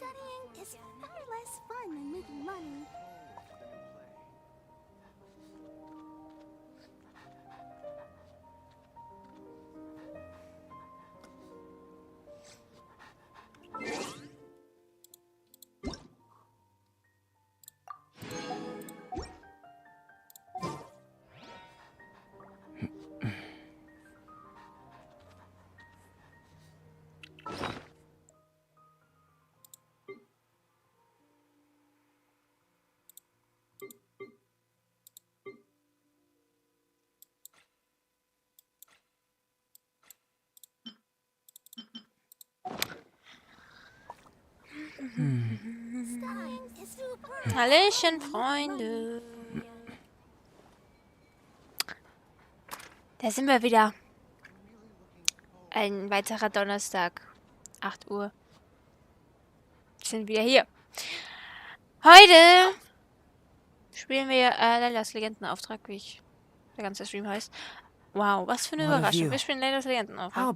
Studying is far less fun than making money. Hallöchen, Freunde. Da sind wir wieder. Ein weiterer Donnerstag. 8 Uhr. Wir sind wieder hier. Heute spielen wir Laylas Legendenauftrag, wie der ganze Stream heißt. Wow, was für eine Überraschung. Wir spielen Laylas Legendenauftrag.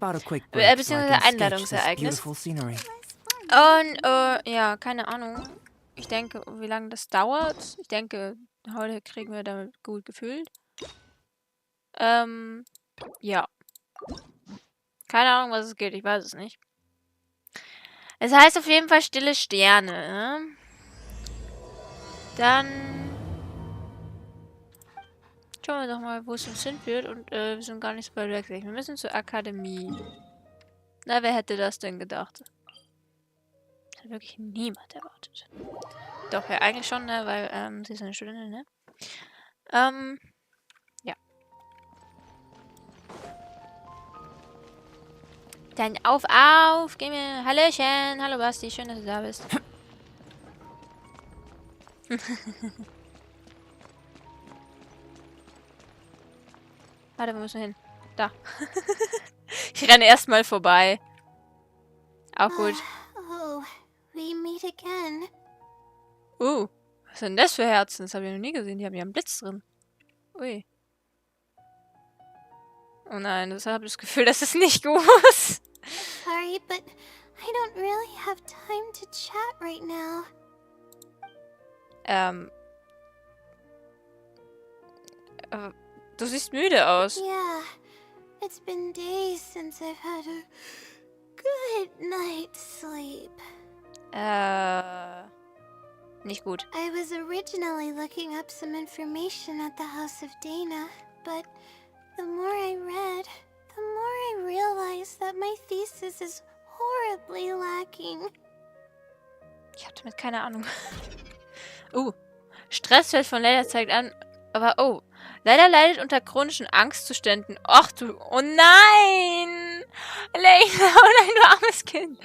Beziehungsweise Einladungsereignis. Und, ja, keine Ahnung. Ich denke, wie lange das dauert. Ich denke, heute kriegen wir damit gut gefühlt. Ja. Keine Ahnung, was es geht. Ich weiß es nicht. Es heißt auf jeden Fall Stille Sterne. Ne? Dann schauen wir doch mal, wo es uns hinführt. Und wir sind gar nicht so weit weg. Wir müssen zur Akademie. Na, wer hätte das denn gedacht? Das hat wirklich niemand erwartet. Doch, ja, eigentlich schon, ne? Weil sie ist eine Studentin, ne? Ja. Dann auf, geh mir. Hallöchen, hallo Basti, schön, dass du da bist. Warte, wo müssen wir hin? Da. Ich renne erstmal vorbei. Auch gut. Oh, we meet again. Was sind das für Herzen? Das habe ich noch nie gesehen. Die haben ja einen Blitz drin. Ui. Oh nein, das habe ich das Gefühl, das ist nicht gut. Sorry, but I don't really have time to chat right now. Du siehst müde aus. Yeah, it's been days since I've had a good night's sleep. Nicht gut. I was originally looking up some information at the House of Dana, but the more I read, the more I realized that my thesis is horribly lacking. Ich habe damit keine Ahnung. Stressfeld von Layla zeigt an, aber Layla leidet unter chronischen Angstzuständen. Och du, oh nein! Layla, oh nein, du armes Kind.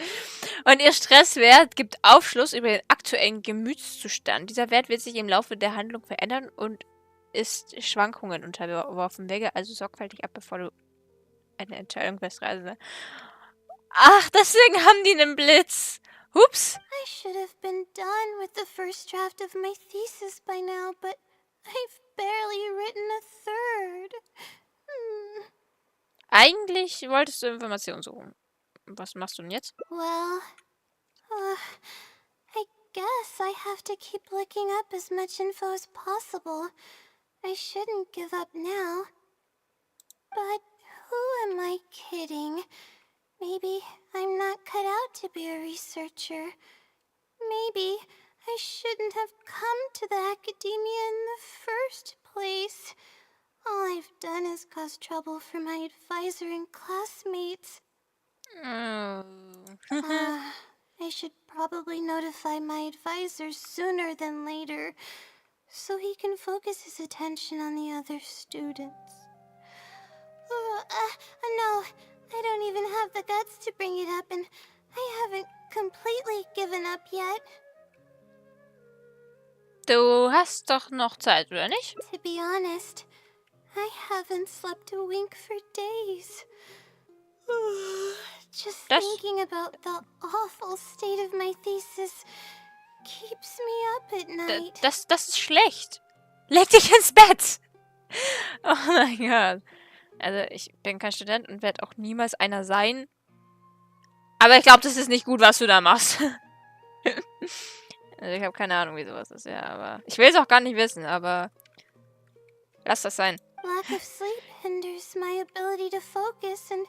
Und ihr Stresswert gibt Aufschluss über den aktuellen Gemütszustand. Dieser Wert wird sich im Laufe der Handlung verändern und ist Schwankungen unterworfen. Wege also sorgfältig ab, bevor du eine Entscheidung festreißt. Ach, deswegen haben die einen Blitz. Hups. I should have been done with the first draft of my thesis by now, but I've barely written a third. Eigentlich wolltest du Informationen suchen. Was machst du denn jetzt? Well, I guess I have to keep looking up as much info as possible. I shouldn't give up now. But who am I kidding? Maybe I'm not cut out to be a researcher. Maybe I shouldn't have come to the academia in the first place. All I've done is cause trouble for my advisor and classmates. I should probably notify my advisor sooner than later, so he can focus his attention on the other students. No, I don't even have the guts to bring it up, and I haven't completely given up yet. Du hast doch noch Zeit, oder nicht? To be honest, I haven't slept a wink for days. Just thinking about the awful state of my thesis keeps me up at night. Das ist schlecht. Leg dich ins Bett. Oh mein Gott. Also ich bin kein Student und werde auch niemals einer sein. Aber ich glaube, das ist nicht gut, was du da machst. Also ich habe keine Ahnung, wie sowas ist, ja, aber... Ich will es auch gar nicht wissen, aber... Lass das sein. Lack of sleep hinders my ability to focus, and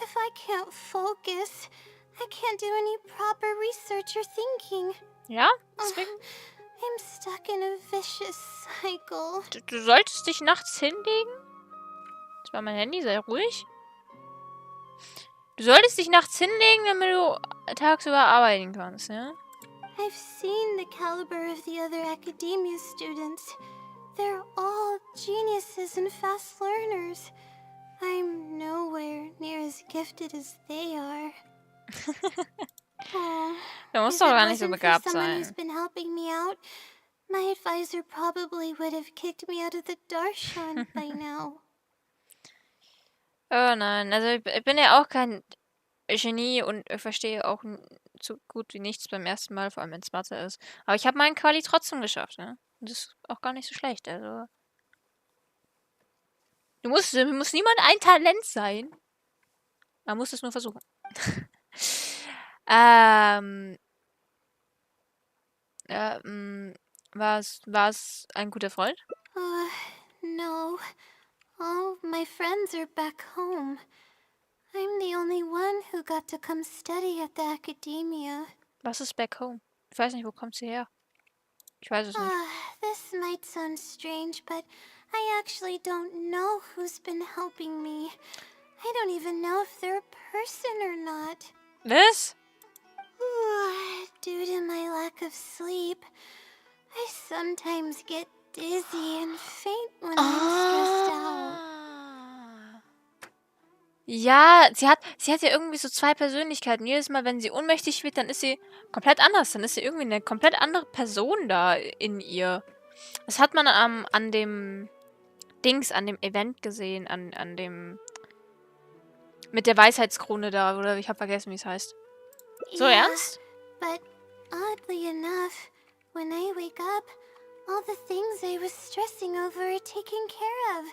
if I can't focus, I can't do any proper research or thinking. Ja? Deswegen... I'm stuck in a vicious cycle. Du solltest dich nachts hinlegen? Das war mein Handy, sei ruhig. Du solltest dich nachts hinlegen, damit du tagsüber arbeiten kannst, ja? I've seen the caliber of the other academia students. They're all geniuses and fast learners. I'm nowhere near as gifted as they are. Oh, Du musst if doch it gar nicht so wasn't for begabt someone who's sein. been helping me out, my advisor probably would have kicked me out of the darshan by now. Oh nein, also ich bin ja auch kein Genie und verstehe auch so gut wie nichts beim ersten Mal, vor allem wenn es Mathe ist. Aber ich habe meinen Quali trotzdem geschafft, ne? Und das ist auch gar nicht so schlecht, also... Du muss niemand ein Talent sein. Man muss es nur versuchen. Ja, war's ein guter Freund? No. All my friends are back home. I'm the only one who got to come study at the academia. Was ist back home? Ich weiß nicht, wo kommt sie her? Ich weiß es nicht. This might sound strange, but I actually don't know who's been helping me. I don't even know if they're a person or not. Was? Due to my lack of sleep, I sometimes get dizzy and faint when I'm stressed out. Ja, sie hat ja irgendwie so zwei Persönlichkeiten. Jedes Mal, wenn sie ohnmächtig wird, dann ist sie komplett anders. Dann ist sie irgendwie eine komplett andere Person da in ihr. Das hat man an dem Dings, an dem Event gesehen, an dem mit der Weisheitskrone da, oder ich habe vergessen, wie es heißt. So Yeah, ernst? but oddly enough, when I wake up, all the things I was stressing over are taken care of.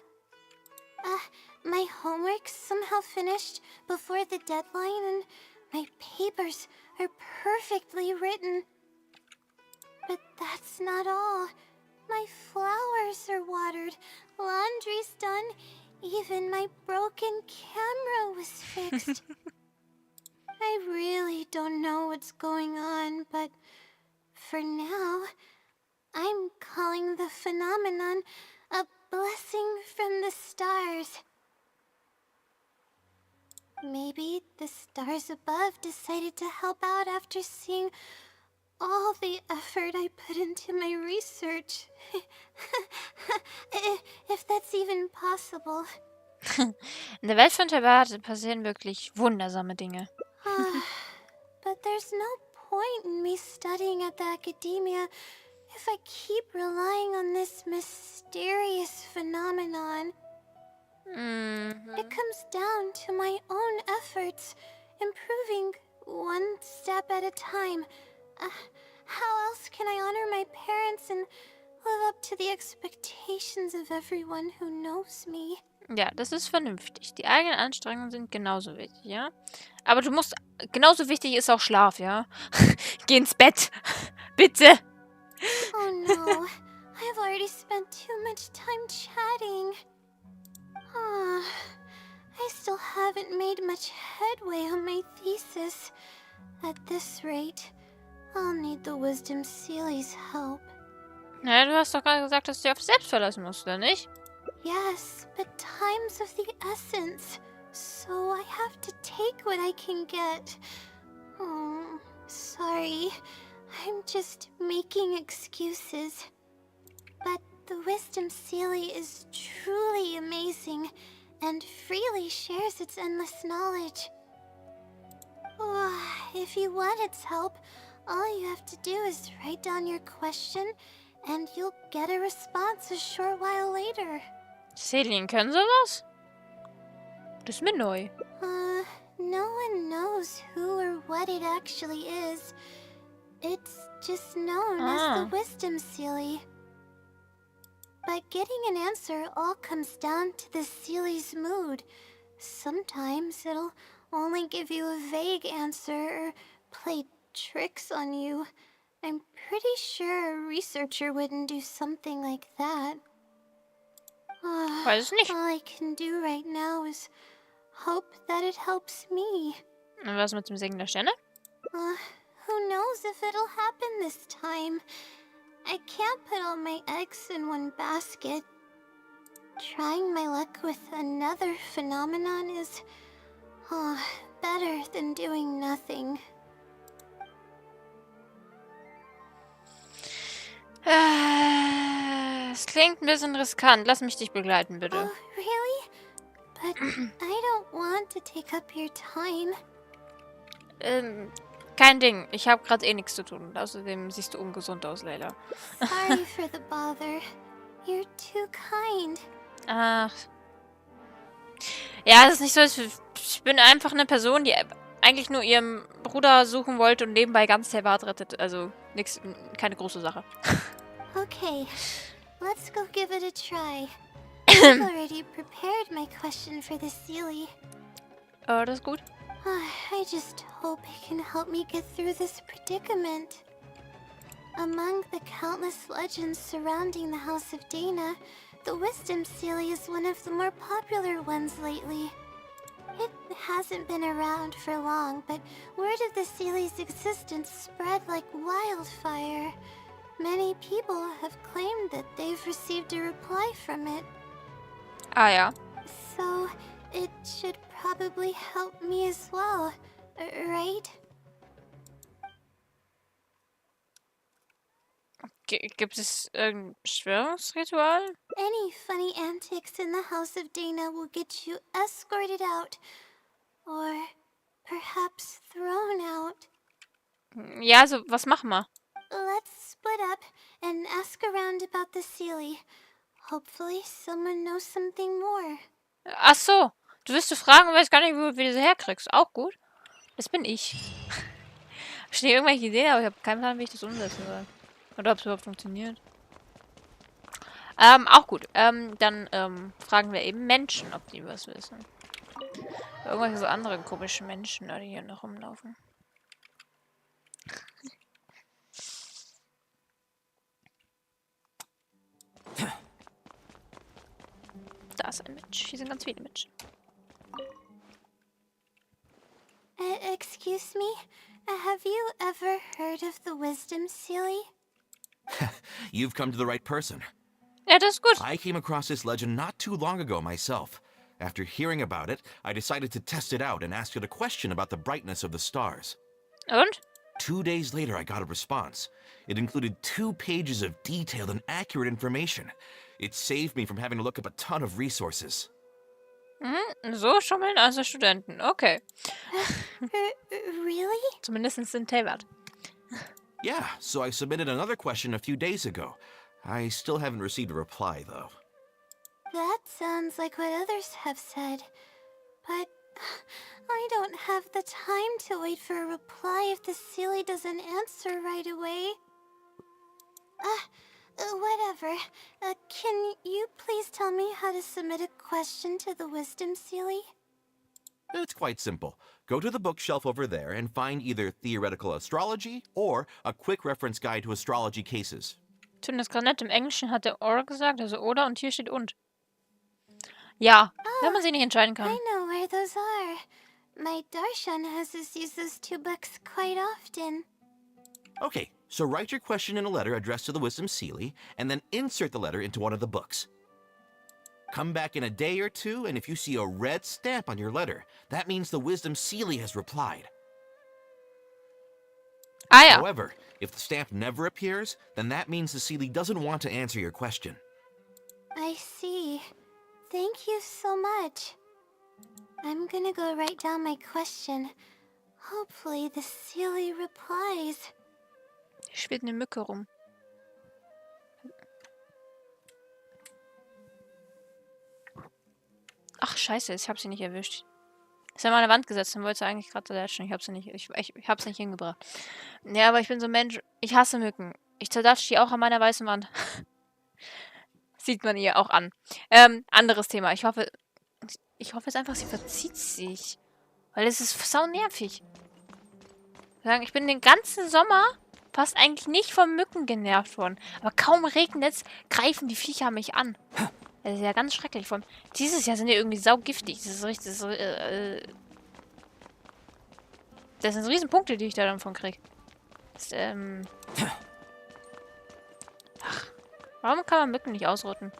My homework's somehow finished before the deadline, and my papers are perfectly written. But that's not all. My flowers are watered, laundry's done, even my broken camera was fixed. I really don't know what's going on, but for now, I'm calling the phenomenon a blessing from the stars. Maybe the stars above decided to help out after seeing all the effort I put into my research. If that's even possible. In der Welt von Tabata passieren wirklich wundersame Dinge. But there's no point in me studying at the academia if I keep relying on this mysterious phenomenon. It comes down to my own efforts, improving one step at a time. How else can I honor my parents and live up to the expectations of everyone who knows me? Ja, das ist vernünftig. Die eigenen Anstrengungen sind genauso wichtig, ja? Aber du musst... Genauso wichtig ist auch Schlaf, ja? Geh ins Bett. Bitte. Oh no, I've already spent too much time chatting. I still haven't made much headway on my thesis. At this rate, I'll need the Wisdom Seelie's help. Naja, du hast doch gerade gesagt, dass du dich auf selbst verlassen musst, oder nicht? Yes, but time's of the essence, so I have to take what I can get. Oh, sorry. I'm just making excuses. But the Wisdom Seelie is truly amazing and freely shares its endless knowledge. If you want its help, all you have to do is write down your question and you'll get a response a short while later. Selien können sowas? Das ist mir neu. No one knows who or what it actually is. It's just known as the Wisdom Seelie. But getting an answer all comes down to the Seelie's mood. Sometimes it'll only give you a vague answer or play tricks on you. I'm pretty sure a researcher wouldn't do something like that. Weiß es nicht. All I can do right now is hope that it helps me. Und was mit dem Singen der Sterne? Who knows if it'll happen this time? I can't put all my eggs in one basket. Trying my luck with another phenomenon is better than doing nothing. Es klingt ein bisschen riskant. Lass mich dich begleiten, bitte. Oh, really? But I don't want to take up your time. Kein Ding. Ich habe gerade eh nichts zu tun. Außerdem siehst du ungesund aus, Layla. Sorry for the bother. You're too kind. Ach. Ja, es ist nicht so, ich bin einfach eine Person, die eigentlich nur ihren Bruder suchen wollte und nebenbei ganz der Welt rettet. Also, nix, keine große Sache. Okay, let's go give it a try. I've already prepared my question for the Sealy. Das ist gut. I just hope it can help me get through this predicament. Among the countless legends surrounding the House of Dana, the Wisdom Sealy is one of the more popular ones lately. It hasn't been around for long, but word of the Sealy's existence spread like wildfire. Many people have claimed that they've received a reply from it. Ah ja. So, it should probably help me as well, right? Gibt es irgendein Beschwörungsritual? Any funny antics in the House of Dana will get you escorted out. Or perhaps thrown out. Ja, also, was machen wir? Let's split up and ask around about the Sealy. Hopefully someone knows something more. Ach so. Du wirst du fragen und weißt gar nicht, wo du diese herkriegst. Auch gut. Das bin ich. Hab schon irgendwelche Ideen, aber ich habe keinen Plan, wie ich das umsetzen soll. Oder ob es überhaupt funktioniert. Auch gut. Dann fragen wir eben Menschen, ob die was wissen. Irgendwelche so anderen komischen Menschen, die hier noch rumlaufen. Da ist ein Mensch. Hier sind ganz viele Menschen. Excuse me? Have you ever heard of the Wisdom Sealy? You've come to the right person. Ja, das ist gut. I came across this legend not too long ago myself. After hearing about it, I decided to test it out and ask it a question about the brightness of the stars. Und? 2 days later, I got a response. It included 2 pages of detailed and accurate information. It saved me from having to look up a ton of resources. So schummeln also Studenten. Okay. Really? Zumindest sind Taybert. Yeah, so I submitted another question a few days ago. I still haven't received a reply, though. That sounds like what others have said. But I don't have the time to wait for a reply if the Sealy doesn't answer right away. Whatever. Can you please tell me how to submit a question to the Wisdom Sealy? It's quite simple. Go to the bookshelf over there and find either Theoretical Astrology or a quick reference guide to astrology cases. Tun das gerade nett. Im Englischen hat der Or gesagt, also oder, und hier steht und. Ja, wenn man sich nicht entscheiden kann. I know where those are. My Darshan has us use those 2 books quite often. Okay, so write your question in a letter addressed to the Wisdom Sealy, and then insert the letter into one of the books. Come back in a day or 2, and if you see a red stamp on your letter, that means the Wisdom Sealy has replied. Ah ja. However, if the stamp never appears, then that means the Sealy doesn't want to answer your question. I see. Thank you so much. I'm gonna go write down my question. Hopefully the Sealy replies. Hier schwirrt eine Mücke rum. Ach, scheiße, ich hab sie nicht erwischt. Ist ja mal an der Wand gesetzt und wollte sie eigentlich gerade zerdatschen. Ich hab's nicht hingebracht. Ja, aber ich bin so ein Mensch. Ich hasse Mücken. Ich zerdatsche die auch an meiner weißen Wand. Sieht man ihr auch an. Anderes Thema. Ich hoffe jetzt einfach, sie verzieht sich. Weil es ist sau nervig. Ich bin den ganzen Sommer fast eigentlich nicht von Mücken genervt worden. Aber kaum regnet es, greifen die Viecher mich an. Das ist ja ganz schrecklich. Vor allem dieses Jahr sind die irgendwie saugiftig. Das ist richtig. Das sind Riesenpunkte, die ich da dann von krieg. Das, warum kann man Mücken nicht ausrotten?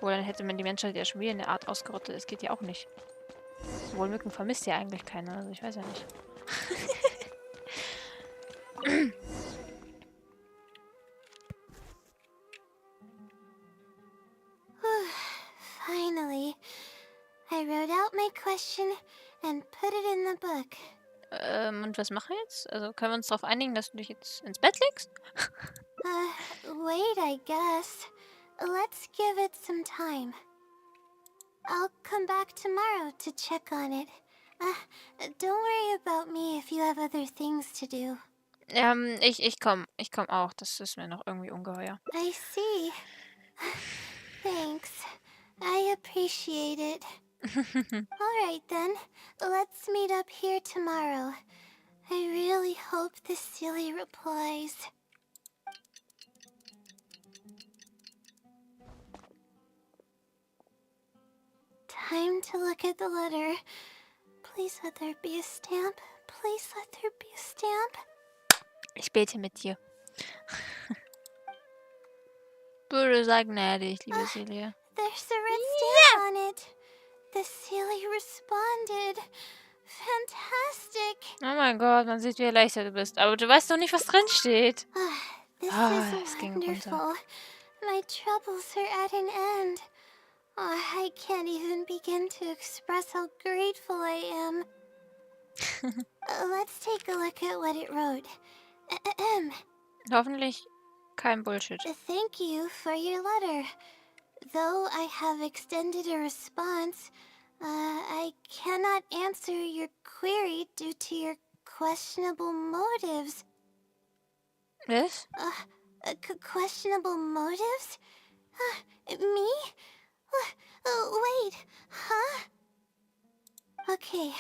Oder dann hätte man die Menschheit ja schon wieder in der Art ausgerottet. Das geht ja auch nicht. Obwohl Mücken vermisst ja eigentlich keiner. Also ich weiß ja nicht. Finally, I wrote out my question and put it in the book. Und was machen wir jetzt? Also können wir uns darauf einigen, dass du dich jetzt ins Bett legst? Wait, I guess. Let's give it some time. I'll come back tomorrow to check on it. Don't worry about me if you have other things to do. Ich komm auch. Das ist mir noch irgendwie ungeheuer. I see. Thanks. I appreciate it. Alright then, let's meet up here tomorrow. I really hope the silly replies. Time to look at the letter. Please let there be a stamp. Please let there be a stamp. Ich bete mit dir. Bitte sei gnädig, liebe Celia. There's a red stamp on it. The silly responded. Fantastic. Oh mein Gott, man sieht, wie erleichtert du bist. Aber du weißt doch nicht, was drin steht. This Es is ging runter. wonderful. My troubles are at an end. I can't even begin to express how grateful I am. Let's take a look at what it wrote. Hoffentlich kein Bullshit. Thank you for your letter. Though I have extended a response, I cannot answer your query due to your questionable motives. Was? Questionable motives? Me? Wait, huh? Okay,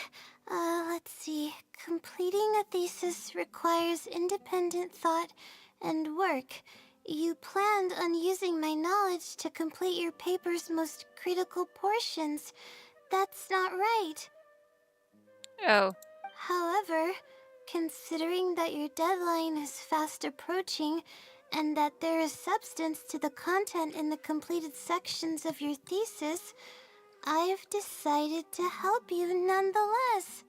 let's see. Completing a thesis requires independent thought and work. You planned on using my knowledge to complete your paper's most critical portions. That's not right. Oh. However, considering that your deadline is fast approaching, and that there is substance to the content in the completed sections of your thesis, I've decided to help you nonetheless.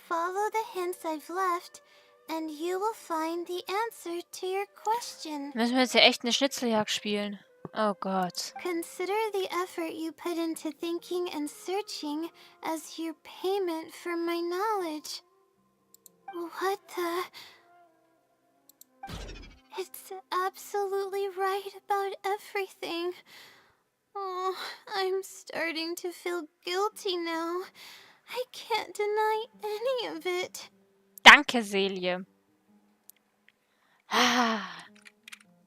Follow the hints I've left, and you will find the answer to your question. Müssen wir jetzt ja echt eine Schnitzeljagd spielen? Oh Gott. Consider the effort you put into thinking and searching as your payment for my knowledge. What the... It's absolutely right about everything. Oh, I'm starting to feel guilty now. I can't deny any of it. Danke, Celie.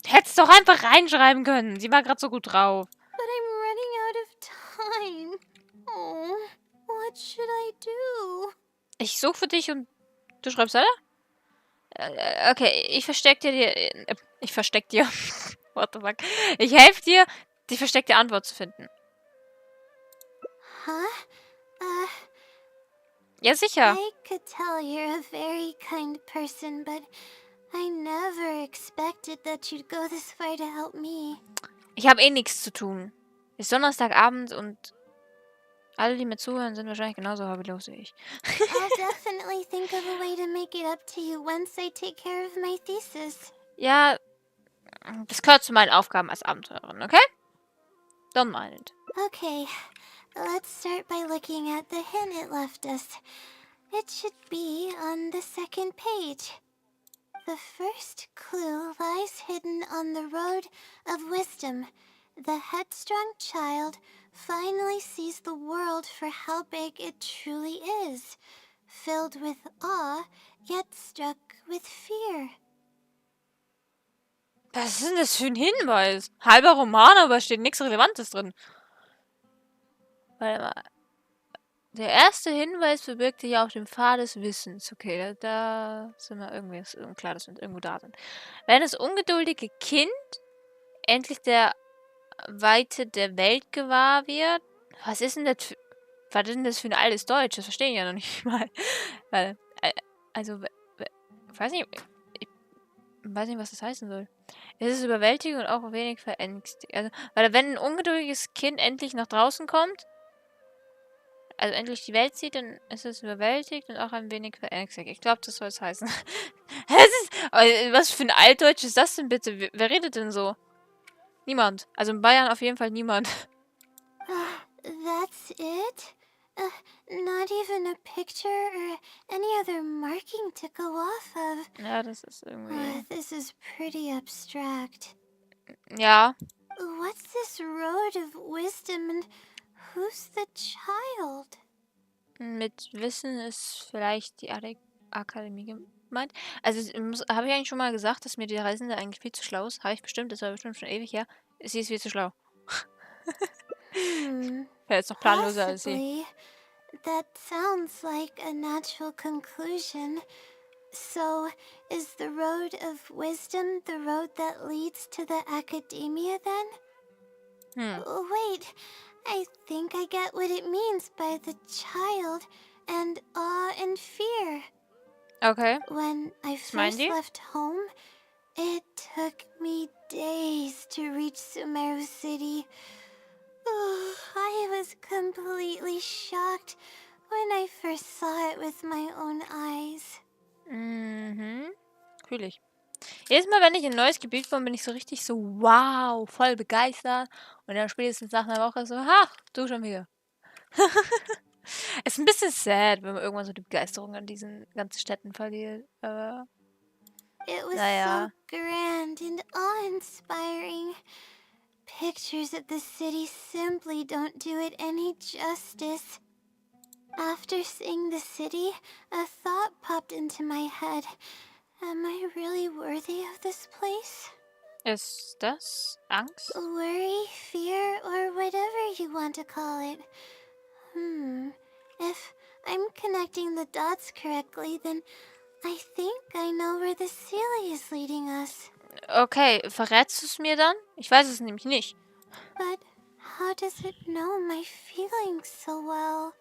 Hättest doch einfach reinschreiben können. Sie war gerade so gut drauf. But I'm running out of time. Oh, what should I do? Ich suche für dich und du schreibst, oder? Okay, ich versteck dir... Ich versteck dir... What the fuck? Ich helfe dir, die versteckte Antwort zu finden. Huh? Ja, sicher. I could tell you're a very kind person, but I never expected that you'd go this far to help me. Ich habe eh nichts zu tun. Ist Donnerstagabend und alle, die mir zuhören, sind wahrscheinlich genauso hobbylos wie ich. I'll definitely think of a way to make it up to you once I take care of my thesis. Ja, das gehört zu meinen Aufgaben als Abenteurerin, okay? Don't mind it. Okay, let's start by looking at the hint it left us. It should be on the second page. The first clue lies hidden on the road of wisdom. The headstrong child finally sees the world for how big it truly is, filled with awe, yet struck with fear. Was ist denn das für ein Hinweis? Halber Roman, aber steht nichts Relevantes drin. Warte mal. Der erste Hinweis verbirgt sich auf dem Pfad des Wissens. Okay, da sind wir irgendwie, ist klar, dass wir irgendwo da sind. Wenn das ungeduldige Kind endlich der Weite der Welt gewahr wird. Was ist denn das für ein altes Deutsch? Das verstehe ich ja noch nicht mal. Weil, also, ich weiß nicht, was das heißen soll. Es ist überwältigend und auch ein wenig verängstigt. Also, weil wenn ein ungeduldiges Kind endlich nach draußen kommt, also endlich die Welt sieht, dann ist es überwältigt und auch ein wenig verängstigt. Ich glaube, das soll es heißen. Was für ein Altdeutsch ist das denn bitte? Wer redet denn so? Niemand. Also in Bayern auf jeden Fall niemand. That's it? Not even a picture or any other marking to go off of. Ja, das ist irgendwie... This is pretty abstract. Ja. What's this road of wisdom and who's the child? Mit Wissen ist vielleicht die Akademie gemeint. Also habe ich eigentlich schon mal gesagt, dass mir die Reisende eigentlich viel zu schlau ist? Habe ich bestimmt, das war bestimmt schon ewig her. Sie ist viel zu schlau. Wäre jetzt noch planloser als sie. Possibly. That sounds like a natural conclusion. So, is the road of wisdom the road that leads to the academia then? Wait, I think I get what it means by the child and awe and fear. Okay. When I first left home, it took me days to reach Sumeru City. I was completely shocked when I first saw it with my own eyes. Mhm. Fühl ich. Jedes Mal, wenn ich in ein neues Gebiet komme, bin ich so richtig so, wow, voll begeistert. Und dann spätestens nach einer Woche so, ach, du schon wieder. Es ist ein bisschen sad, wenn man irgendwann so die Begeisterung an diesen ganzen Städten verliert. Aber It was naja. so grand and awe-inspiring. Pictures of the city simply don't do it any justice. After seeing the city, a thought popped into my head. Am I really worthy of this place? Ist das Angst? Worry, fear, or whatever you want to call it. If I'm connecting the dots correctly, then I think I know where the Sealy is leading us. Okay, verrätst du es mir dann? Ich weiß es nämlich nicht. But how does it know my feelings so well?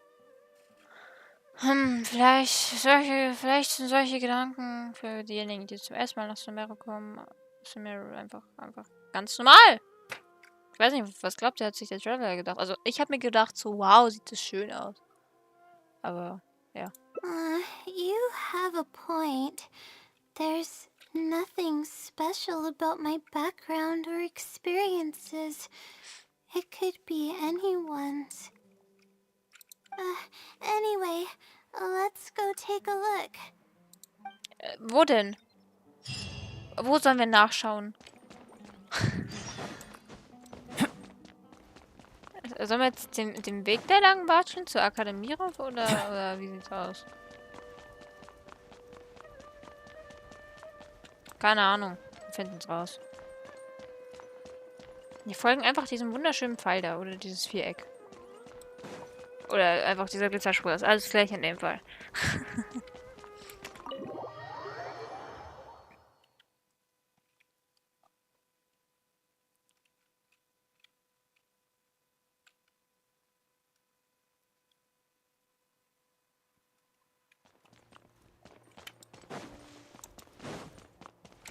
Vielleicht sind solche Gedanken für diejenigen, die zum ersten Mal nach Sumeru kommen, einfach ganz normal. Ich weiß nicht, was glaubt ihr, hat sich der Traveler gedacht? Also, ich habe mir gedacht, so, wow, sieht das schön aus. Aber, ja. You have a point. There's nothing special about my background or experiences. It could be anyone's. Anyway, let's go take a look. Wo denn? Wo sollen wir nachschauen? Sollen wir jetzt den Weg da lang watscheln zur Akademie rauf oder wie sieht's aus? Keine Ahnung. Wir finden es raus. Wir folgen einfach diesem wunderschönen Pfeil da oder dieses Viereck. Oder einfach dieser Glitzerspur. Das ist alles gleich in dem Fall.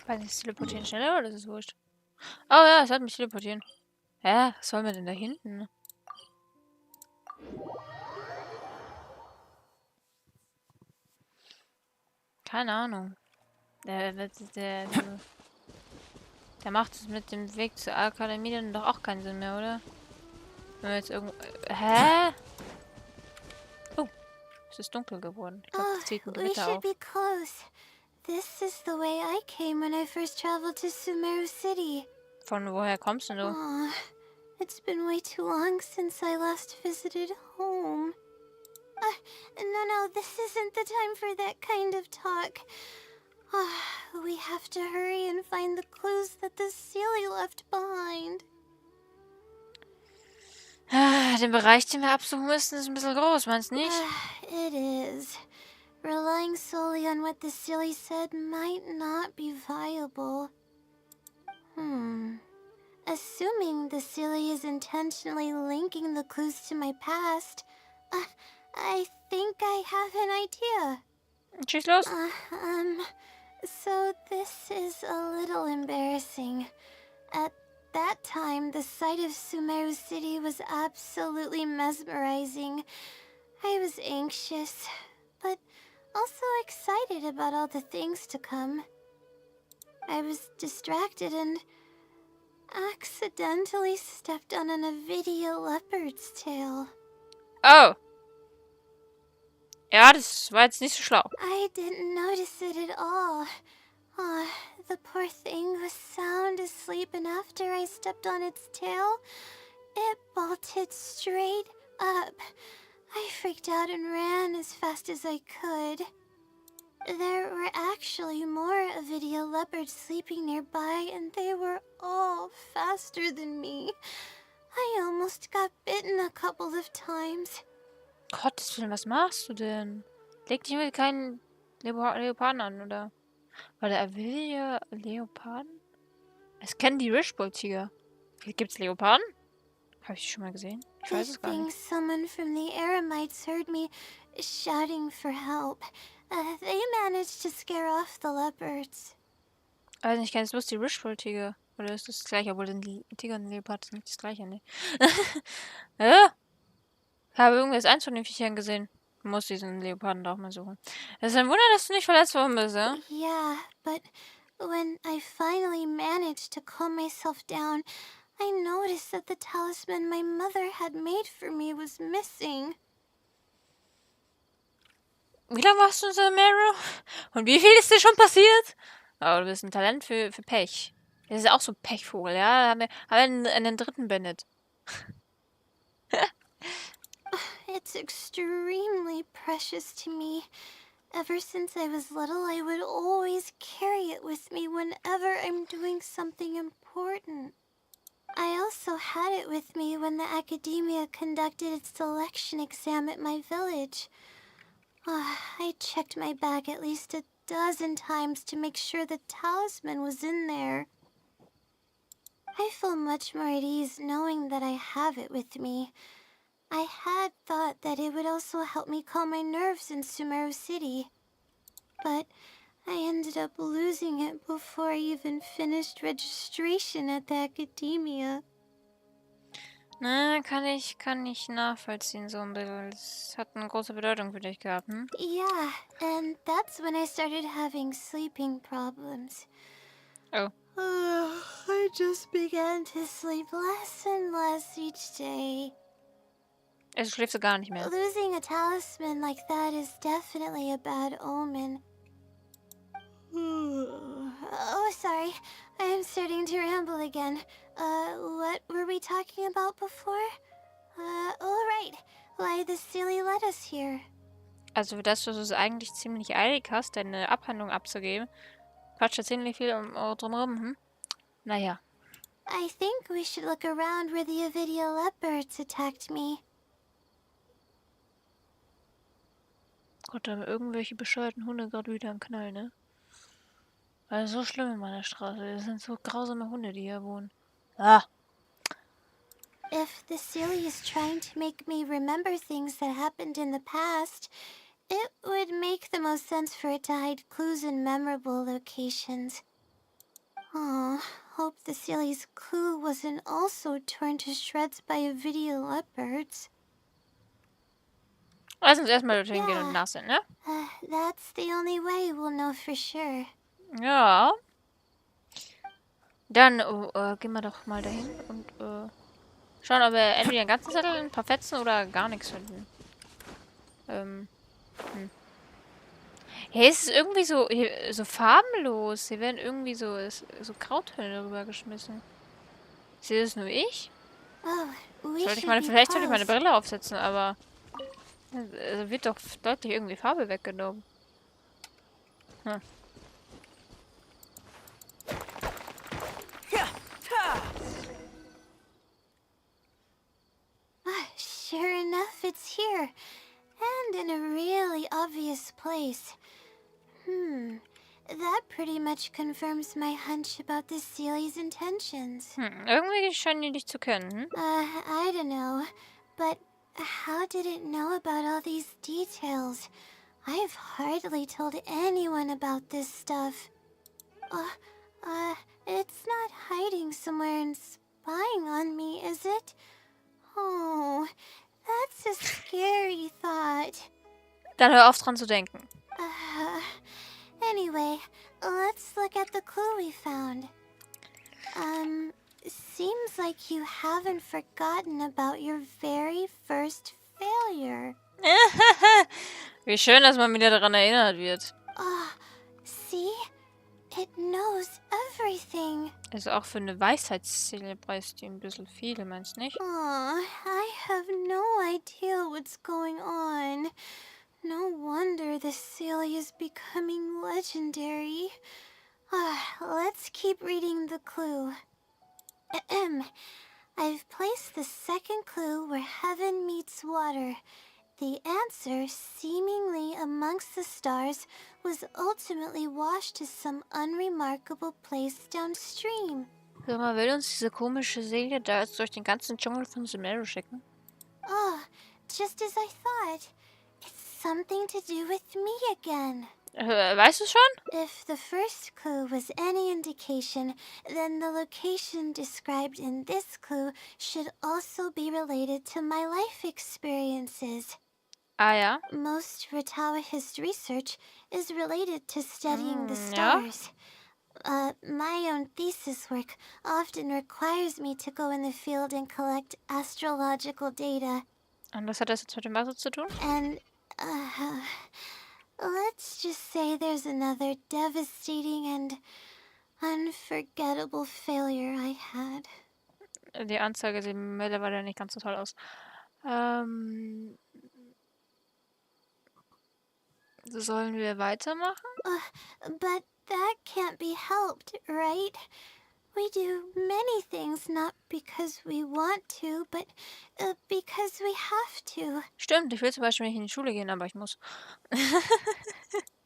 Weiß nicht, ist Teleportieren schneller oder ist es wurscht? Oh ja, es hat mich teleportieren. Hä? Was sollen wir denn da hinten? Keine Ahnung. Der macht es mit dem Weg zur Akademie dann doch auch keinen Sinn mehr, oder? Wenn wir jetzt irgendwo... Hä? Oh, es ist dunkel geworden. Ich glaube, das zieht ein We Gewitter should auf. be close. This is the way I came when I first traveled to Sumeru City. Von woher kommst denn du? Aw, it's been way too long since I last visited home. No, this isn't the time for that kind of talk. We have to hurry and find the clues that the Sealy left behind. Den Bereich, den wir absuchen müssen, ist ein bisschen groß, meinst du nicht? It is. Relying solely on what the silly said might not be viable. Assuming the silly is intentionally linking the clues to my past, I think I have an idea. Schieß los. So this is a little embarrassing. At that time, the sight of Sumeru City was absolutely mesmerizing. I was anxious, but also excited about all the things to come. I was distracted and accidentally stepped on an Avidia leopard's tail. Oh. Ja, das war jetzt nicht so schlau. I didn't notice it at all. The poor thing was sound asleep, and after I stepped on its tail, it bolted straight up. I freaked out and ran as fast as I could. There were actually more Avidia leopards sleeping nearby, and they were all faster than me. I almost got bitten a couple of times. Gottes Willen, was machst du denn? Leg dich mit keinen Leoparden an, oder? War der Avilia Leoparden? Es kennen die Rishbull-Tiger. Gibt's Leoparden? Habe ich die schon mal gesehen? Ich weiß es gar nicht. Someone from the Eremites heard me shouting for help. They managed to scare off the leopards. Also ich kenne jetzt bloß die Rishbull-Tiger. Oder ist das gleiche? Obwohl den Tiger und den Leopard sind nicht das gleiche, ne? Ja. Ich habe irgendwie eins von den Viechern gesehen. Du musst diesen Leoparden doch mal suchen. Es ist ein Wunder, dass du nicht verletzt worden bist, ja? Yeah, but when I finally managed to calm myself down, I noticed that the talisman my mother had made for me was missing. Wie lange warst du in Sumeru? Und wie viel ist dir schon passiert? Oh, du bist ein Talent für Pech. Das ist auch so ein Pechvogel, ja? Haben wir einen dritten Bandit. It's extremely precious to me. Ever since I was little, I would always carry it with me whenever I'm doing something important. I also had it with me when the academia conducted its selection exam at my village. I checked my bag at least a dozen times to make sure the talisman was in there. I feel much more at ease knowing that I have it with me. I had thought that it would also help me calm my nerves in Sumeru City. But I ended up losing it before I even finished registration at the academia. Na, kann ich nachvollziehen, so ein bisschen. Das hat eine große Bedeutung für dich gehabt, hm? Yeah, and that's when I started having sleeping problems. Oh. I just began to sleep less and less each day. Also schläfst du gar nicht mehr. Losing a talisman like that is definitely a bad omen. Oh, sorry. I'm starting to ramble again. What were we talking about before? Right. Why the silly led us here. Also für das, dass du es eigentlich ziemlich eilig hast, deine Abhandlung abzugeben, quatscht da ziemlich viel drumherum, hm? Naja. I think we should look around where the Avidia leopards attacked me. Gott, da haben irgendwelche bescheuerten Hunde gerade wieder am Knall, ne? Also so schlimm in meiner Straße. Das sind so grausame Hunde, die hier wohnen. Ah! If the silly is trying to make me remember things that happened in the past, it would make the most sense for it to hide clues in memorable locations. Aw, hope the silly's clue wasn't also torn to shreds by Avidia leopards. Lass uns erstmal dorthin gehen und nachsehen, ne? That's the only way we'll know for sure. Ja. Dann gehen wir doch mal dahin und schauen, ob wir entweder den ganzen Zettel, ein paar Fetzen oder gar nichts finden. Hey, es ist irgendwie so, so farbenlos. Hier werden irgendwie so Grautöne rübergeschmissen. Sehe das nur ich? Vielleicht sollte ich meine Brille aufsetzen, aber wird doch deutlich irgendwie Farbe weggenommen. Hm. it's here. And in a really obvious place. That pretty much confirms my hunch about the Sealy's intentions. Irgendwie scheinen die dich zu kennen. I don't know. But how did it know about all these details? I've hardly told anyone about this stuff. It's not hiding somewhere and spying on me, is it? Oh, that's a scary thought. Dann hör auf dran zu denken. Anyway, let's look at the clue we found. Seems like you haven't forgotten about your very first failure. Wie schön, dass man wieder daran erinnert wird. See? It knows everything. Also auch für eine Weisheitszähle brauchst du ein bisschen viel, meinst du nicht? I have no idea what's going on. No wonder the Sealy is becoming legendary. Let's keep reading the clue. I've placed the second clue where heaven meets water. The answer, seemingly amongst the stars, was ultimately washed to some unremarkable place downstream. Sag mal, will uns diese komische Seele da jetzt durch den ganzen Dschungel von Sumeru schicken? Just as I thought. It's something to do with me again. Weißt du schon? If the first clue was any indication, then the location described in this clue should also be related to my life experiences. Ah ja. Most Ratawa's research is related to studying the Ja. stars. My own thesis work often requires me to go in the field and collect astrological data. Und was hat das jetzt mit dem Wasser zu tun? And, let's just say there's another devastating and unforgettable failure I had. Die Anzeige sieht mittlerweile nicht ganz so toll aus. Sollen wir weitermachen? But that can't be helped, right? We do many things not because we want to, but because we have to. Stimmt, ich will zum Beispiel nicht in die Schule gehen, aber ich muss.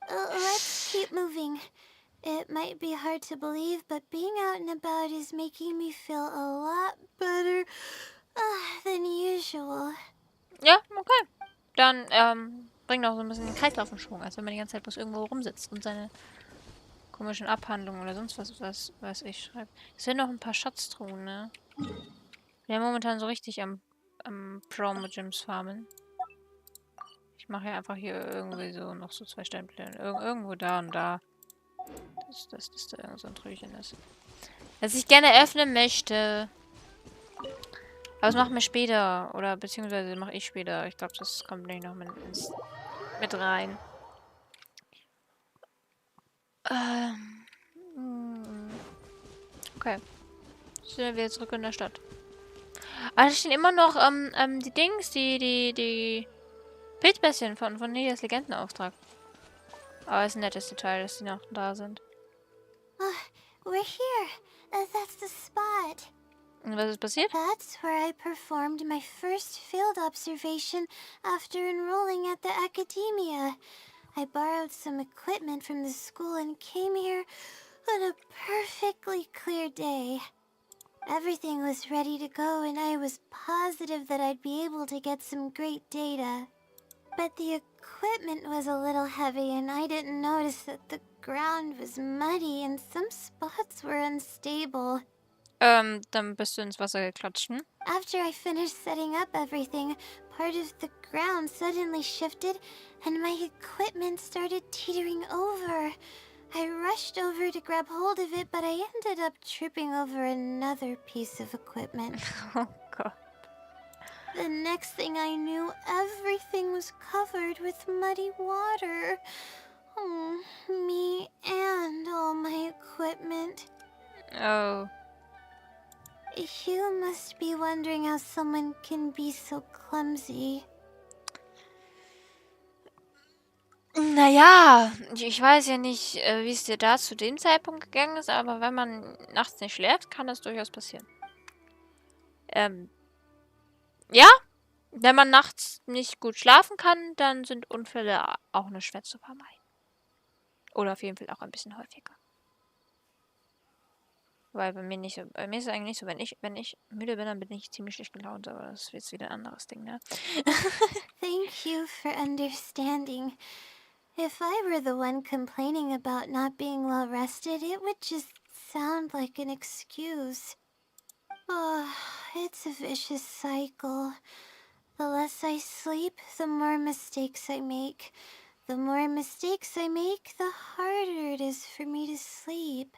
Let's keep moving. It might be hard to believe, but being out and about is making me feel a lot better than usual. Ja, okay. Dann bringt auch so ein bisschen den Kreislauf in Schwung, als wenn man die ganze Zeit bloß irgendwo rumsitzt und seine komischen Abhandlungen oder sonst was weiß ich schreibt. Es sind noch ein paar Schatztruhen, ne? Wir haben momentan so richtig am Promo-Gyms farmen. Ich mache ja einfach hier irgendwie so noch so 2 Stempel. Irgendwo da und da. Dass da irgend so ein Tröchen ist. Das ich gerne öffnen möchte. Aber das machen wir später. Oder beziehungsweise mache ich später. Ich glaube, das kommt nicht noch mit rein. Okay. Sind wir jetzt zurück in der Stadt. Aber da stehen immer noch die Dings, die Pilzbässchen von Nilias Legendenauftrag. Aber es ist ein nettes Detail, dass die noch da sind. We're here. That's the spot. Und was ist passiert? That's where I performed my first field observation after enrolling at the academia. I borrowed some equipment from the school and came here on a perfectly clear day. Everything was ready to go and I was positive that I'd be able to get some great data. But the equipment was a little heavy and I didn't notice that the ground was muddy and some spots were unstable. Dann bist du ins Wasser geklatscht, hm? After I finished setting up everything, part of the ground suddenly shifted and my equipment started teetering over. I rushed over to grab hold of it, but I ended up tripping over another piece of equipment. Oh Gott. The next thing I knew, everything was covered with muddy water. Oh, me and all my equipment. Oh. You must be wondering how someone can be so clumsy. Naja, ich weiß ja nicht, wie es dir da zu dem Zeitpunkt gegangen ist, aber wenn man nachts nicht schläft, kann das durchaus passieren. Ja? Wenn man nachts nicht gut schlafen kann, dann sind Unfälle auch nicht schwer zu vermeiden. Oder auf jeden Fall auch ein bisschen häufiger. Weil bei mir ist es eigentlich nicht so, wenn ich müde bin, dann bin ich ziemlich schlecht gelaunt, aber das ist jetzt wieder ein anderes Ding, ne? Thank you for understanding. If I were the one complaining about not being well rested, it would just sound like an excuse. Oh, it's a vicious cycle. The less I sleep, the more mistakes I make. The more mistakes I make, the harder it is for me to sleep.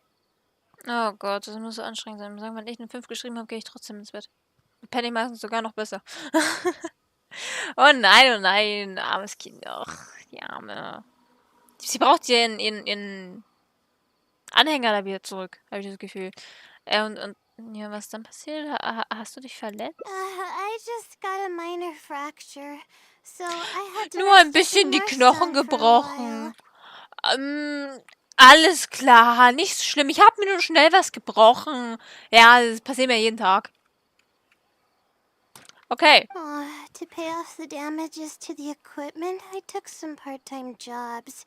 Oh Gott, das muss so anstrengend sein. Sagen, wenn ich eine 5 geschrieben habe, gehe ich trotzdem ins Bett. Penne ich meistens sogar noch besser. Oh nein, armes Kind. Ach, die Arme. Sie braucht ihren Anhänger da wieder zurück, habe ich das Gefühl. Und ja, was dann passiert? Hast du dich verletzt? I just got a minor fracture, so I had to Nur ein rest at the bisschen die Marsh Knochen Zone for a while. gebrochen. Alles klar, nicht so schlimm. Ich habe mir nur schnell was gebrochen. Ja, das passiert mir jeden Tag. Okay. Oh, to pay off the damages to the equipment, I took some part-time jobs.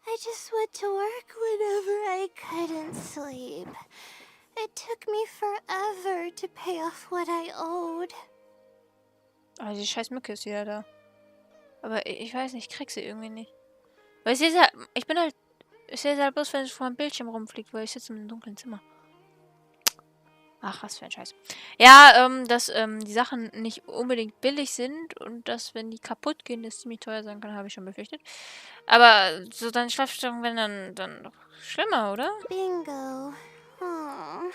I just went to work whenever I couldn't sleep. It took me forever to pay off what I owed. Oh, die scheiß Mücke ist wieder da. Aber ich weiß nicht, ich krieg sie irgendwie nicht. Weil ich sehe halt, ich sehe halt bloß, wenn es vor dem Bildschirm rumfliegt, weil ich sitze im dunklen Zimmer. Ach, was für ein Scheiß. Ja, dass die Sachen nicht unbedingt billig sind und dass, wenn die kaputt gehen, das ziemlich teuer sein kann, habe ich schon befürchtet. Aber so deine Schlafstörungen werden dann noch schlimmer, oder? Bingo. Oh.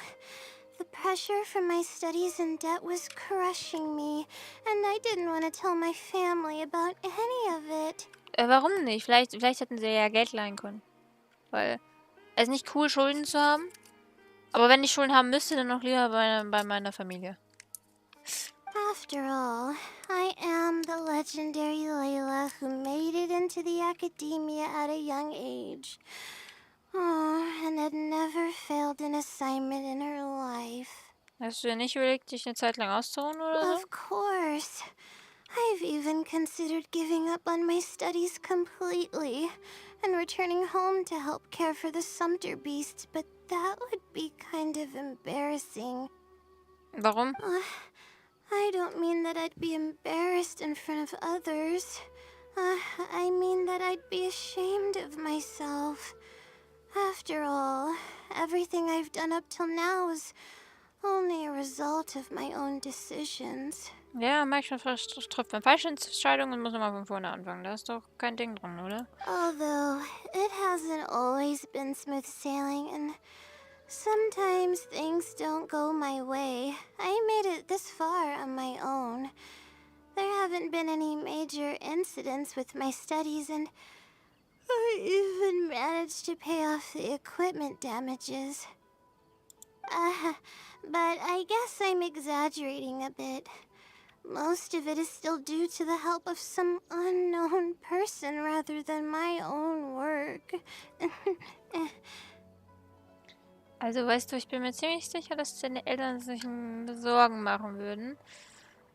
The pressure from my studies and debt was crushing me, and I didn't want to tell my family about any of it. Warum nicht? Vielleicht hätten sie ja Geld leihen können. Weil es ist nicht cool, Schulden zu haben. Aber wenn ich Schulden haben müsste, dann noch lieber bei meiner Familie. After all, I am the legendary Layla who made it into the academia at a young age. Oh, and had never failed an assignment in her life. Hast du dir nicht überlegt, dich eine Zeit lang auszuruhen oder so? Of course. I've even considered giving up on my studies completely and returning home to help care for the Sumter beast, but that would be kind of embarrassing. Warum? I don't mean that I'd be embarrassed in front of others. I mean that I'd be ashamed of myself. After all, everything I've done up till now is only a result of my own decisions. Ja, manchmal trifft man falsche Entscheidungen und muss nochmal von vorne anfangen. Da ist doch kein Ding dran, oder? Although, it hasn't always been smooth sailing, and sometimes things don't go my way. I made it this far on my own. There haven't been any major incidents with my studies, and I even managed to pay off the equipment damages. But I guess I'm exaggerating a bit. Most of it is still due to the help of some unknown person rather than my own work. Also, weißt du, ich bin mir ziemlich sicher, dass deine Eltern sich Sorgen machen würden,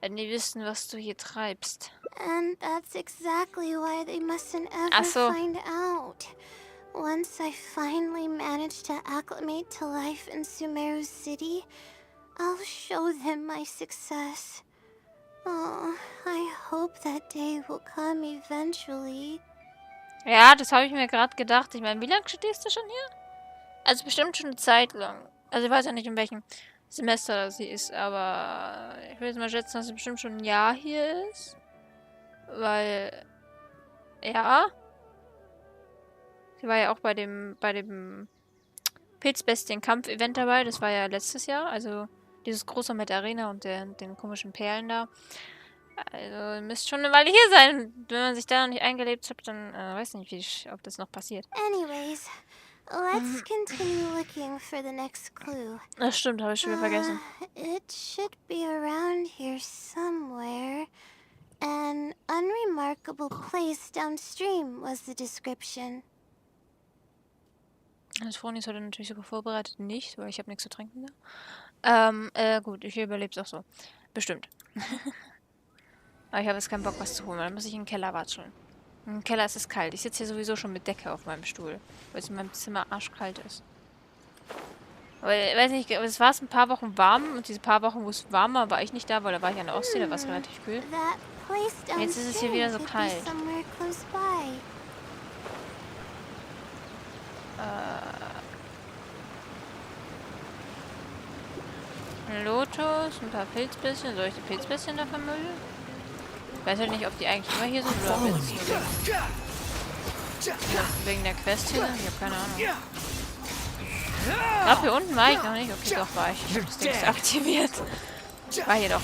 wenn die wüssten, was du hier treibst. And that's exactly why they mustn't ever Ach so. find out. Once I finally manage to acclimate to life in Sumeru City, I'll show them my success. Oh, I hope that day will come eventually. Ja, das habe ich mir gerade gedacht. Ich meine, wie lange studierst du schon hier? Also bestimmt schon eine Zeit lang. Also ich weiß ja nicht, in welchem Semester sie ist, aber ich würde jetzt mal schätzen, dass sie bestimmt schon ein Jahr hier ist. Weil, ja. Sie war ja auch bei dem Pilzbestien-Kampf-Event dabei. Das war ja letztes Jahr. Also dieses große mit der Arena und den komischen Perlen da. Also müsste schon eine Weile hier sein. Wenn man sich da noch nicht eingelebt hat, dann weiß ich nicht, ob das noch passiert. Anyways, let's continue looking for the next clue. Das stimmt, habe ich schon wieder vergessen. It should be around here somewhere. An unremarkable place downstream was the description. Das Vroni ist heute natürlich super vorbereitet. Nicht, weil ich habe nichts zu trinken da. Gut, ich überlebe es auch so. Bestimmt. Aber ich habe jetzt keinen Bock, was zu holen. Dann muss ich in den Keller watscheln. Im Keller ist es kalt. Ich sitze hier sowieso schon mit Decke auf meinem Stuhl. Weil es in meinem Zimmer arschkalt ist. Aber ich weiß nicht, es war ein paar Wochen warm. Und diese paar Wochen, wo es warm war, war ich nicht da, weil da war ich an der Ostsee, da war es relativ kühl. That place Jetzt ist es hier wieder so downstream could be kalt. somewhere close by. Ein Lotus, ein paar Pilzbläschen. Soll ich die Pilzbläschen da vermüllen? Ich weiß halt nicht, ob die eigentlich immer hier sind oder ob jetzt nur wegen der Quest hier sind. Ich habe keine Ahnung. Ich glaube, hier unten war ich noch nicht. Okay, doch war ich. Ich habe das Ding aktiviert. War hier doch.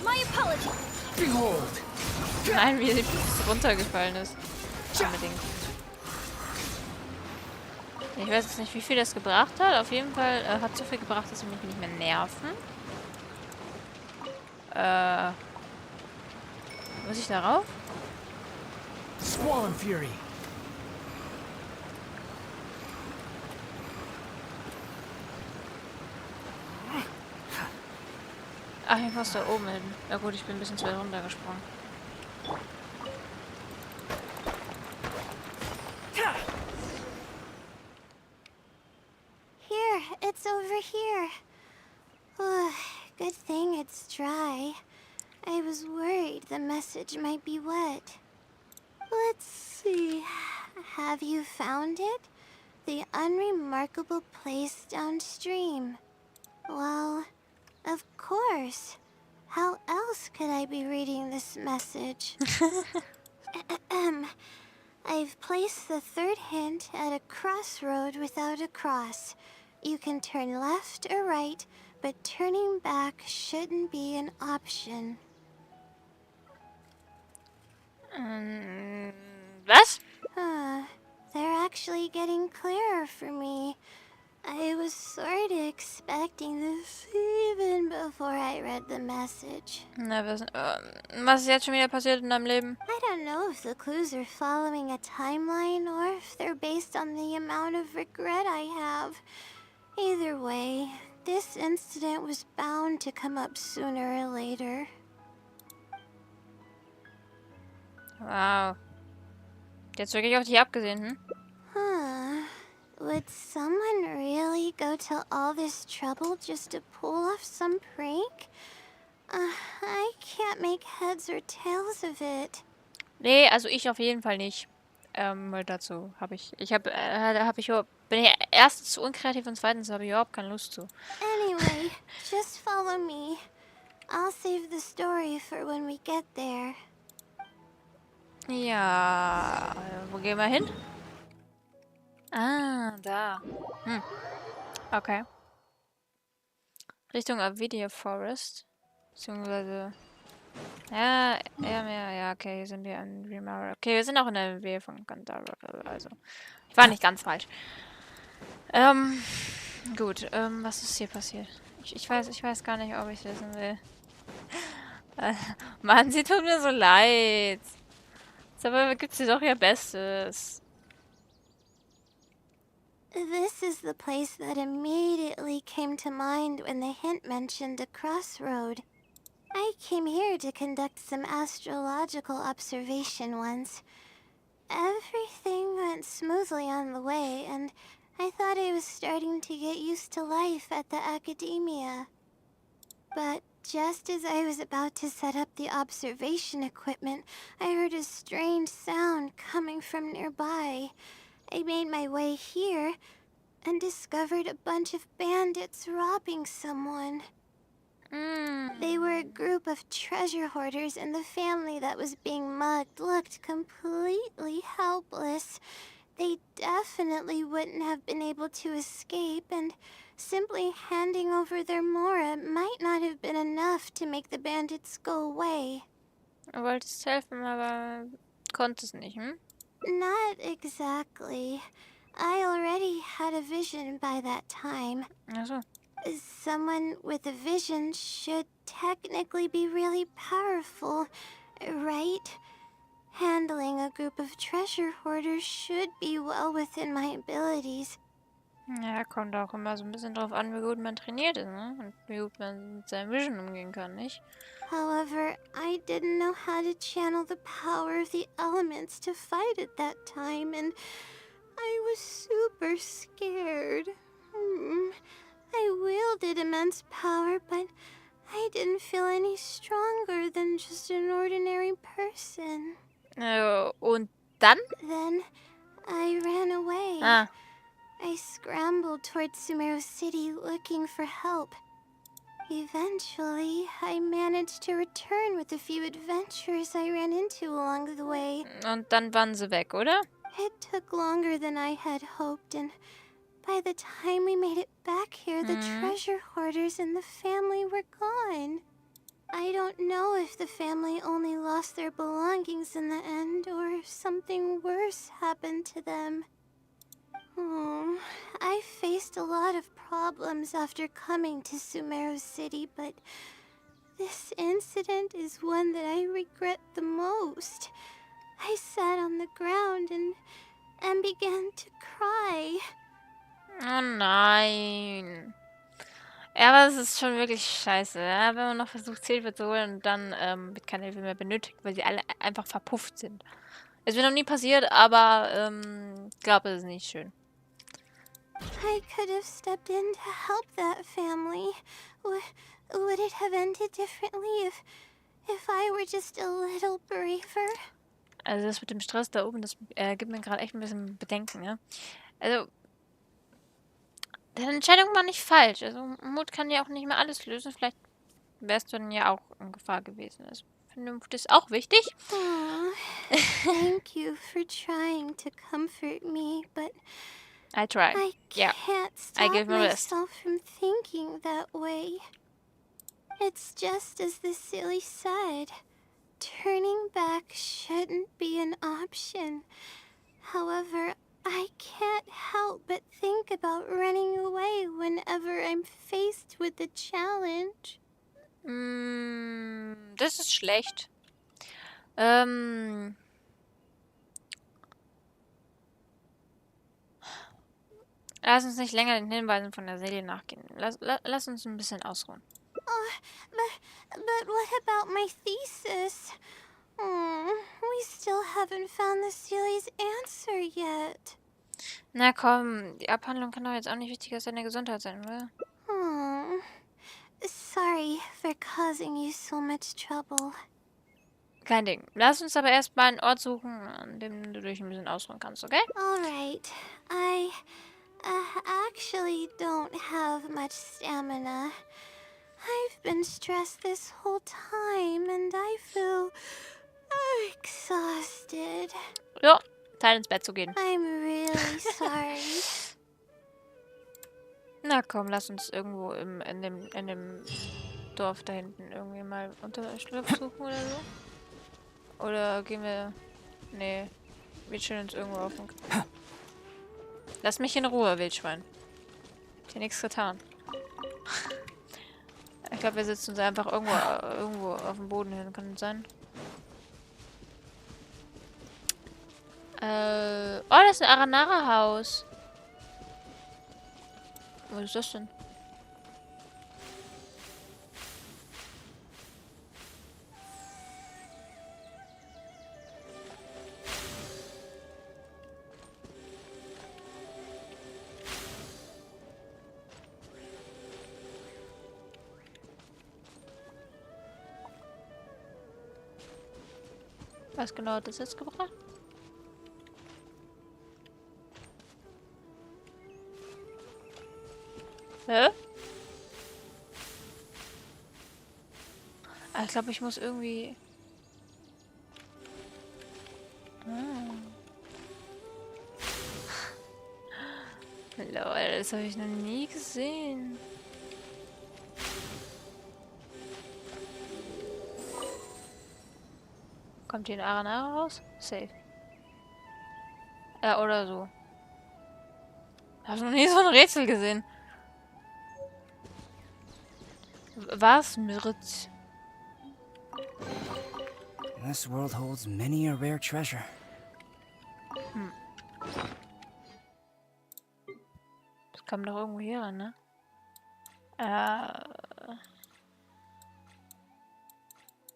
My apologies. Behold! Nein, wie es runtergefallen ist. Unbedingt. Ich weiß jetzt nicht, wie viel das gebracht hat. Auf jeden Fall hat so viel gebracht, dass sie mich nicht mehr nerven. Muss ich darauf? Squall Fury! Ach, ich muss da oben hin. Ja gut, ich bin ein bisschen zu weit runtergesprungen. Here, it's over here. Good thing it's dry. I was worried the message might be wet. Let's see. Have you found it? The unremarkable place downstream. Well, of course. How else could I be reading this message? I've placed the third hint at a crossroad without a cross. You can turn left or right, but turning back shouldn't be an option. Was? They're actually getting clearer for me. I was sort of expecting this even before I read the message. Na, was ist jetzt schon wieder passiert in deinem Leben? I don't know if the clues are following a timeline or if they're based on the amount of regret I have. Either way, this incident was bound to come up sooner or later. Wow. Jetzt wirklich auf dich abgesehen, hm? Would someone really go to all this trouble just to pull off some prank? I can't make heads or tails of it. Nee, also ich auf jeden Fall nicht. Weil dazu habe bin ich erstens zu unkreativ und zweitens habe ich überhaupt keine Lust zu. Anyway, just follow me. I'll save the story for when we get there. Ja, wo gehen wir hin? Ah, da. Okay. Richtung Avidia Forest. Beziehungsweise... Ja, eher mehr. Ja, okay, hier sind wir in Remara. Okay, wir sind auch in der Nähe von Gandara. Also, ich war nicht ganz falsch. Gut, was ist hier passiert? Ich weiß gar nicht, ob ich wissen will. Mann, sie tut mir so leid. Aber gibt sie doch ihr Bestes. This is the place that immediately came to mind when the hint mentioned a crossroad. I came here to conduct some astrological observation once. Everything went smoothly on the way, and I thought I was starting to get used to life at the academia. But just as I was about to set up the observation equipment, I heard a strange sound coming from nearby. I made my way here and discovered a bunch of bandits robbing someone. They were a group of treasure hoarders, and the family that was being mugged looked completely helpless. They definitely wouldn't have been able to escape, and simply handing over their Mora might not have been enough to make the bandits go away. Du wolltest helfen, aber konntest nicht, hm? Not exactly. I already had a vision by that time. Ach so. Someone with a vision should technically be really powerful, right? Handling a group of treasure hoarders should be well within my abilities. Ja, kommt auch immer so ein bisschen drauf an, wie gut man trainiert ist, ne? Und wie gut man mit seinem Vision umgehen kann, nicht? However, I didn't know how to channel the power of the elements to fight at that time, and I was super scared. I wielded immense power, but I didn't feel any stronger than just an ordinary person. Und dann? Then I ran away. Ah, I scrambled towards Sumeru City looking for help. Eventually, I managed to return with a few adventures I ran into along the way. und dann waren sie weg, oder? It took longer than I had hoped, and by the time we made it back here, the treasure hoarders and the family were gone. I don't know if the family only lost their belongings in the end, or if something worse happened to them. I faced a lot of problems after coming to Sumeru City, but this incident is one that I regret the most. I sat on the ground and began to cry. Oh nein. Ja, aber es ist schon wirklich scheiße, ja? Wenn man noch versucht, Hilfe zu holen und dann wird keine Hilfe mehr benötigt, weil sie alle einfach verpufft sind. Es wird noch nie passiert, aber ich glaube, es ist nicht schön. I could have stepped in to help that family. Would it have ended differently if I were just a little braver? Also das mit dem Stress da oben, das gibt mir gerade echt ein bisschen Bedenken, ja? Also, deine Entscheidung war nicht falsch. Also, Mut kann ja auch nicht mehr alles lösen. Vielleicht wärst du dann ja auch in Gefahr gewesen. Also, Vernunft ist auch wichtig. Aw, thank you for trying to comfort me, but I try. I Yeah, can't I stop give my best. myself from thinking that way. It's just as the silly said. Turning back shouldn't be an option. However, I can't help but think about running away whenever I'm faced with a challenge. Das ist schlecht. Lass uns nicht länger den Hinweisen von der Seele nachgehen. Lass uns ein bisschen ausruhen. But what about my thesis? We still haven't found the Sealy's answer yet. Na komm, die Abhandlung kann doch jetzt auch nicht wichtiger als deine Gesundheit sein, oder? Sorry for causing you so much trouble. Kein Ding. Lass uns aber erstmal einen Ort suchen, an dem du dich ein bisschen ausruhen kannst, okay? Alright, I actually don't have much stamina. I've been stressed this whole time and I feel exhausted. Ja, Zeit ins Bett zu gehen. I'm really sorry. Na komm, lass uns irgendwo in dem Dorf da hinten irgendwie mal Unterschlupf suchen oder so. Oder gehen wir... Nee, wir chillen uns irgendwo auf. Lass mich in Ruhe, Wildschwein. Ich hab dir nichts getan. Ich glaube, wir sitzen uns einfach irgendwo auf dem Boden hin. Kann das sein? Oh, das ist ein Aranara-Haus. Was ist das denn? Was genau hat das jetzt gebracht? Hä? Ah, ich glaube, ich muss irgendwie... Lol, das habe ich noch nie gesehen. Kommt hier ein Aranara raus? Safe. Ja, oder so. Ich habe noch nie so ein Rätsel gesehen. Was, Mirt? This world holds many a rare treasure. Das Kommen doch irgendwo hier ran, ne?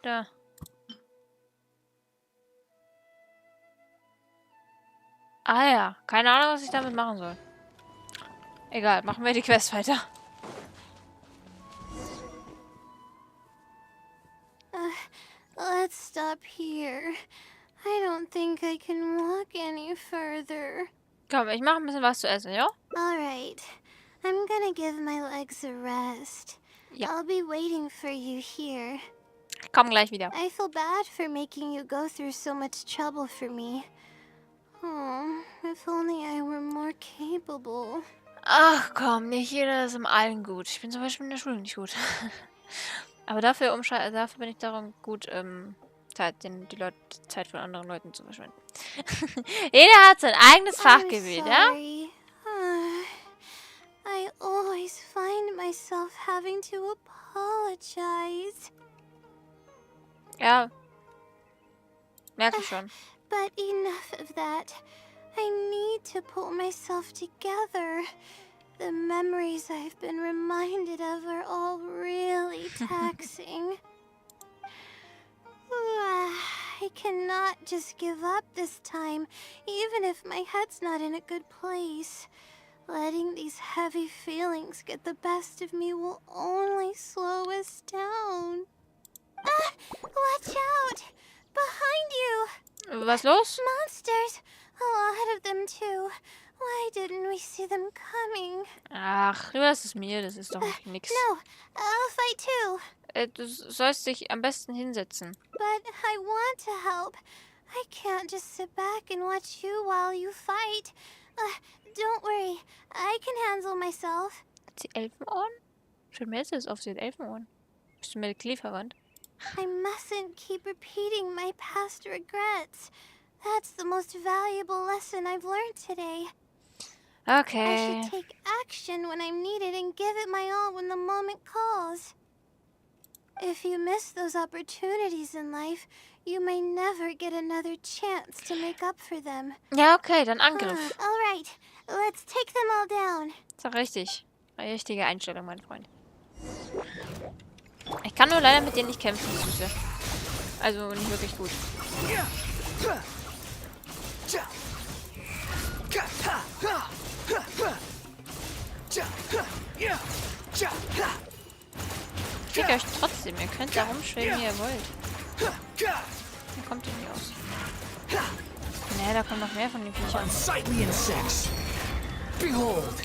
Da. Ah ja, keine Ahnung, was ich damit machen soll. Egal, machen wir die Quest weiter. Let's stop here. I don't think I can walk any further. Komm, ich mache ein bisschen was zu essen, ja? Alright. I'm gonna give my legs a rest. Ja. I'll be waiting for you here. Ich komm gleich wieder. I feel bad for making you go through so much trouble for me. Oh, if only I were more capable. Ach komm, nicht jeder ist im Allen gut. Ich bin zum Beispiel in der Schule nicht gut. Aber dafür bin ich darum gut, Zeit von anderen Leuten zu verschwenden. Jeder hat sein eigenes Fachgebiet, ja? Sorry. I always find myself having to apologize. Ja. Merke ich schon. But enough of that. I need to pull myself together. The memories I've been reminded of are all really taxing. I cannot just give up this time, even if my head's not in a good place. Letting these heavy feelings get the best of me will only slow us down. Ah! Watch out! Behind you! Was los? Monsters! A lot of them too. Why didn't we see them coming? Ach, überlass es mir, das ist doch nix. No, I'll fight too. Du sollst dich am besten hinsetzen. But I want to help. I can't just sit back and watch you while you fight. Don't worry, I can handle myself. Hat sie Elfenohren? Schon mir ist es auf, sie hat Elfenohren. Bist du mit Klee verwandt? I mustn't keep repeating my past regrets. That's the most valuable lesson I've learned today. I Okay. should take action when I'm needed and give it my all when the moment calls. If you miss those opportunities in life, you may never get another chance to make up for them. Ja, okay, dann Angriff. All right, let's take them all down. Ist doch richtig. Eine richtige Einstellung, mein Freund. Ich kann nur leider mit denen nicht kämpfen, Süße. Also nicht wirklich gut. Ich krieg euch trotzdem. Ihr könnt da rumschwimmen, wie ihr wollt. Wie kommt ihr nicht aus? Nee, da kommen noch mehr von den Viechern. Unsightly insects. Behold.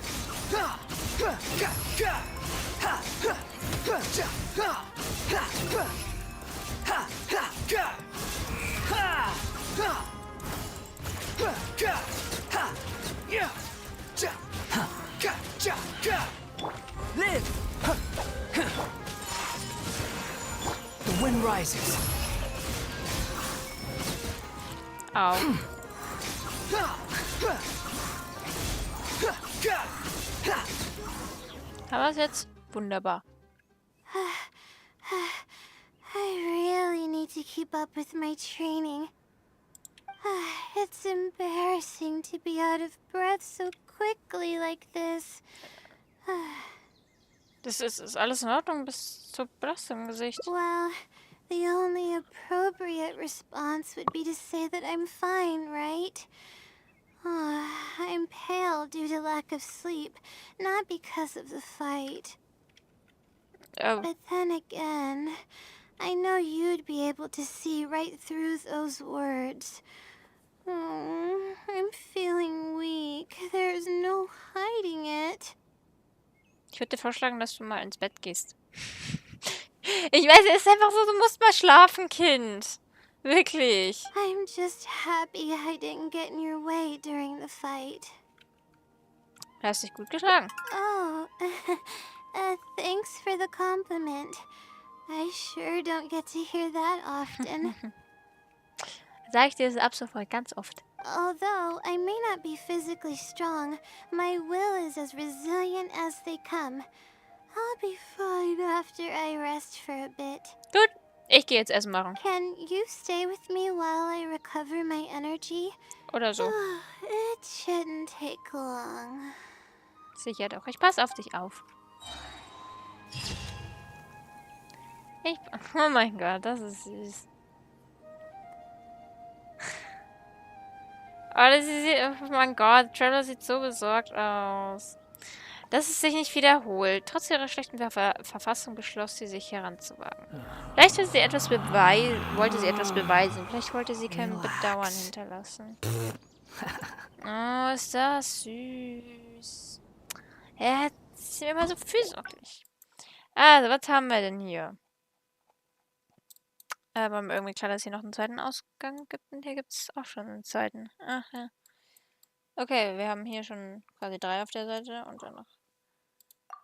Live! The wind rises. Au. Haben wir es jetzt? Wunderbar. I really need to keep up with my training. It's embarrassing to be out of breath so quickly like this. Das ist alles in Ordnung bis zur Belastung im Gesicht. Well, the only appropriate response would be to say that I'm fine, right? I'm pale due to lack of sleep, not because of the fight. But then again, I know you'd be able to see right through those words. I'm feeling weak. There's no hiding it. Ich würde dir vorschlagen, dass du mal ins Bett gehst. Ich weiß, es ist einfach so, du musst mal schlafen, Kind. Wirklich. I'm just happy I didn't get in your way during the fight. Du hast dich gut geschlagen. Oh, thanks for the compliment. I sure don't get to hear that often. Sag ich dir das ab sofort ganz oft. Although I may not be physically strong, my will is as resilient as they come. I'll be fine after I rest for a bit. Gut, ich gehe jetzt Essen machen. Can you stay with me while I recover my energy? Oder so. It shouldn't take long. Sicher doch. Ich passe auf dich auf. Oh mein Gott, das ist süß. Oh, oh mein Gott, Trevor sieht so besorgt aus. Dass es sich nicht wiederholt. Trotz ihrer schlechten Verfassung beschloss sie, sich heranzuwagen. Vielleicht wollte sie etwas beweisen. Vielleicht wollte sie kein Bedauern hinterlassen. Oh, ist das süß. Er ist immer so fürsorglich. Also, was haben wir denn hier? Aber irgendwie klar, dass es hier noch einen zweiten Ausgang gibt. Und hier gibt es auch schon einen zweiten. Ach ja. Okay, wir haben hier schon quasi 3 auf der Seite und dann noch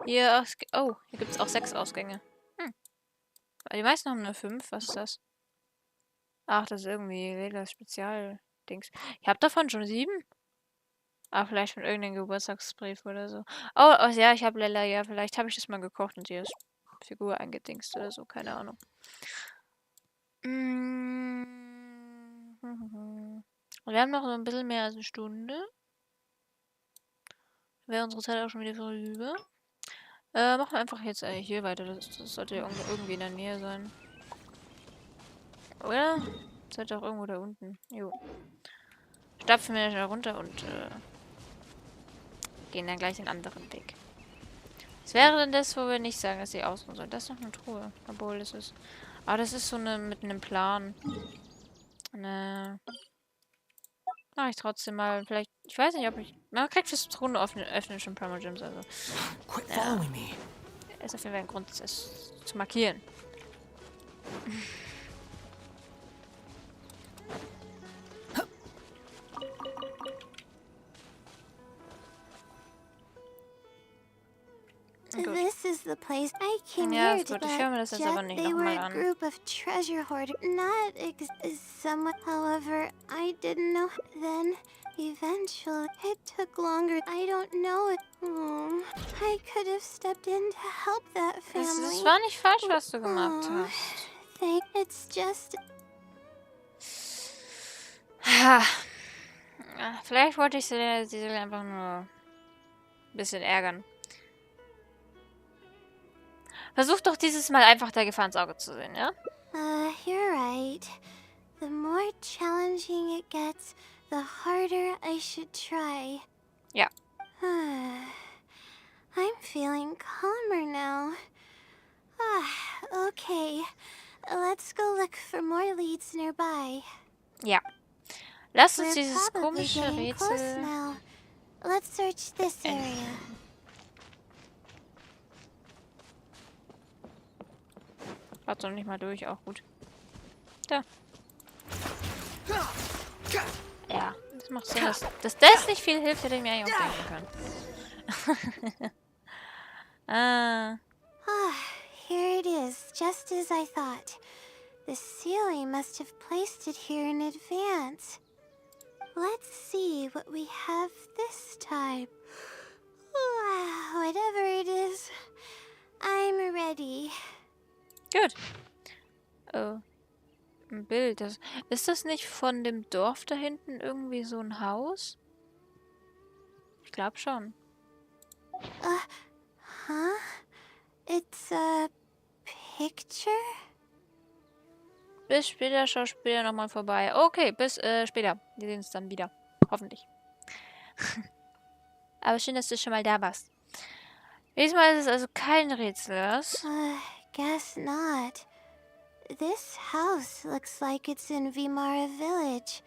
hier. Oh, hier gibt es auch 6 Ausgänge. Die meisten haben nur 5. Was ist das? Ach, das ist irgendwie Laylas Spezial-Dings. Ich habe davon schon 7. Ah, vielleicht von irgendeinem Geburtstagsbrief oder so. Oh, ja, ich habe Layla, ja, vielleicht habe ich das mal gekocht und sie als Figur eingedingst oder so, keine Ahnung. Wir haben noch so ein bisschen mehr als eine Stunde. Wäre unsere Zeit auch schon wieder vorüber. Machen wir einfach jetzt hier weiter. Das sollte ja irgendwie in der Nähe sein. Oder? Sollte auch irgendwo da unten. Jo. Stapfen wir schnell runter und gehen dann gleich den anderen Weg. Was wäre denn das, wo wir nicht sagen, dass sie ausruhen sollen? Das ist noch eine Truhe. Obwohl, das ist... Ah, das ist so eine mit einem Plan. Mach ich trotzdem mal. Vielleicht... Ich weiß nicht, ob ich... Man kriegt fürs Truhen öffnen schon Primal Gems, also... Quit following me. Ist auf jeden Fall ein Grund, es zu markieren. Gut. This is the place I came Ja, here ist to, gut. Ich höre mir das jetzt aber just nicht they were nochmal a an. group of treasure hoarders. Not somewhat, however, I didn't know then. Eventually, it took longer. I don't know it. I could have stepped in to help that family. Es war nicht falsch, was du gemacht hast. It's just... Vielleicht wollte ich sie einfach nur ein bisschen ärgern. Versuch doch dieses Mal einfach der Gefahr ins Auge zu sehen, ja? You're right. The more challenging it gets, the harder I should try. Ja. I'm feeling calmer now. Okay. Let's go look for more leads nearby. Ja. Lass uns We're dieses probably komische getting close Rätsel... now. Let's search this area. Schaut doch nicht mal durch, auch gut. Da. Ja, das macht Sinn, dass das nicht viel hilft, hätte ich mir eigentlich auch denken können. Here it is, just as I thought. The Sealy must have placed it here in advance. Let's see what we have this time. Whatever it is, I'm ready. Gut. Oh. Ein Bild. Ist das nicht von dem Dorf da hinten irgendwie so ein Haus? Ich glaube schon. Huh? It's a picture? Bis später, schau später nochmal vorbei. Okay, bis später. Wir sehen uns dann wieder. Hoffentlich. Aber schön, dass du schon mal da warst. Diesmal ist es also kein Rätsel, was? Guess not. This house looks like it's in Vimara Village.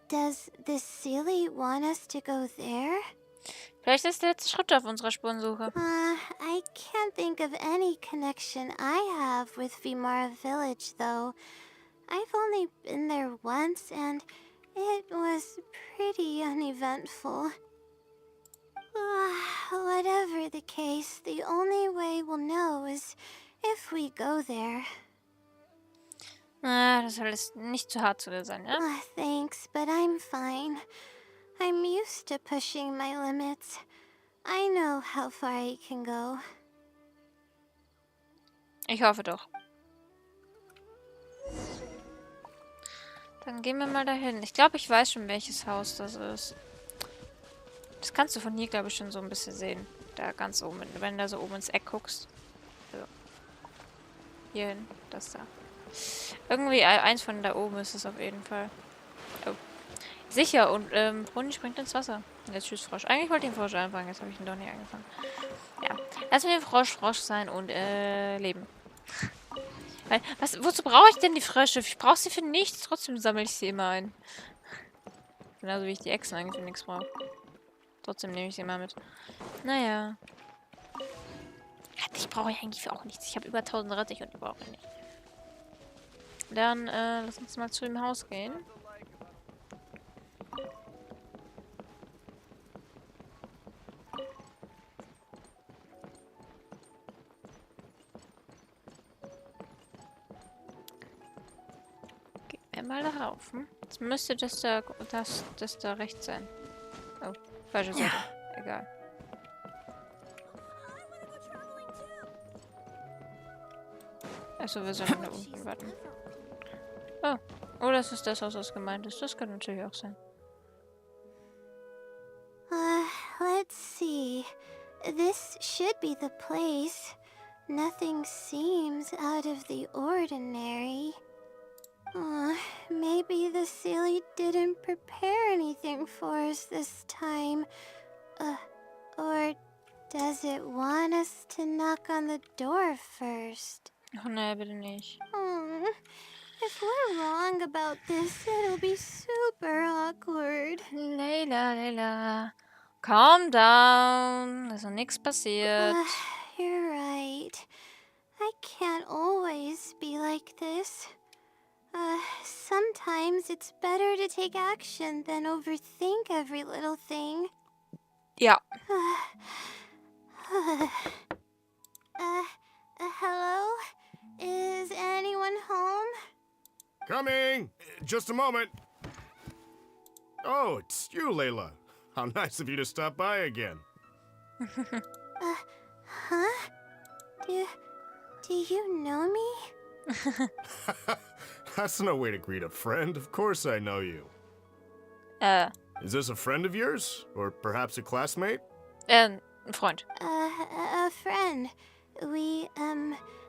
Does the Sealy want us to go there? Vielleicht ist der letzte Schritt auf unserer Spurensuche. I can't think of any connection I have with Vimara Village, though. I've only been there once, and it was pretty uneventful. Whatever the case, the only way we'll know is if we go there. Das soll jetzt nicht zu hart zu dir sein, ja? Thanks, but I'm fine. I'm used to pushing my limits. I know how far I can go. Ich hoffe doch. Dann gehen wir mal dahin. Ich glaube, ich weiß schon, welches Haus das ist. Das kannst du von hier, glaube ich, schon so ein bisschen sehen. Da ganz oben, wenn du da so oben ins Eck guckst. So. Hier hin, das da. Irgendwie eins von da oben ist es auf jeden Fall. Oh. Sicher, und Vroni springt ins Wasser. Jetzt tschüss, Frosch. Eigentlich wollte ich den Frosch anfangen, jetzt habe ich ihn doch nicht angefangen. Ja, lassen wir den Frosch sein und leben. Weil, wozu brauche ich denn die Frösche? Ich brauche sie für nichts, trotzdem sammle ich sie immer ein. Genauso wie ich die Echsen eigentlich für nichts brauche. Trotzdem nehme ich sie immer mit. Naja. Rettich brauche ich eigentlich auch nichts. Ich habe über 1000 Rettich und die brauche ich nicht. Dann lass uns mal zu dem Haus gehen. Gehen wir mal darauf. Hm? Jetzt müsste das da rechts sein. Oh, falsche Seite. Egal. Achso, wir sollen da unten warten. Oh. Oh, das ist das Haus, was gemeint ist. Das kann natürlich auch sein. Let's see. This should be the place. Nothing seems out of the ordinary. Maybe the silly didn't prepare anything for us this time. Or does it want us to knock on the door first? Oh nein, bitte nicht. If we're wrong about this, it'll be super awkward. Layla. Calm down. Da ist noch nichts passiert. You're right. I can't always be like this. Sometimes it's better to take action than overthink every little thing. Ja. Hello? Is anyone home? Coming! Just a moment. Oh, it's you, Layla. How nice of you to stop by again. Huh? Do you know me? That's no way to greet a friend. Of course I know you. Is this a friend of yours? Or perhaps a classmate? Ein Freund. A friend.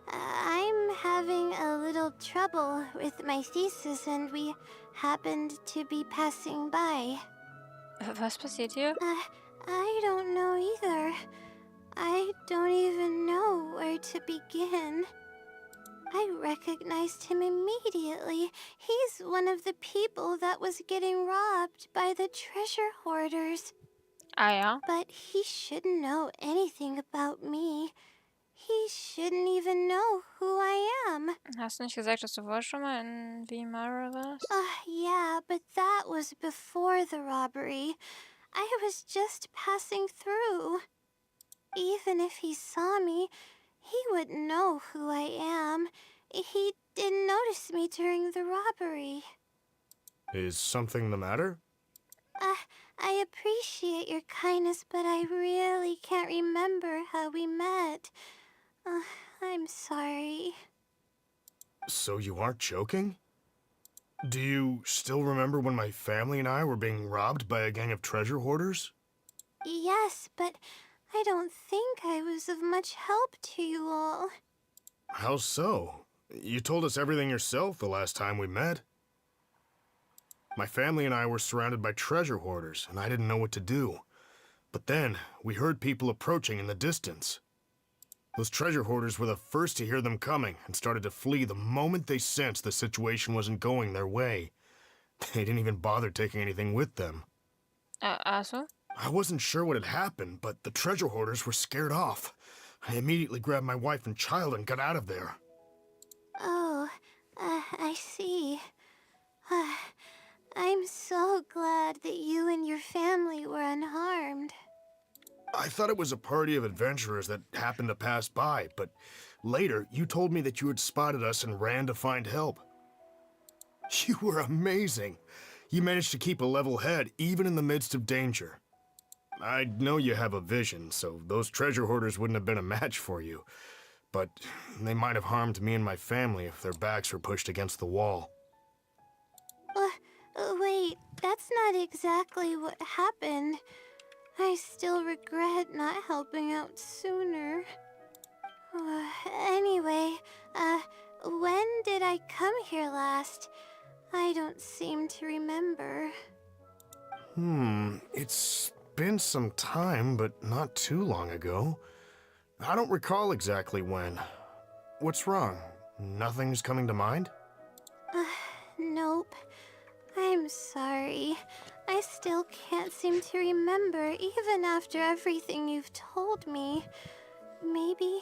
I'm having a little trouble with my thesis and we happened to be passing by. Was passiert hier? I don't know either. I don't even know where to begin. I recognized him immediately. He's one of the people that was getting robbed by the treasure hoarders. Ah ja. But he shouldn't know anything about me. He shouldn't even know who I am. Hast du nicht gesagt, dass du vorher schon mal in Vimara warst? Yeah, but that was before the robbery. I was just passing through. Even if he saw me, he wouldn't know who I am. He didn't notice me during the robbery. Is something the matter? I appreciate your kindness, but I really can't remember how we met. I'm sorry. So you aren't joking? Do you still remember when my family and I were being robbed by a gang of treasure hoarders? Yes, but I don't think I was of much help to you all. How so? You told us everything yourself the last time we met. My family and I were surrounded by treasure hoarders, and I didn't know what to do. But then, we heard people approaching in the distance. Those treasure hoarders were the first to hear them coming, and started to flee the moment they sensed the situation wasn't going their way. They didn't even bother taking anything with them. So? I wasn't sure what had happened, but the treasure hoarders were scared off. I immediately grabbed my wife and child and got out of there. Oh, I see. I'm so glad that you and your family were unharmed. I thought it was a party of adventurers that happened to pass by, but later you told me that you had spotted us and ran to find help. You were amazing. You managed to keep a level head even in the midst of danger. I know you have a vision, so those treasure hoarders wouldn't have been a match for you. But they might have harmed me and my family if their backs were pushed against the wall. Wait, that's not exactly what happened. I still regret not helping out sooner. Anyway, when did I come here last? I don't seem to remember. It's been some time, but not too long ago. I don't recall exactly when. What's wrong? Nothing's coming to mind? Nope. I'm sorry. I still can't seem to remember, even after everything you've told me. Maybe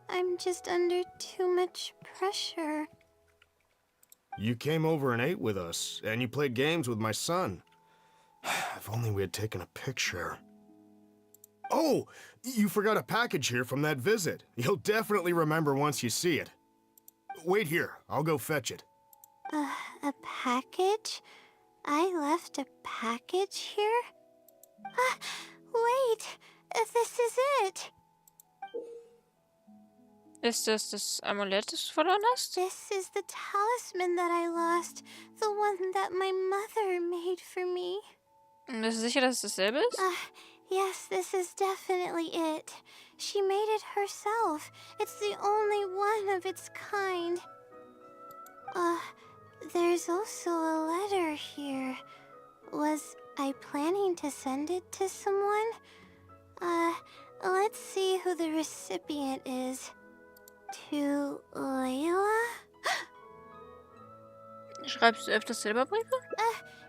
I'm just under too much pressure. You came over and ate with us, and you played games with my son. If only we had taken a picture. Oh, you forgot a package here from that visit. You'll definitely remember once you see it. Wait here, I'll go fetch it. A package? I left a package here? Wait! This is it! Ist das Amulett, das du verloren hast? This is the talisman that I lost. The one that my mother made for me. Bist du sicher, dass es dasselbe ist? Yes, this is definitely it. She made it herself. It's the only one of its kind. There's also a letter here. Was I planning to send it to someone? Let's see who the recipient is. To Layla? Schreibst du öfters selber Briefe?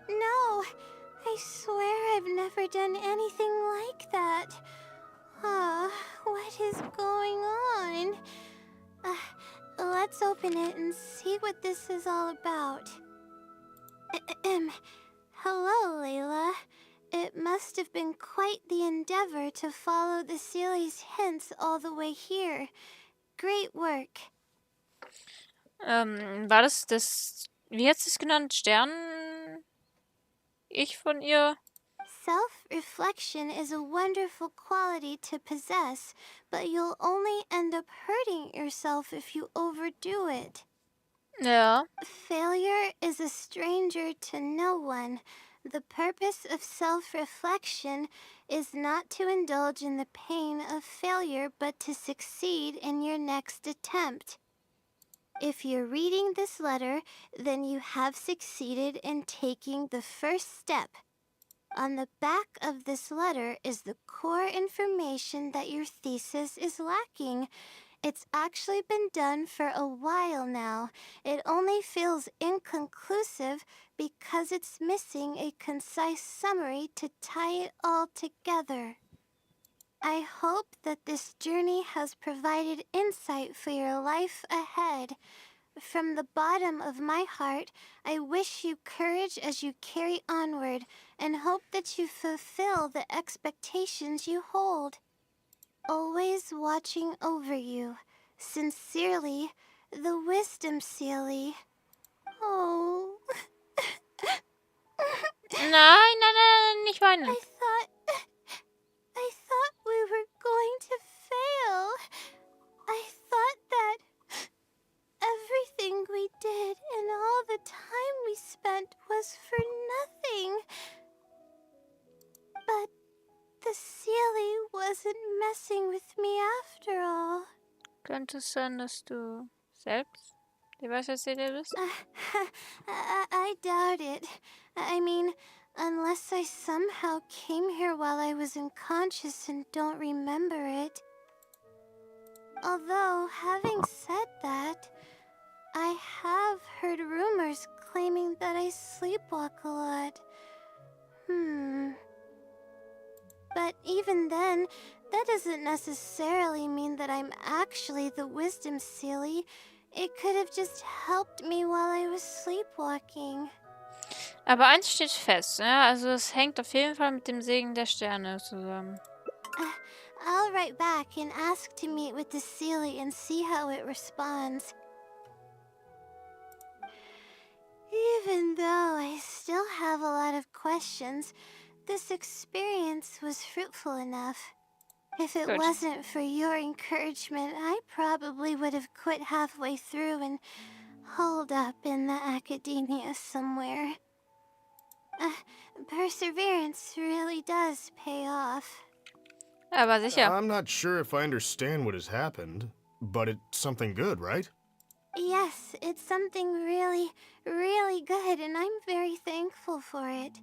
No. I swear I've never done anything like that. What is going on? Let's open it and see what this is all about. Hello, Layla. It must have been quite the endeavor to follow the Seeley's hints all the way here. Great work. War das, wie hat sie es genannt? Ich von ihr? Self-reflection is a wonderful quality to possess, but you'll only end up hurting yourself if you overdo it. Ja. Failure is a stranger to no one. The purpose of self-reflection is not to indulge in the pain of failure, but to succeed in your next attempt. If you're reading this letter, then you have succeeded in taking the first step. On the back of this letter is the core information that your thesis is lacking. It's actually been done for a while now. It only feels inconclusive because it's missing a concise summary to tie it all together. I hope that this journey has provided insight for your life ahead. From the bottom of my heart, I wish you courage as you carry onward and hope that you fulfill the expectations you hold. Always watching over you. Sincerely, the Wisdom Sealy. Oh. Nein, nicht weinen. I thought we were going to fail. I thought that everything we did and all the time we spent was for nothing. But the Sealy wasn't messing with me after all. Könnte es sein, dass du selbst die Weisheitszähler bist? I doubt it. I mean, unless I somehow came here while I was unconscious and don't remember it. Although, having said that, I have heard rumors claiming that I sleepwalk a lot. But even then, that doesn't necessarily mean that I'm actually the Wisdom Sealy. It could have just helped me while I was sleepwalking. Aber eins steht fest, ja? Also es hängt auf jeden Fall mit dem Segen der Sterne zusammen. I'll write back and ask to meet with the Sealy and see how it responds. Even though I still have a lot of questions, this experience was fruitful enough. If it Good. wasn't for your encouragement, I probably would have quit halfway through and holed up in the academia somewhere. Perseverance really does pay off. Aber sicher. I'm not sure if I understand what has happened, but it's something good, right? Yes, it's something really, really good, and I'm very thankful for it.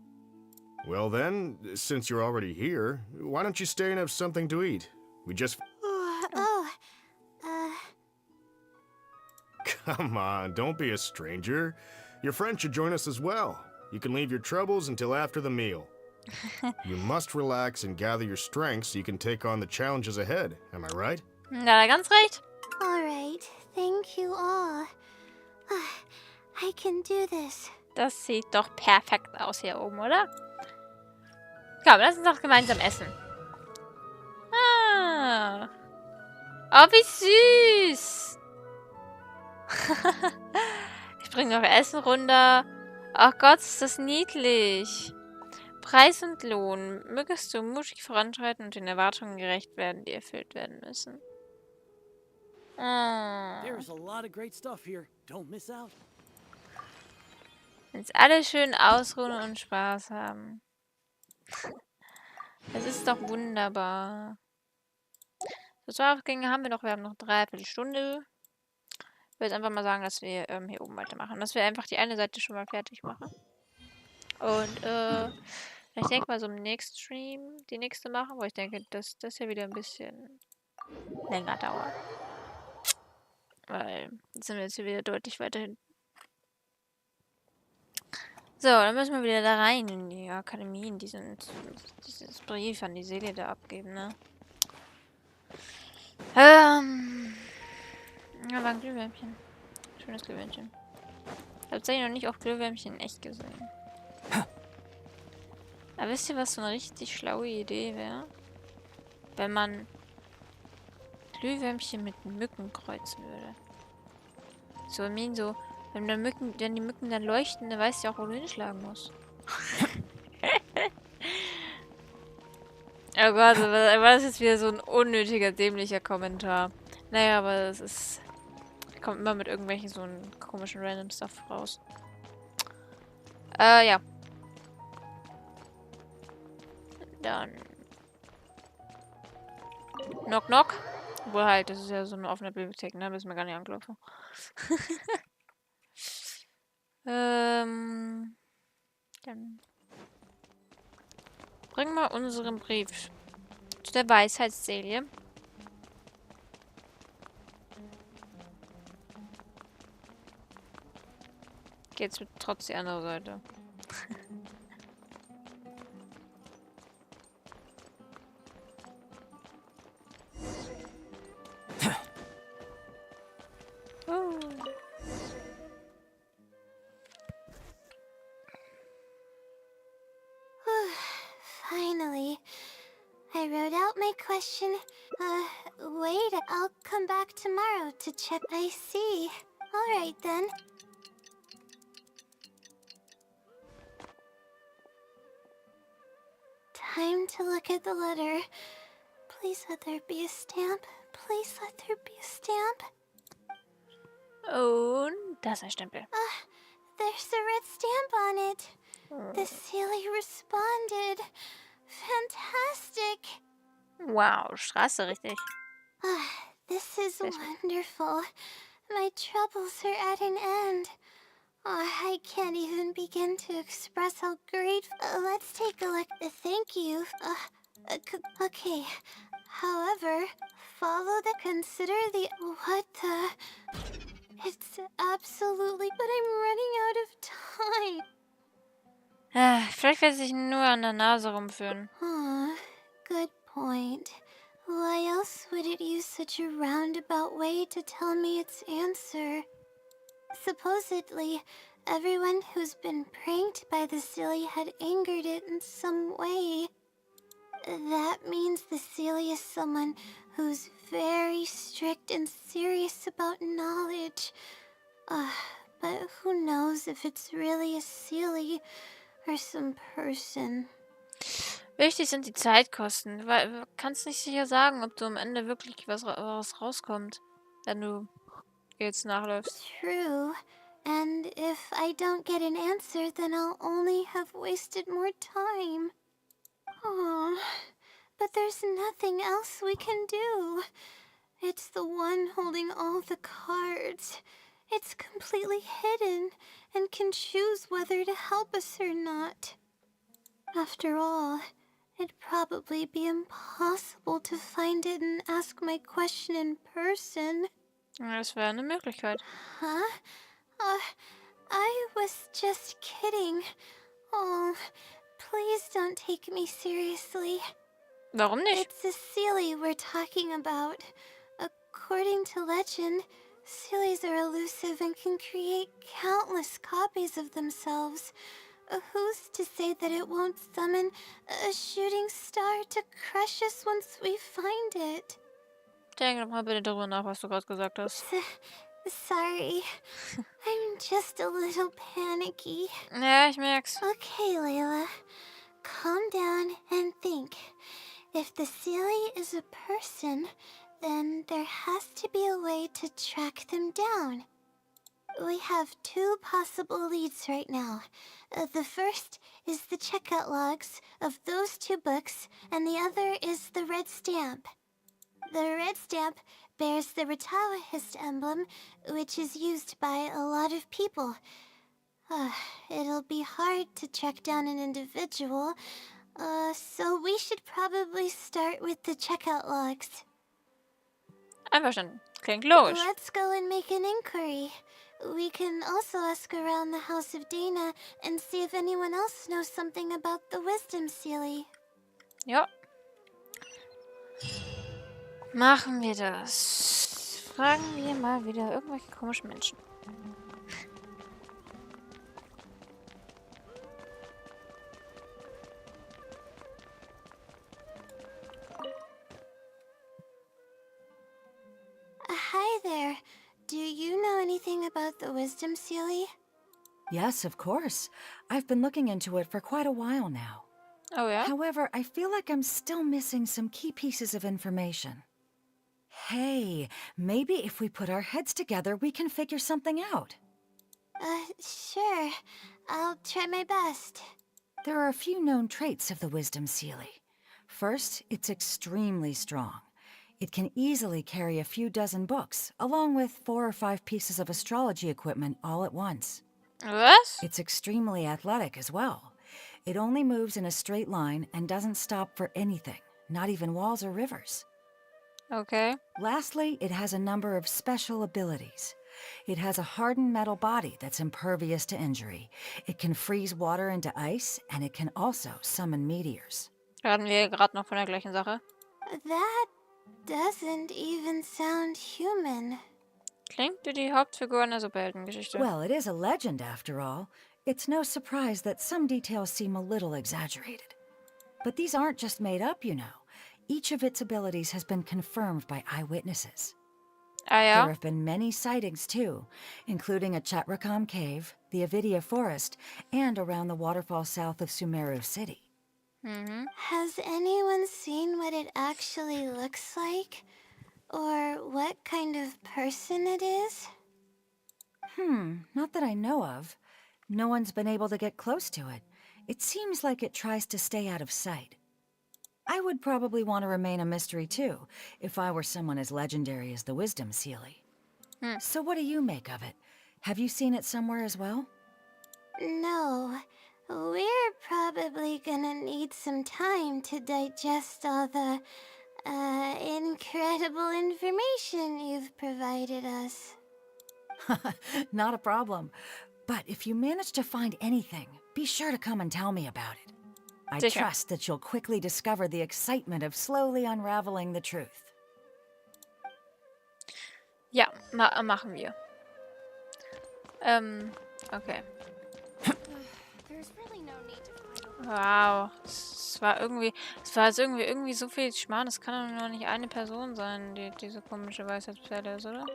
Well then, since you're already here, why don't you stay and have something to eat? We just... Come on, don't be a stranger. Your friend should join us as well. You can leave your troubles until after the meal. You must relax and gather your strength so you can take on the challenges ahead. Am I right? Ja, ganz recht. Alright, thank you all. I can do this. Das sieht doch perfekt aus hier oben, oder? Komm, lass uns doch gemeinsam essen. Ah. Oh, wie süß. Ich bringe noch Essen runter. Ach Gott, ist das niedlich. Preis und Lohn. Mögest du mutig voranschreiten und den Erwartungen gerecht werden, die erfüllt werden müssen. Oh. There's a lot of great stuff here. Don't miss out. Wenn's alle schön ausruhen und Spaß haben. Es ist doch wunderbar. So, Aufgänge haben wir noch. Wir haben noch 3/4 Stunde. Ich würde jetzt einfach mal sagen, dass wir hier oben weitermachen. Dass wir einfach die eine Seite schon mal fertig machen. Und ich denke mal so im nächsten Stream die nächste machen, weil ich denke, dass das hier wieder ein bisschen länger dauert. Weil jetzt sind wir jetzt hier wieder deutlich weiter hinten. So, dann müssen wir wieder da rein in die Akademie, in dieses Brief an die Seele da abgeben, ne? Ja, war ein Glühwürmchen. Schönes Glühwürmchen. Ich habe tatsächlich noch nicht auch Glühwürmchen in echt gesehen. Aber wisst ihr, was so eine richtig schlaue Idee wäre? Wenn man Glühwürmchen mit Mücken kreuzen würde. So, I mean, so, wenn die Mücken dann leuchten, dann weißt du auch, wo du hinschlagen musst. Oh Gott, war das jetzt wieder so ein unnötiger, dämlicher Kommentar. Naja, aber es ist... Kommt immer mit irgendwelchen so einen komischen random Stuff raus. Ja. Dann... Knock, knock. Obwohl halt, das ist ja so eine offene Bibliothek, ne? Müssen wir gar nicht anklopfen. Dann... Bring mal unseren Brief zu der Weisheitsseele. Geht's mit trotz die andere Seite. Finally, I wrote out my question. Wait, I'll come back tomorrow to check. I see. Alright then. Time to look at the letter. Please let there be a stamp. Please let there be a stamp. Und da ist ein Stempel. There's a red stamp on it. The Sealy responded. Fantastic. Wow, Straße, richtig. This is Sehr schön. wonderful. My troubles are at an end. I can't even begin to express how grateful. Let's take a look. Thank you. Okay. However, consider the. What the? It's absolutely. But I'm running out of time. Vielleicht wird es sich nur an der Nase rumführen. Good point. Why else would it use such a roundabout way to tell me its answer? Supposedly, everyone who's been pranked by the Silly had angered it in some way. That means the Silly is someone who's very strict and serious about knowledge. But who knows if it's really a Silly or some person. Wichtig sind die Zeitkosten. Weil du kannst nicht sicher sagen, ob du am Ende wirklich was rauskommt, wenn du jetzt nachläufst. True. And if I don't get an answer, then I'll only have wasted more time. Oh, but there's nothing else we can do. It's the one holding all the cards. It's completely hidden and can choose whether to help us or not. After all, it'd probably be impossible to find it and ask my question in person. Das wäre eine Möglichkeit. Huh? I was just kidding. Oh, please don't take me seriously. Warum nicht? It's a Seelie we're talking about. According to legend, Seelies are elusive and can create countless copies of themselves. Who's to say that it won't summon a shooting star to crush us once we find it? Denk doch mal bitte darüber nach, was du gerade gesagt hast. Sorry. I'm just a little panicky. Ja, ich merk's. Okay, Layla. Calm down and think. If the Seelie is a person, then there has to be a way to track them down. We have two possible leads right now. The first is the checkout logs of those two books, and the other is the red stamp. The red stamp bears the Retawahist emblem, which is used by a lot of people. It'll be hard to track down an individual, so we should probably start with the checkout logs. Einverstanden. Klingt logisch. Let's go and make an inquiry. We can also ask around the House of Dana and see if anyone else knows something about the Wisdom Seelie. Ja. Machen wir das. Fragen wir mal wieder irgendwelche komischen Menschen. Hi there. Do you know anything about the Wisdom Seelie? Yes, of course. I've been looking into it for quite a while now. Oh ja? However, I feel like I'm still missing some key pieces of information. Hey, maybe if we put our heads together, we can figure something out. Sure. I'll try my best. There are a few known traits of the Wisdom Seelie. First, it's extremely strong. It can easily carry a few dozen books, along with 4 or 5 pieces of astrology equipment all at once. Was? It's extremely athletic as well. It only moves in a straight line and doesn't stop for anything, not even walls or rivers. Okay. Lastly, it has a number of special abilities. It has a hardened metal body that's impervious to injury. It can freeze water into ice, and it can also summon meteors. Hatten wir gerade noch von der gleichen Sache? That doesn't even sound human. Klingt wie die Hauptfigur einer Superheldengeschichte. Well, it is a legend after all. It's no surprise that some details seem a little exaggerated. But these aren't just made up, you know. Each of its abilities has been confirmed by eyewitnesses. Ah ja? There have been many sightings too, including at Chatrakam Cave, the Avidia Forest, and around the waterfall south of Sumeru City. Mhm. Has anyone seen what it actually looks like? Or what kind of person it is? Not that I know of. No one's been able to get close to it. It seems like it tries to stay out of sight. I would probably want to remain a mystery too, if I were someone as legendary as the Wisdom Seelie. So what do you make of it? Have you seen it somewhere as well? No. We're probably gonna need some time to digest all the, incredible information you've provided us. Not a problem. But if you manage to find anything, be sure to come and tell me about it. I Sicher. trust that you'll quickly discover the excitement of slowly unraveling the truth. Ja, machen wir. Okay. There's really no need to find Wow. Es war jetzt irgendwie so viel Schmarrn. Es kann doch nur nicht eine Person sein, die diese komische Weisheitspferde ist, oder?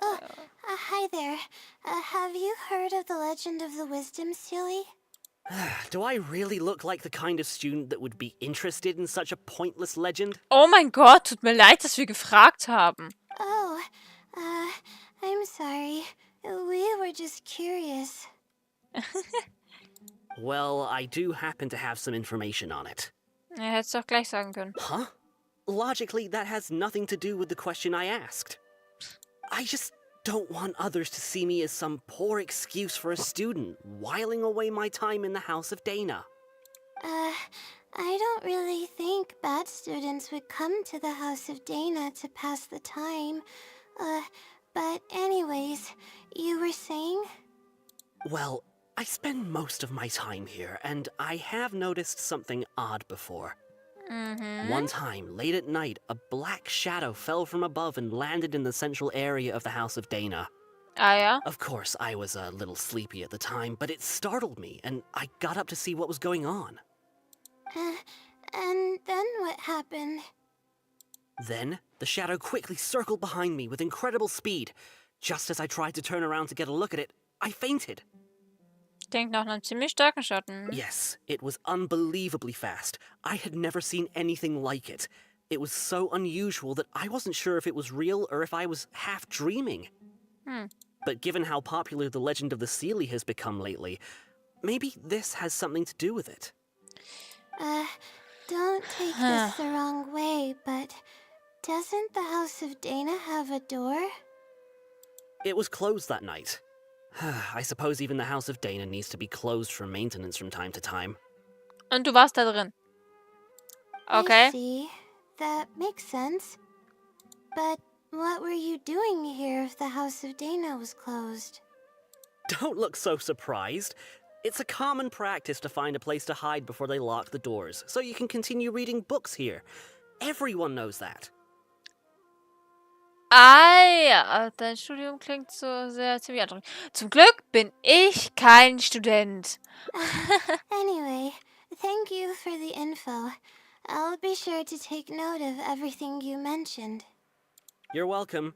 Hi there. Have you heard of the legend of the Wisdom Seelie? Do I really look like the kind of student that would be interested in such a pointless legend? Oh mein Gott, tut mir leid, dass wir gefragt haben. Oh, I'm sorry. We were just curious. Well, I do happen to have some information on it. Er hätte es doch gleich sagen können. Huh? Logically, that has nothing to do with the question I asked. I just don't want others to see me as some poor excuse for a student whiling away my time in the House of Dana. I don't really think bad students would come to the House of Dana to pass the time. But anyways, you were saying? Well, I spend most of my time here, and I have noticed something odd before. One time, late at night, a black shadow fell from above and landed in the central area of the House of Dana. Ah ja. Of course, I was a little sleepy at the time, but it startled me, and I got up to see what was going on. And then what happened? Then, the shadow quickly circled behind me with incredible speed. Just as I tried to turn around to get a look at it, I fainted. Klingt nach einem ziemlich starken Schatten. Yes, it was unbelievably fast. I had never seen anything like it. It was so unusual that I wasn't sure if it was real or if I was half dreaming. But given how popular the legend of the Seelie has become lately, maybe this has something to do with it. Don't take this the wrong way, but doesn't the House of Dana have a door? It was closed that night. I suppose even the House of Dana needs to be closed for maintenance from time to time. Und du warst da drin. Okay. I see. That makes sense. But what were you doing here if the House of Dana was closed? Don't look so surprised. It's a common practice to find a place to hide before they lock the doors, so you can continue reading books here. Everyone knows that. Ah ja, dein Studium klingt so sehr ziemlich anstrengend. Zum Glück bin ich kein Student. Anyway, thank you for the info. I'll be sure to take note of everything you mentioned. You're welcome.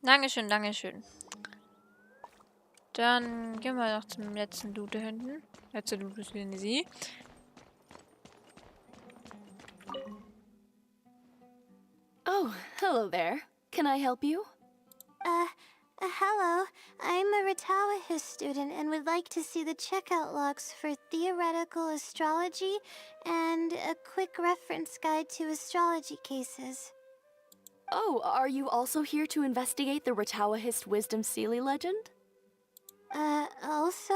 Dankeschön, Dankeschön. Dann gehen wir noch zum letzten Dude hinten. Letzte Dude ist wieder sie. Oh, hello there. Can I help you? Hello. I'm a Ratawahis student and would like to see the checkout logs for theoretical astrology and a quick reference guide to astrology cases. Oh, are you also here to investigate the Ratawahist Wisdom Seelie legend? Also?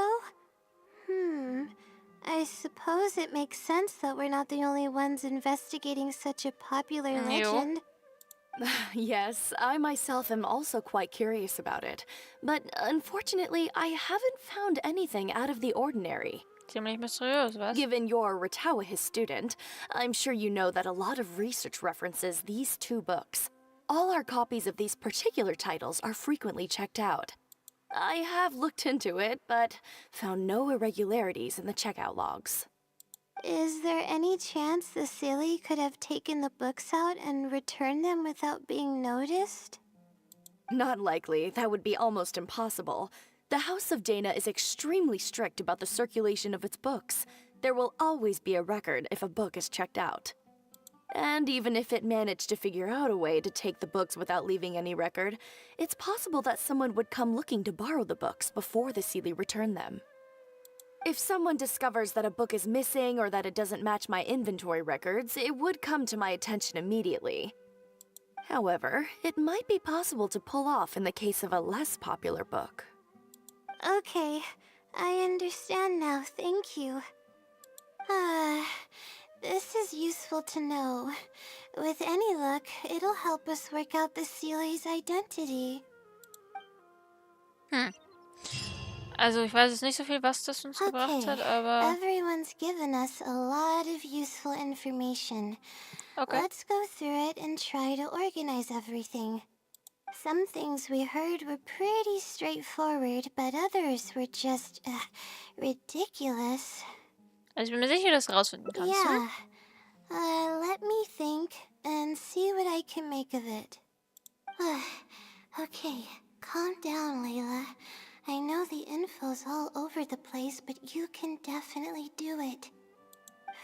I suppose it makes sense that we're not the only ones investigating such a popular legend. Yes, I myself am also quite curious about it. But unfortunately, I haven't found anything out of the ordinary. Ziemlich mysteriös, was? Given you're a Ratawahist student, I'm sure you know that a lot of research references these two books. All our copies of these particular titles are frequently checked out. I have looked into it, but found no irregularities in the checkout logs. Is there any chance the Seelie could have taken the books out and returned them without being noticed? Not likely. That would be almost impossible. The House of Dana is extremely strict about the circulation of its books. There will always be a record if a book is checked out. And even if it managed to figure out a way to take the books without leaving any record, it's possible that someone would come looking to borrow the books before the Seelie returned them. If someone discovers that a book is missing or that it doesn't match my inventory records, it would come to my attention immediately. However, it might be possible to pull off in the case of a less popular book. Okay, I understand now, thank you. This is useful to know. With any luck, it'll help us work out the Seelie's identity. Also ich weiß jetzt nicht so viel, was das uns gebracht hat, aber... Everyone's given us a lot of useful information. Okay. Let's go through it and try to organize everything. Some things we heard were pretty straightforward, but others were just, ridiculous. Also ich bin mir sicher, dass du rausfinden kannst, Yeah. ne? Let me think and see what I can make of it. Okay, calm down, Layla. I know the info's all over the place, but you can definitely do it.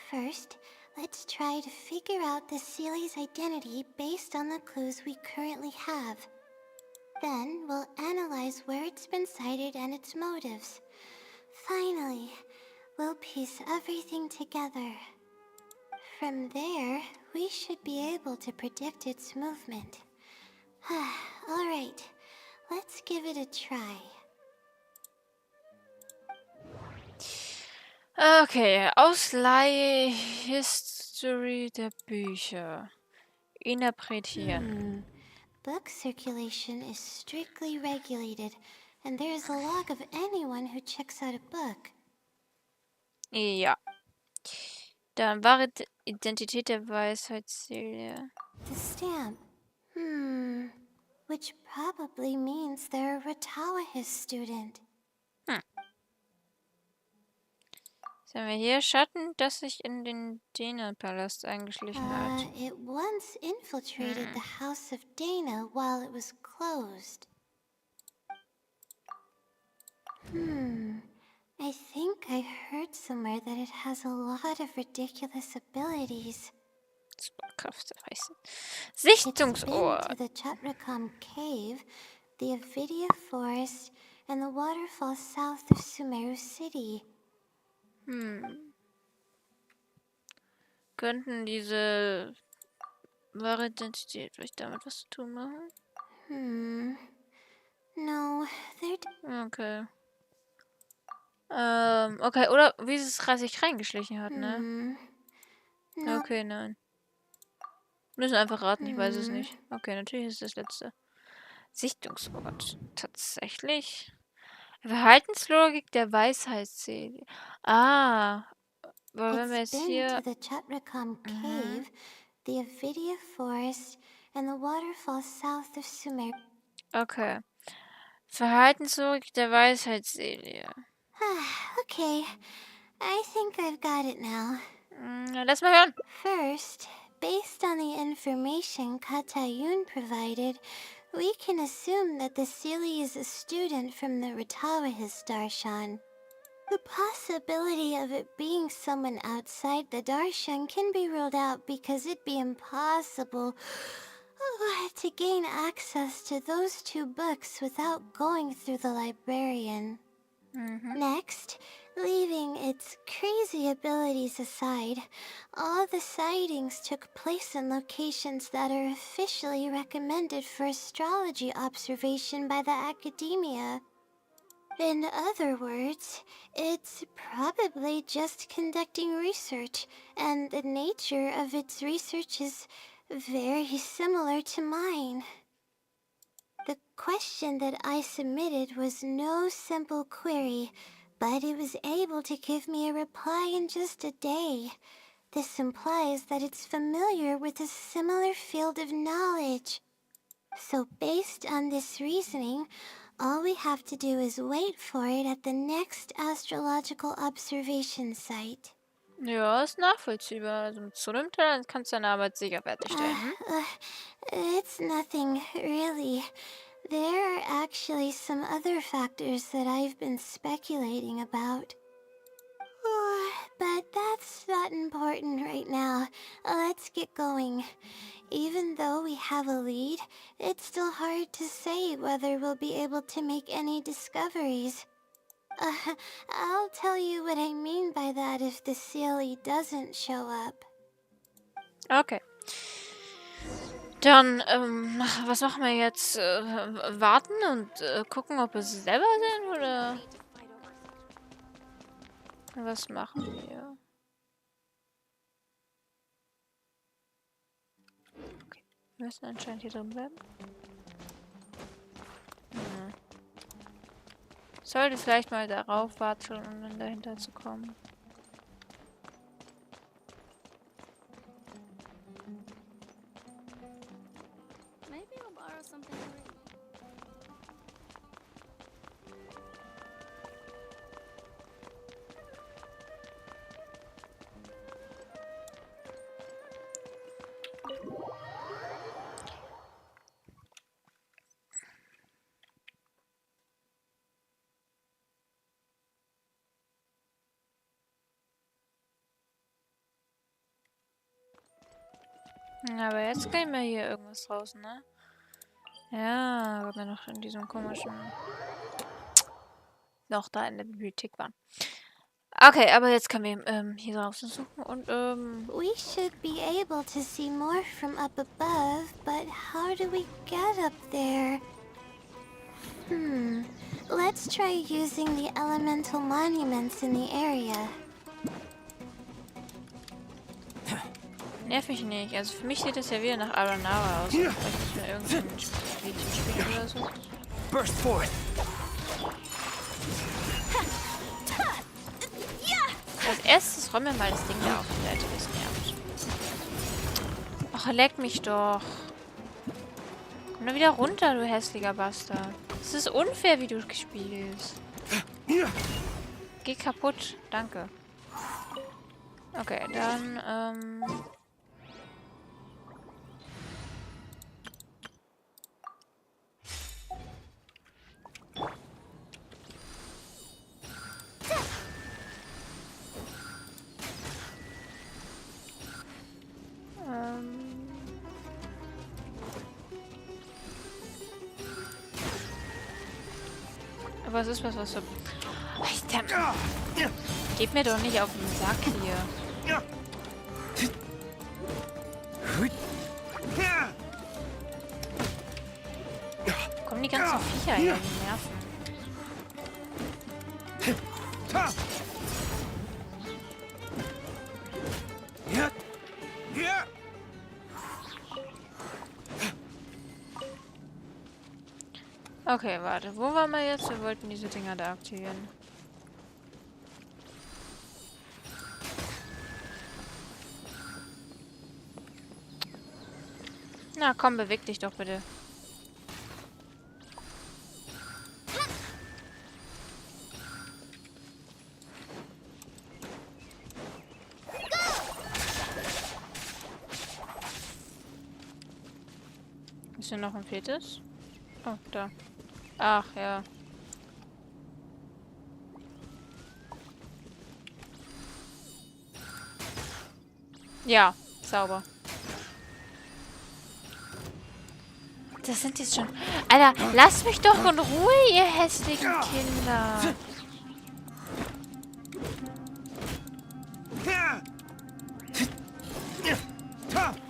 First, let's try to figure out the Seelie's identity based on the clues we currently have. Then we'll analyze where it's been sighted and its motives. Finally, we'll piece everything together. From there, we should be able to predict its movement. Alright, let's give it a try. Okay, Ausleihe History der Bücher. Interpretieren. Book circulation is strictly regulated, and there is a log of anyone who checks out a book. Ja. Dann wahre Identität der Weisheitsseele. The stamp. Which probably means they're a Ratawahis student. Sehen wir hier Schatten, das sich in den Dena-Palast eingeschlichen hat. It once infiltrated the house of Dana while it was closed. I think I heard somewhere that it has a lot of ridiculous abilities. Superkrafterweisen. It's been Sichtungsort. to the Chatrakam cave, the Avidia forest, and the waterfall south of Sumeru City. Könnten diese wahre Identität vielleicht damit was zu tun machen? No, they're... Okay. Okay, oder wie es sich reingeschlichen hat, ne? No. Okay, nein. Müssen einfach raten, ich weiß es nicht. Okay, natürlich ist das letzte. Sichtungsort. Tatsächlich. Verhaltenslogik der Weisheitsseele. Ah. Aber wenn wir It's jetzt been hier... to the Chatrakam cave, the Avidia forest, and the waterfall south of Sumeru. Okay. Verhaltenslogik der Weisheitsseele. Okay, I think I've got it now. Lass mal hören. First, based on the information Katayun provided, we can assume that the Seelie is a student from the Ratawahis Darshan. The possibility of it being someone outside the Darshan can be ruled out because it'd be impossible to gain access to those two books without going through the librarian. Next, leaving its crazy abilities aside, all the sightings took place in locations that are officially recommended for astrology observation by the academia. In other words, it's probably just conducting research, and the nature of its research is very similar to mine. The question that I submitted was no simple query, but it was able to give me a reply in just a day. This implies that it's familiar with a similar field of knowledge. So based on this reasoning, all we have to do is wait for it at the next astrological observation site. Ja, ist nachvollziehbar. Also zu dem Teil kannst du deine Arbeit sicher fertigstellen. It's nothing, really. There are actually some other factors that I've been speculating about. But that's not important right now. Let's get going. Even though we have a lead, it's still hard to say whether we'll be able to make any discoveries. I'll tell you what I mean by that if the Seelie doesn't show up. Okay. Dann, was machen wir jetzt? Warten und gucken, ob wir es selber sehen, oder? Was machen wir? Okay. Wir müssen anscheinend hier drin bleiben. Sollte vielleicht mal darauf warten, um dann dahinter zu kommen. Maybe I'll borrow something from you. Aber jetzt kriegen wir hier irgendwas raus, ne? Ja, weil wir noch in diesem komischen... noch da in der Bibliothek waren. Okay, aber jetzt können wir hier draußen suchen und We should be able to see more from up above, but how do we get up there? Let's try using the elemental monuments in the area. nerv mich nicht. Also für mich sieht das ja wieder nach Aranara aus. Vielleicht müssen wir irgendein Spielchen spielen oder so. Burst forth. Als erstes räumen wir mal das Ding da auf die Seite, das nervt. Ach, leck mich doch. Komm doch wieder runter, du hässlicher Bastard. Das ist unfair, wie du spielst. Geh kaputt. Danke. Okay, dann, aber es ist was so... Alter, geht mir doch nicht auf den Sack hier. Kommen die ganzen Viecher her, die nerven. Okay, warte. Wo waren wir jetzt? Wir wollten diese Dinger da aktivieren. Na komm, beweg dich doch bitte. Ist hier noch ein viertes? Oh, da. Ach, ja. Ja, sauber. Das sind jetzt schon... Alter, lasst mich doch in Ruhe, ihr hässlichen Kinder.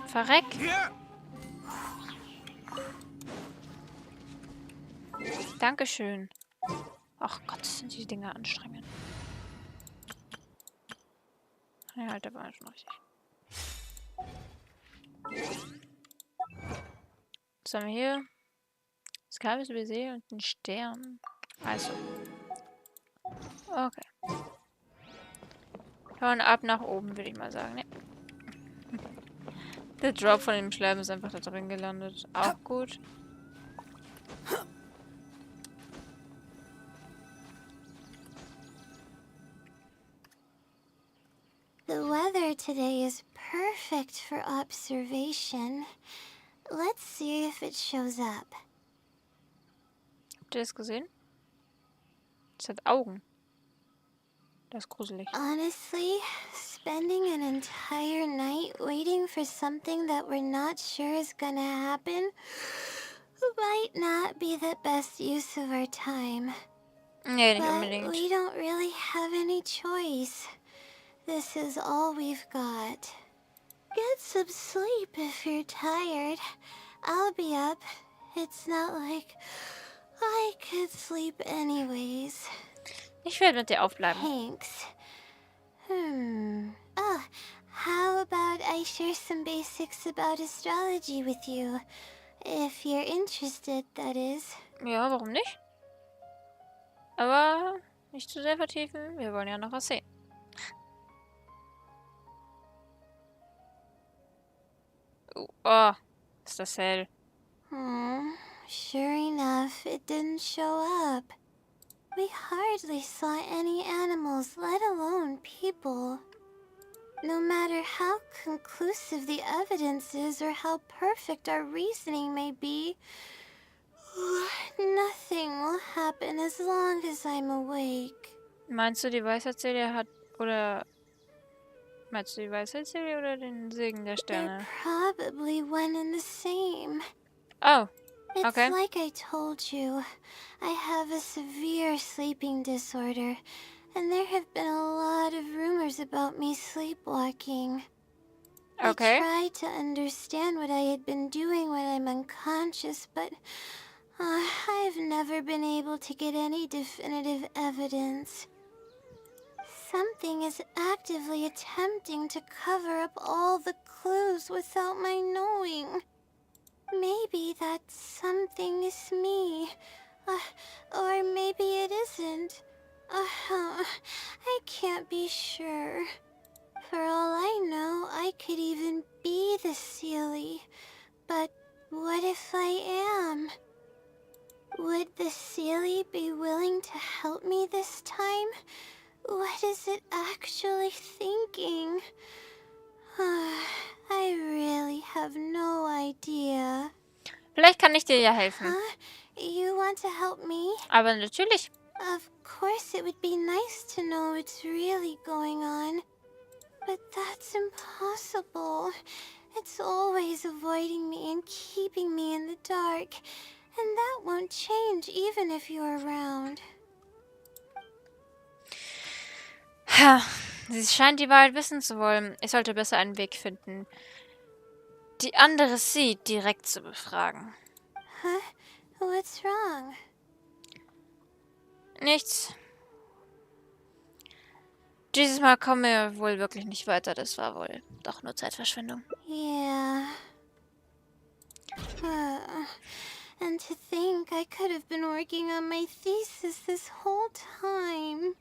Verreck. Dankeschön. Ach Gott, sind die Dinger anstrengend. Ja, halt, da war schon richtig. Was haben wir hier? Das Kaveh über See und ein Stern. Also. Okay. Hören ab nach oben, würde ich mal sagen. Ja. Der Drop von dem Schleim ist einfach da drin gelandet. Auch gut. The weather today is perfect for observation. Let's see if it shows up. Habt ihr das gesehen? Das hat Augen. Das ist gruselig. Honestly, spending an entire night waiting for something that we're not sure is gonna happen might not be the best use of our time. Nee, nicht But unbedingt. we don't really have any choice. This is all we've got. Get some sleep if you're tired. I'll be up. It's not like I could sleep anyways. Ich werde mit dir aufbleiben. Thanks. Oh, how about I share some basics about astrology with you? If you're interested, that is. Ja, warum nicht? Aber nicht zu sehr vertiefen. Wir wollen ja noch was sehen. Oh, ist das hell. Sure enough, it didn't show up. We hardly saw any animals, let alone people. No matter how conclusive the evidence is or how perfect our reasoning may be, nothing will happen as long as I'm awake. Meinst du die Weisheitsseele hat... Oder... Meinst du die Weisheitsseele oder den Segen der They're Sterne? probably one and the same. Oh. It's Okay. like I told you. I have a severe sleeping disorder, and there have been a lot of rumors about me sleepwalking. Okay. I tried to understand what I had been doing when I'm unconscious, but I've never been able to get any definitive evidence. Something is actively attempting to cover up all the clues without my knowing. Maybe that something is me. Or maybe it isn't. I can't be sure. For all I know, I could even be the Sealy. But what if I am? Would the Sealy be willing to help me this time? What is it actually thinking? I really have no idea. Vielleicht kann ich dir ja helfen. Huh? You want to help me? Aber natürlich. Of course, it would be nice to know what's really going on. But that's impossible. It's always avoiding me and keeping me in the dark. And that won't change even if you're around. Sie scheint die Wahrheit wissen zu wollen. Ich sollte besser einen Weg finden, die andere sie direkt zu befragen. Huh? What's wrong? Nichts. Dieses Mal kommen wir wohl wirklich nicht weiter. Das war wohl doch nur Zeitverschwendung. Yeah. And to think I could have been working on my thesis this whole time.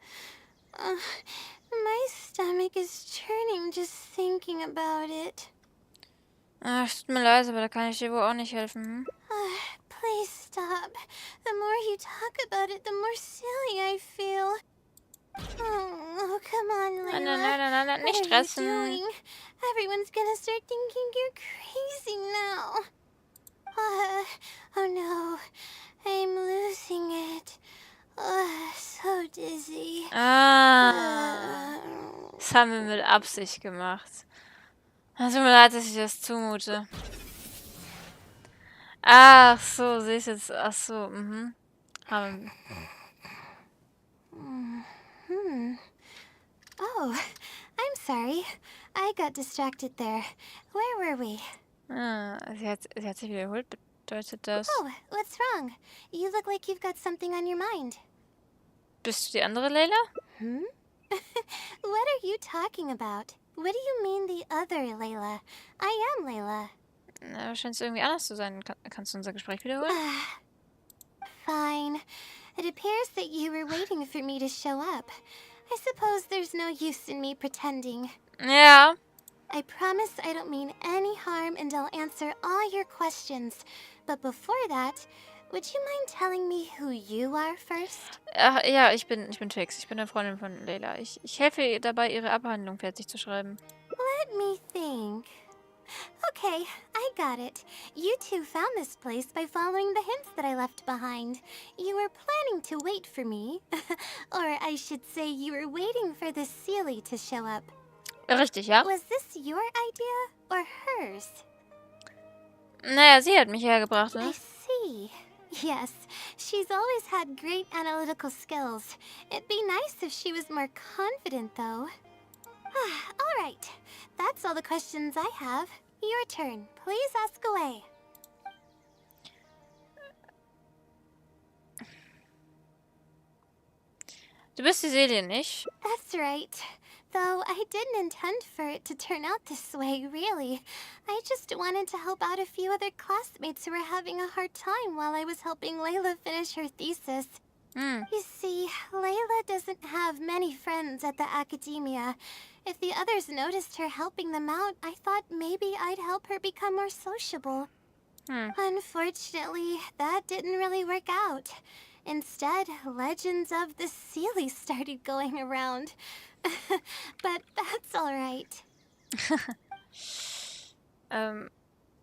My stomach is churning just thinking about it. Ach, tut mir leid, aber da kann ich dir wohl auch nicht helfen. Hm? Please stop. The more you talk about it, the more silly I feel. Oh, come on, Layla. Nein, nicht What are you stressen. doing? Everyone's gonna start thinking you're crazy now. Oh no, I'm losing it. So dizzy. Das haben wir mit Absicht gemacht. Es tut mir leid, dass ich das zumute. Ach so, sehe ich jetzt. Ach so, Haben Oh, I'm sorry. I got distracted there. Where were we? sie hat sich wiederholt. Bedeutet das? Oh, what's wrong? You look like you've got something on your mind. Bist du die andere Layla? What are you talking about? What do you mean the other Layla? I am Layla. Na, scheint es irgendwie anders zu sein. Kannst du unser Gespräch wiederholen? Fine. It appears that you were waiting for me to show up. I suppose there's no use in me pretending. Ja. I promise I don't mean any harm and I'll answer all your questions. But before that, would you mind telling me who you are first? Ach, ja, ich bin Twix. Ich bin eine Freundin von Layla. Ich helfe ihr dabei, ihre Abhandlung fertig zu schreiben. Let me think. Okay, I got it. You two found this place by following the hints that I left behind. You were planning to wait for me. Or I should say you were waiting for the Sealy to show up. Richtig, ja? Was this your idea or hers? Naja, sie hat mich hergebracht, I ne? see. Yes, she's always had great analytical skills. It'd be nice if she was more confident, though. All right. That's all the questions I have. Your turn. Please ask away. Du bist die Seele, nicht? That's right. Though I didn't intend for it to turn out this way, really. I just wanted to help out a few other classmates who were having a hard time while I was helping Layla finish her thesis. You see, Layla doesn't have many friends at the academia. If the others noticed her helping them out, I thought maybe I'd help her become more sociable. Unfortunately, that didn't really work out. Instead, legends of the Sealy started going around. But that's all right.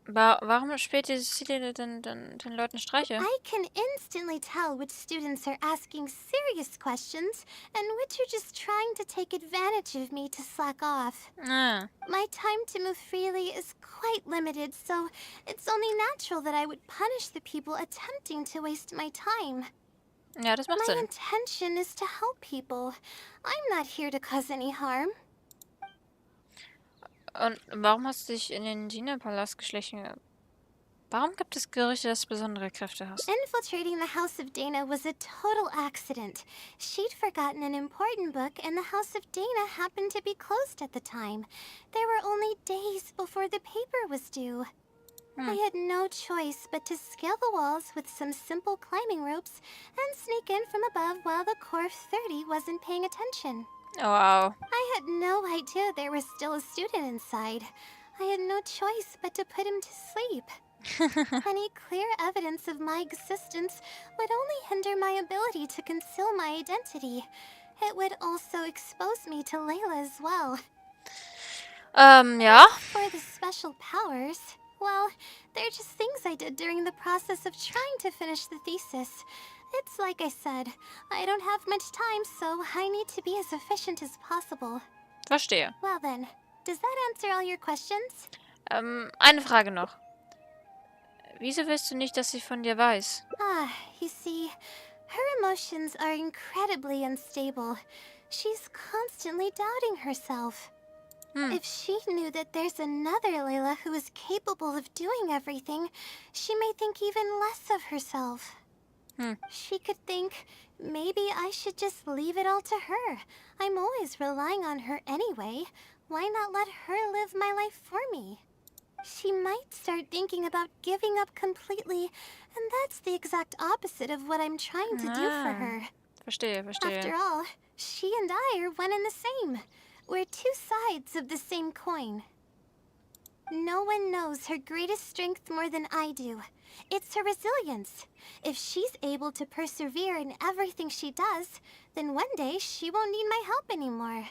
Warum spielt die Stille den Leuten Streiche? I can instantly tell which students are asking serious questions and which are just trying to take advantage of me to slack off. Ah, My time to move freely is quite limited, so it's only natural that I would punish the people attempting to waste my time. ja, das macht My Sinn. intention is to help people. I'm not here to cause any harm. Und warum hast du dich in den Dina-Palast geschlichen? Warum gibt es Gerüchte, dass du besondere Kräfte hast? Infiltrating the House of Dana was a total accident. She'd forgotten an important book, and the House of Dana happened to be closed at the time. There were only days before the paper was due. I had no choice but to scale the walls with some simple climbing ropes and sneak in from above while the Core 30 wasn't paying attention. Oh, wow. I had no idea there was still a student inside. I had no choice but to put him to sleep. Any clear evidence of my existence would only hinder my ability to conceal my identity. It would also expose me to Layla as well. Ja. For the special powers, well, they're just things I did during the process of trying to finish the thesis. It's like I said, I don't have much time, so I need to be as efficient as possible. Verstehe. Well then, does that answer all your questions? Eine Frage noch. Wieso willst du nicht, dass sie von dir weiß? You see, her emotions are incredibly unstable. She's constantly doubting herself. If she knew that there's another Layla who is capable of doing everything, she may think even less of herself. She could think, maybe I should just leave it all to her. I'm always relying on her anyway. Why not let her live my life for me? She might start thinking about giving up completely, and that's the exact opposite of what I'm trying to do for her. Verstehe, verstehe. After all, she and I are one and the same. We're two sides of the same coin. No one knows her greatest strength more than I do. It's her resilience. If she's able to persevere in everything she does, then one day she won't need my help anymore.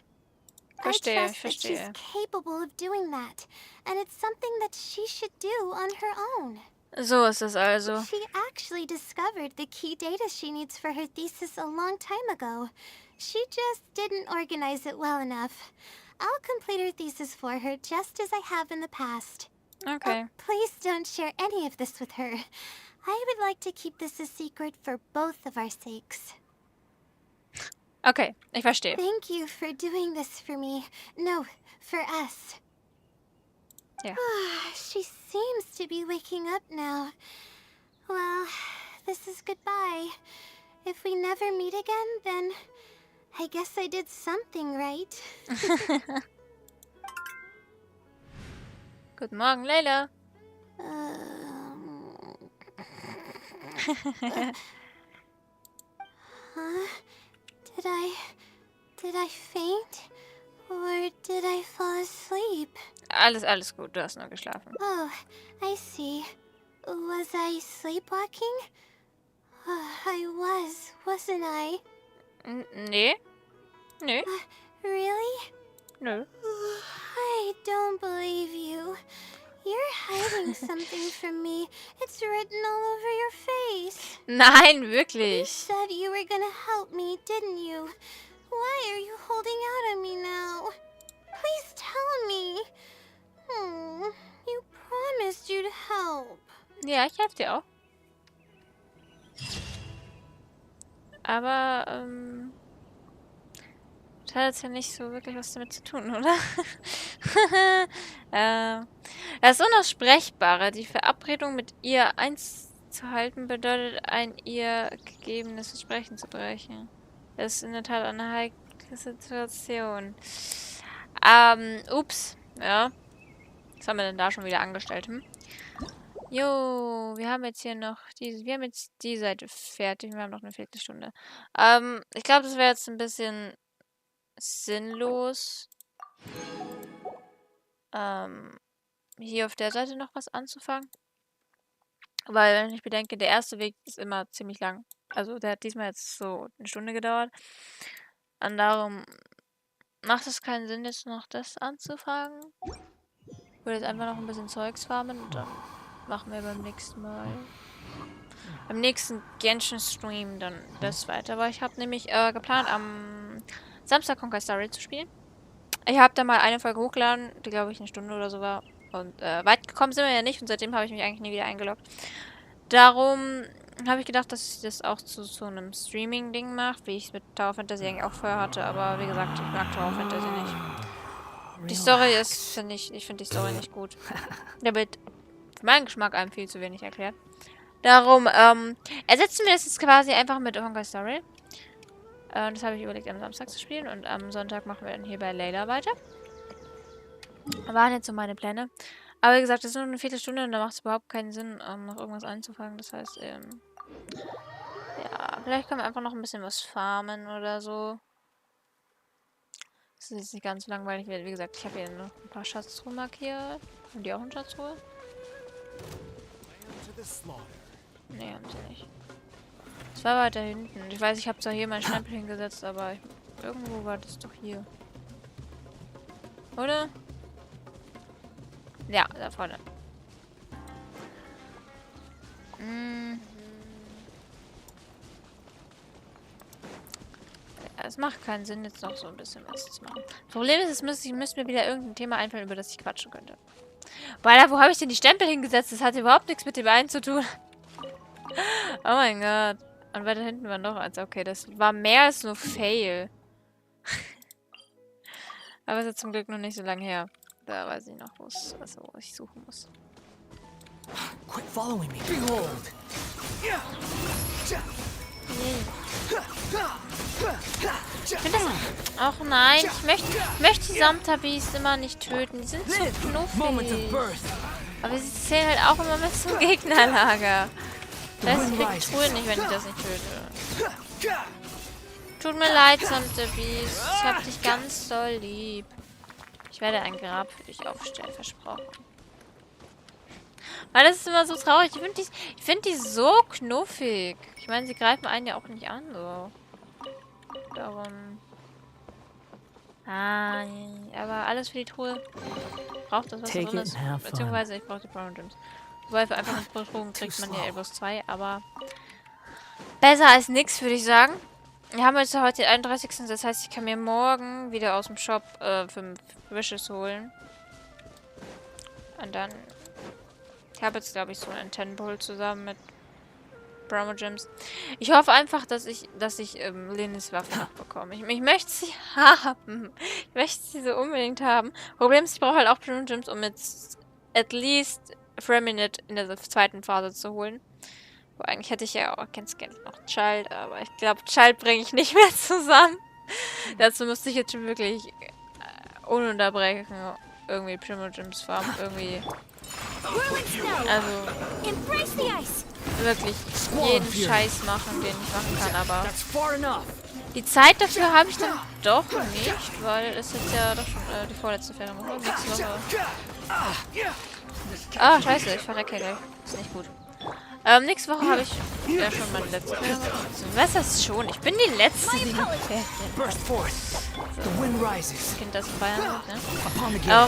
Verstehe, I trust that she's verstehe. capable of doing that, and it's something that she should do on her own. So ist es also. She actually discovered the key data she needs for her thesis a long time ago. She just didn't organize it well enough. I'll complete her thesis for her just as I have in the past. Okay. Please don't share any of this with her. I would like to keep this a secret for both of our sakes. Okay, ich verstehe. Thank you for doing this for me. No, for us. Ja. She seems to be waking up now. Well, this is goodbye. If we never meet again, then I guess I did something right. Guten Morgen, Layla. Huh? Did I faint? Or did I fall asleep? Alles gut, du hast nur geschlafen. Oh, I see. Was I sleepwalking? I wasn't I? Nee? Nö? Really? Nö. I don't believe you. You're hiding something from me. It's written all over your face. Nein, You wirklich. said you were gonna help me, didn't you? Why are you holding out on me now? Please tell me. You promised you'd help. Ja, ich helfe dir auch. Aber, das hat jetzt ja nicht so wirklich was damit zu tun, oder? Das Unersprechbare. Die Verabredung mit ihr einzuhalten bedeutet, ein ihr gegebenes Versprechen zu brechen. Das ist in der Tat eine heikle Situation. Ups. Ja. Was haben wir denn da schon wieder angestellt? Jo, wir haben jetzt hier noch wir haben jetzt die Seite fertig. Wir haben noch eine Viertelstunde. Ich glaube, das wäre jetzt ein bisschen sinnlos, hier auf der Seite noch was anzufangen. Weil, wenn ich bedenke, der erste Weg ist immer ziemlich lang. Also, der hat diesmal jetzt so eine Stunde gedauert. Und darum macht es keinen Sinn, jetzt noch das anzufangen. Ich würde jetzt einfach noch ein bisschen Zeugs farmen und dann machen wir beim nächsten Mal. Beim nächsten Genshin-Stream dann das weiter. Aber ich habe nämlich geplant, am Samstag Honkai Star Rail zu spielen. Ich habe da mal eine Folge hochgeladen, die glaube ich eine Stunde oder so war. Und weit gekommen sind wir ja nicht und seitdem habe ich mich eigentlich nie wieder eingeloggt. Darum habe ich gedacht, dass ich das auch zu so einem Streaming-Ding mache, wie ich es mit Tower Fantasy eigentlich auch vorher hatte. Aber wie gesagt, ich mag Tower Fantasy nicht. Die Story ist, ich finde die Story nicht gut. Der wird für meinen Geschmack einem viel zu wenig erklärt. Darum ersetzen wir das jetzt quasi einfach mit Honkai Star Rail. Das habe ich überlegt, am Samstag zu spielen. Und am Sonntag machen wir dann hier bei Layla weiter. Waren jetzt so meine Pläne. Aber wie gesagt, das ist nur eine Viertelstunde und da macht es überhaupt keinen Sinn, noch irgendwas anzufangen. Das heißt, ja, vielleicht können wir einfach noch ein bisschen was farmen oder so. Das ist jetzt nicht ganz so langweilig. Wie gesagt, ich habe hier noch ein paar Schatztruhen markiert. Haben die auch eine Schatztruhe? Nee, haben sie nicht. Es war weiter hinten. Ich weiß, ich habe zwar hier meinen Stempel hingesetzt, aber irgendwo war das doch hier. Oder? Ja, da vorne. Ja, es macht keinen Sinn, jetzt noch so ein bisschen was zu machen. Das Problem ist, es müsste mir wieder irgendein Thema einfallen, über das ich quatschen könnte. Weil, wo habe ich denn die Stempel hingesetzt? Das hat überhaupt nichts mit dem einen zu tun. Oh mein Gott. Und weiter hinten war noch eins. Okay, das war mehr als nur Fail. Aber es ist zum Glück noch nicht so lange her. Da weiß ich noch, wo ich suchen muss. Quit following me. Behold. Ich finde das... Ach nein, ich möchte die Samtabis immer nicht töten. Die sind so knuffig. Aber sie zählen halt auch immer mit zum Gegnerlager. Das heißt, ich krieg die Truhe nicht, wenn ich das nicht töte. Tut mir leid, Samtabis. Ich hab dich ganz doll lieb. Ich werde ein Grab für dich aufstellen, versprochen. Weil das ist immer so traurig. Ich find die so knuffig. Ich meine, sie greifen einen ja auch nicht an, so. Darum. Ah, aber alles für die Truhe. Braucht das was drin ist. Beziehungsweise ich brauche die Brown Gems. Wobei für einfach mit Drogen kriegt man ja Elbos 2, aber besser als nix, würde ich sagen. Wir haben jetzt heute den 31. Das heißt, ich kann mir morgen wieder aus dem Shop 5 Wishes holen. Und dann... Ich habe jetzt, glaube ich, so einen 10 Bowl zusammen mit Brown Gems. Ich hoffe einfach, dass ich Lenis Waffe noch bekomme. Ich möchte sie haben. Ich möchte sie so unbedingt haben. Problem ist, ich brauche halt auch Brown Gems, um jetzt at least Vroni in der zweiten Phase zu holen. Wo eigentlich hätte ich ja auch ganz gerne noch Child, aber ich glaube, Child bringe ich nicht mehr zusammen. Dazu müsste ich jetzt schon wirklich ununterbrechen irgendwie Primo Gems farmen, irgendwie. Also wirklich jeden Scheiß machen, den ich machen kann, aber die Zeit dafür habe ich dann doch nicht, weil es jetzt ja doch schon die vorletzte Ferienwoche, nächste Woche. Ah, scheiße, ich verrecke gleich. Ist nicht gut. Nächste Woche habe ich ja schon meine letzte Ferienwoche. Was ist das schon? Ich bin die Letzte, die noch Ferien hat. So. Kind, das in Bayern wird, ne?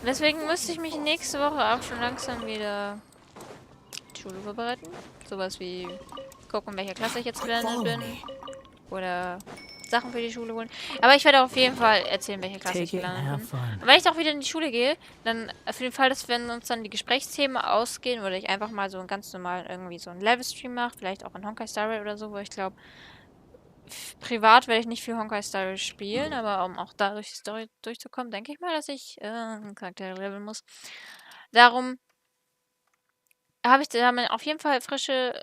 Deswegen müsste ich mich nächste Woche auch schon langsam wieder die Schule vorbereiten. Sowas wie gucken, in welcher Klasse ich jetzt gelandet bin. Oder Sachen für die Schule holen. Aber ich werde auf jeden Fall erzählen, welche Klasse ich gelandet bin. Und wenn ich auch wieder in die Schule gehe, dann für den Fall, dass wenn uns dann die Gesprächsthemen ausgehen, oder ich einfach mal so einen ganz normalen irgendwie so einen Level-Stream mache, vielleicht auch in Honkai Star Rail oder so, wo ich glaube, privat werde ich nicht viel Honkai Star Rail spielen, aber um auch da durch die Story durchzukommen, denke ich mal, dass ich einen Charakter leveln muss. Darum habe ich damit auf jeden Fall frische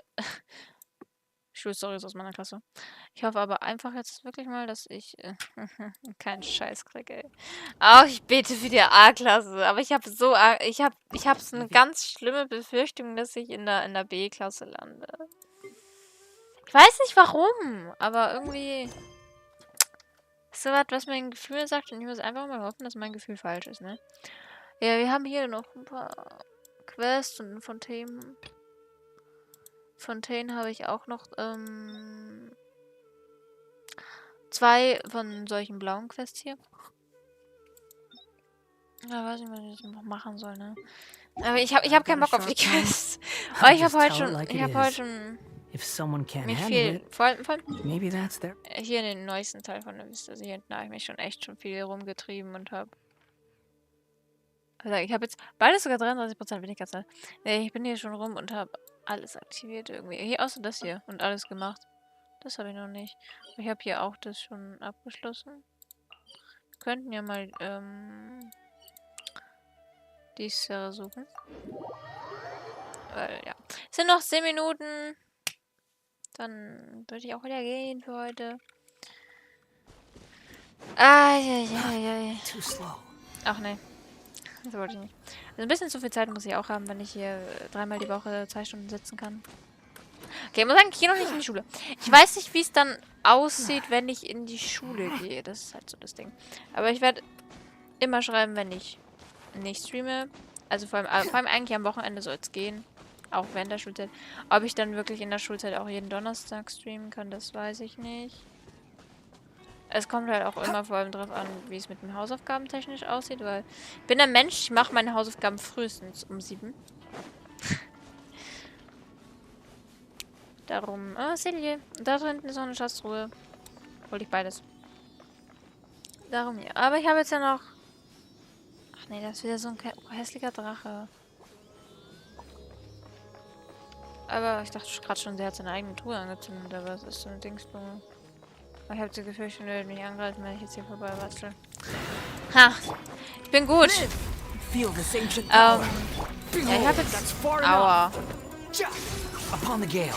Schulstories aus meiner Klasse. Ich hoffe aber einfach jetzt wirklich mal, dass ich keinen Scheiß kriege, ey. Auch ich bete für die A-Klasse, aber ich habe so ich habe so eine ganz schlimme Befürchtung, dass ich in der B-Klasse lande. Ich weiß nicht warum, aber irgendwie ist so was mein Gefühl sagt und ich muss einfach mal hoffen, dass mein Gefühl falsch ist, ne? Ja, wir haben hier noch ein paar Quests und von Themen. Fontaine habe ich auch noch 2 von solchen blauen Quests hier. Ja, weiß nicht, was ich jetzt noch machen soll, ne? Aber ich hab keinen Bock auf die Quests. Oh, ich hab heute schon If someone can't mich handle viel, it, vor allem maybe that's their... hier in den neuesten Teil von der Vista, also hier hinten habe ich mich schon echt viel rumgetrieben und hab. Also ich habe jetzt beides sogar 33% weniger Zeit. Nee, ich bin hier schon rum und habe alles aktiviert irgendwie. Hier außer das hier und alles gemacht. Das habe ich noch nicht. Ich habe hier auch das schon abgeschlossen. Wir könnten ja mal die Sphäre suchen. Weil, ja. Es sind noch 10 Minuten. Dann würde ich auch wieder gehen für heute. Too slow. Ach nee. Das wollte ich nicht. Also ein bisschen zu viel Zeit muss ich auch haben, wenn ich hier 3-mal die Woche 2 Stunden sitzen kann. Okay, ich muss sagen, ich gehe noch nicht in die Schule. Ich weiß nicht, wie es dann aussieht, wenn ich in die Schule gehe. Das ist halt so das Ding. Aber ich werde immer schreiben, wenn ich nicht streame. Also vor allem eigentlich am Wochenende soll es gehen. Auch während der Schulzeit. Ob ich dann wirklich in der Schulzeit auch jeden Donnerstag streamen kann, das weiß ich nicht. Es kommt halt auch immer vor allem drauf an, wie es mit den Hausaufgaben technisch aussieht, weil ich bin ein Mensch, ich mache meine Hausaufgaben frühestens um 7. Darum, Silje, da hinten ist noch eine Schatztruhe. Hol ich beides. Darum hier. Aber ich habe jetzt ja noch... Ach nee, das ist wieder so ein hässlicher Drache. Aber ich dachte gerade schon, sie hat seine eigene Truhe angezündet, aber es ist so ein Dingsblume. Ich habe das Gefühl, schon wird mich angreifen, wenn ich jetzt hier vorbei bastel. Ha! Ich bin gut! Feel this ancient Ja, power. ich habe jetzt... Aua. Upon the gale.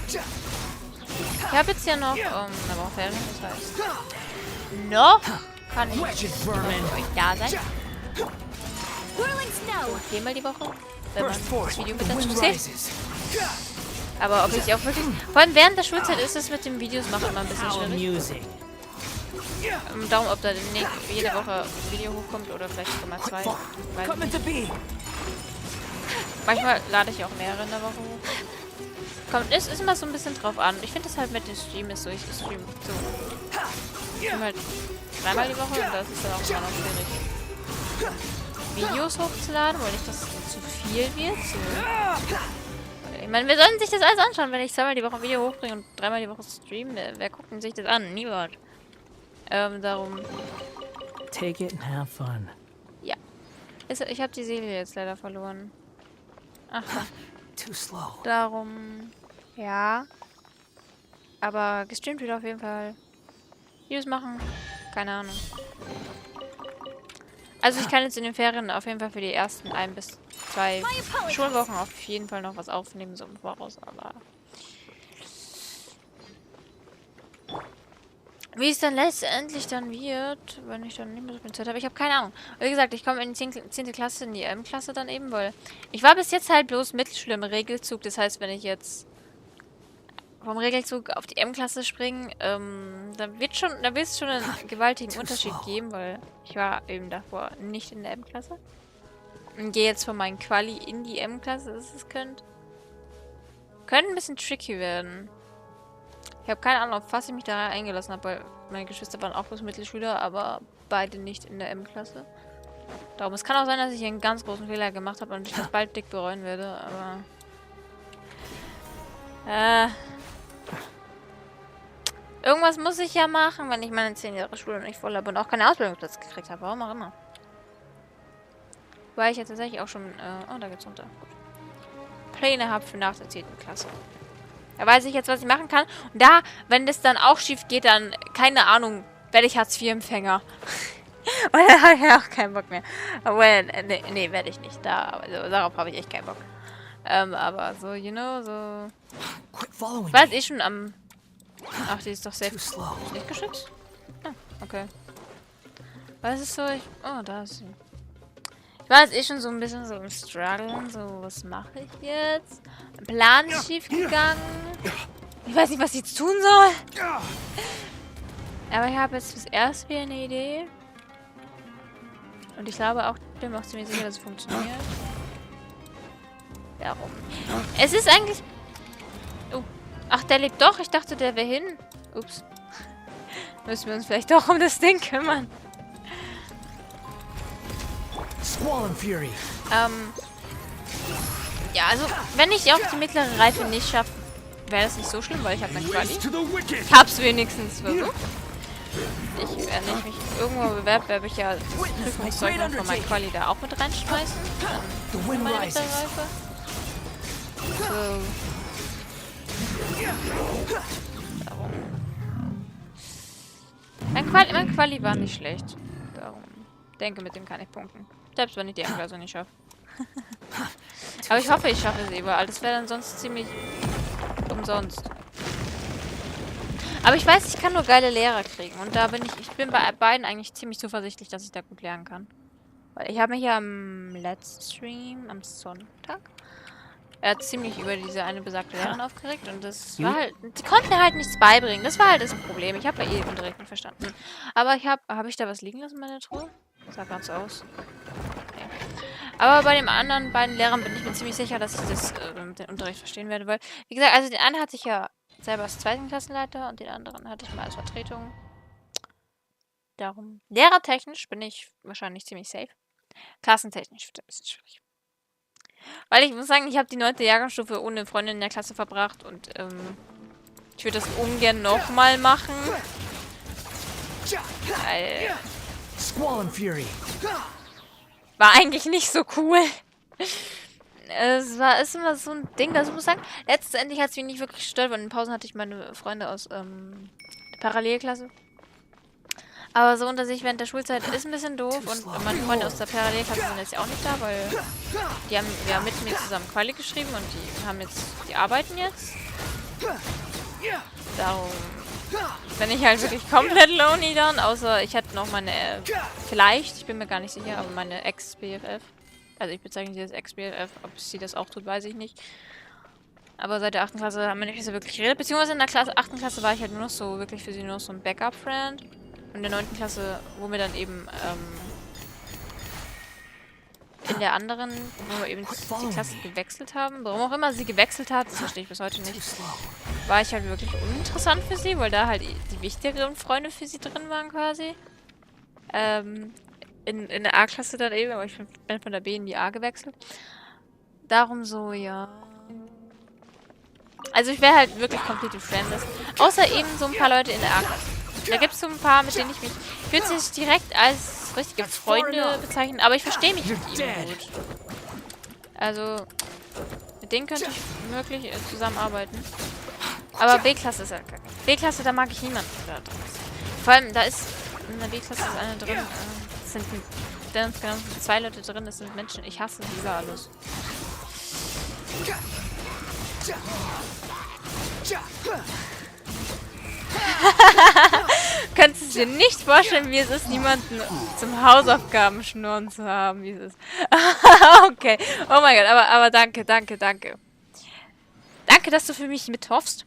Ich habe jetzt hier noch... eine Woche Ferien, das heißt... Noch kann ich für euch da sein. Viermal die Woche, wenn man das Video mit dazu zählt. Aber ob ich auch wirklich... Vor allem während der Schulzeit ist es mit den Videos machen immer ein bisschen schwierig. Darum, ob da nicht jede Woche ein Video hochkommt oder vielleicht sogar mal 2. Weiß ich nicht. Manchmal lade ich auch mehrere in der Woche hoch. Kommt, es ist immer so ein bisschen drauf an. Ich finde das halt mit dem Stream ist so, ich stream so. Ich stream halt 3-mal die Woche und das ist dann auch immer noch schwierig. Videos hochzuladen, weil nicht, dass es zu viel wird. So. Ich meine, wir sollten sich das alles anschauen, wenn ich 2-mal die Woche ein Video hochbringe und 3-mal die Woche streame. Wer guckt denn sich das an? Niemand. Darum. Take it and have fun. Ja. Ich habe die Seele jetzt leider verloren. Ach. Too slow. Darum. Ja. Aber gestreamt wird auf jeden Fall. Videos machen. Keine Ahnung. Also ich kann jetzt in den Ferien auf jeden Fall für die ersten 1 bis 2 Schulwochen auf jeden Fall noch was aufnehmen, so im Voraus, aber... Wie es dann letztendlich dann wird, wenn ich dann nicht mehr so viel Zeit habe, ich habe keine Ahnung. Wie gesagt, ich komme in die 10. Klasse, in die M-Klasse dann eben, weil... Ich war bis jetzt halt bloß Mittelschule im Regelzug, das heißt, wenn ich jetzt vom Regelzug auf die M-Klasse springen, da wird es schon einen gewaltigen Unterschied geben, weil ich war eben davor nicht in der M-Klasse. Und gehe jetzt von meinen Quali in die M-Klasse, dass es könnte ein bisschen tricky werden. Ich habe keine Ahnung, auf was ich mich da eingelassen habe, weil meine Geschwister waren auch bloß Mittelschüler, aber beide nicht in der M-Klasse. Darum, es kann auch sein, dass ich hier einen ganz großen Fehler gemacht habe und ich das bald dick bereuen werde, aber... Irgendwas muss ich ja machen, wenn ich meine 10 Jahre Schule nicht voll habe und auch keinen Ausbildungsplatz gekriegt habe. Warum auch immer. Weil ich jetzt tatsächlich auch schon... oh, da geht's runter. Gut. Pläne habe für nach der 10. Klasse. Da weiß ich jetzt, was ich machen kann. Und da, wenn das dann auch schief geht, dann, keine Ahnung, werde ich Hartz-IV-Empfänger. Und dann habe ich auch keinen Bock mehr. Aber, nee, werde ich nicht. Also, darauf habe ich echt keinen Bock. Aber so, you know, so... Ich weiß eh schon am... Ach, die ist doch safe. Nicht geschützt? Ah, okay. Was ist so? Oh, da ist sie. Ich war jetzt eh schon so ein bisschen so im Struggeln. So, was mache ich jetzt? Ein Plan ist schief gegangen. Ich weiß nicht, was ich jetzt tun soll. Aber ich habe jetzt fürs erste wieder eine Idee. Und ich glaube auch, ich bin mir auch ziemlich sicher, dass es funktioniert. Darum. Es ist eigentlich... Oh. Ach, der lebt doch. Ich dachte, der wäre hin. Ups. Müssen wir uns vielleicht doch um das Ding kümmern. Squall and Fury. Ja, also, wenn ich auf die mittlere Reife nicht schaffe, wäre das nicht so schlimm, weil ich habe eine Quali. Ich hab's wenigstens versucht. Wenn ich mich irgendwo bewerbe, werde ich ja das Prüfungszeugnis von meinem Quali da auch mit reinschmeißen. Dann meine mittlere Reife. So. Darum. Mein Quali war nicht schlecht. Darum. Denke, mit dem kann ich punkten. Selbst wenn ich die Endklasse nicht schaffe. Aber ich hoffe, ich schaffe es überall. Das wäre dann sonst ziemlich umsonst. Aber ich weiß, ich kann nur geile Lehrer kriegen. Und da bin ich bin bei beiden eigentlich ziemlich zuversichtlich, dass ich da gut lernen kann. Weil ich habe mich ja am letzten Stream, am Sonntag, ziemlich über diese eine besagte Lehrerin aufgeregt. Und das war halt, die konnten mir halt nichts beibringen. Das war halt das Problem. Ich habe ja eh den Unterricht nicht verstanden. Aber habe ich da was liegen lassen in meiner Truhe? Das sah ganz so aus. Okay. Aber bei den anderen beiden Lehrern bin ich mir ziemlich sicher, dass ich das den Unterricht verstehen werde. Weil, wie gesagt, also den einen hatte ich ja selber als zweiten Klassenleiter und den anderen hatte ich mal als Vertretung. Darum. Lehrertechnisch bin ich wahrscheinlich ziemlich safe. Klassentechnisch wird es ein bisschen schwierig. Weil ich muss sagen, ich habe die 9. Jahrgangsstufe ohne Freundin in der Klasse verbracht und ich würde das ungern nochmal machen. Weil Squall and Fury. war eigentlich nicht so cool. Ist immer so ein Ding, das muss ich sagen. Letztendlich hat es mich nicht wirklich gestört, weil in den Pausen hatte ich meine Freunde aus der Parallelklasse. Aber so unter sich während der Schulzeit ist ein bisschen doof und meine Freunde aus der Parallelklasse sind jetzt ja auch nicht da, weil die haben ja mit mir zusammen Quali geschrieben und die arbeiten jetzt. Darum bin ich halt wirklich komplett lonely dann, außer ich hätte noch meine, vielleicht, ich bin mir gar nicht sicher, aber meine Ex-BFF. Also ich bezeichne sie als Ex-BFF, ob sie das auch tut, weiß ich nicht. Aber seit der 8. Klasse haben wir nicht so wirklich geredet, beziehungsweise in der 8. Klasse war ich halt nur noch so, wirklich für sie nur noch so ein Backup-Friend. Und in der 9. Klasse, wo wir dann eben, in der anderen, wo wir eben die Klasse gewechselt haben, warum auch immer sie gewechselt hat, das verstehe ich bis heute nicht, war ich halt wirklich uninteressant für sie, weil da halt die wichtigeren Freunde für sie drin waren quasi. In der A-Klasse dann eben, aber ich bin von der B in die A gewechselt. Darum so, ja. Also ich wäre halt wirklich completely friendless. Außer eben so ein paar Leute in der A-Klasse. Da gibt es so ein paar, mit denen ich würde sie nicht direkt als richtige Freunde bezeichnen, aber ich verstehe mich mit ihnen gut. Also, mit denen könnte ich wirklich zusammenarbeiten. Aber B-Klasse ist halt kacke. B-Klasse, da mag ich niemanden da drin. Vor allem, da ist in der B-Klasse ist eine drin, sind genau 2 Leute drin, das sind Menschen, ich hasse sie über alles. Könntest du dir nicht vorstellen, wie es ist, niemanden zum Hausaufgaben schnurren zu haben, wie es ist. Okay. Oh mein Gott, aber danke. Danke, dass du für mich mithoffst.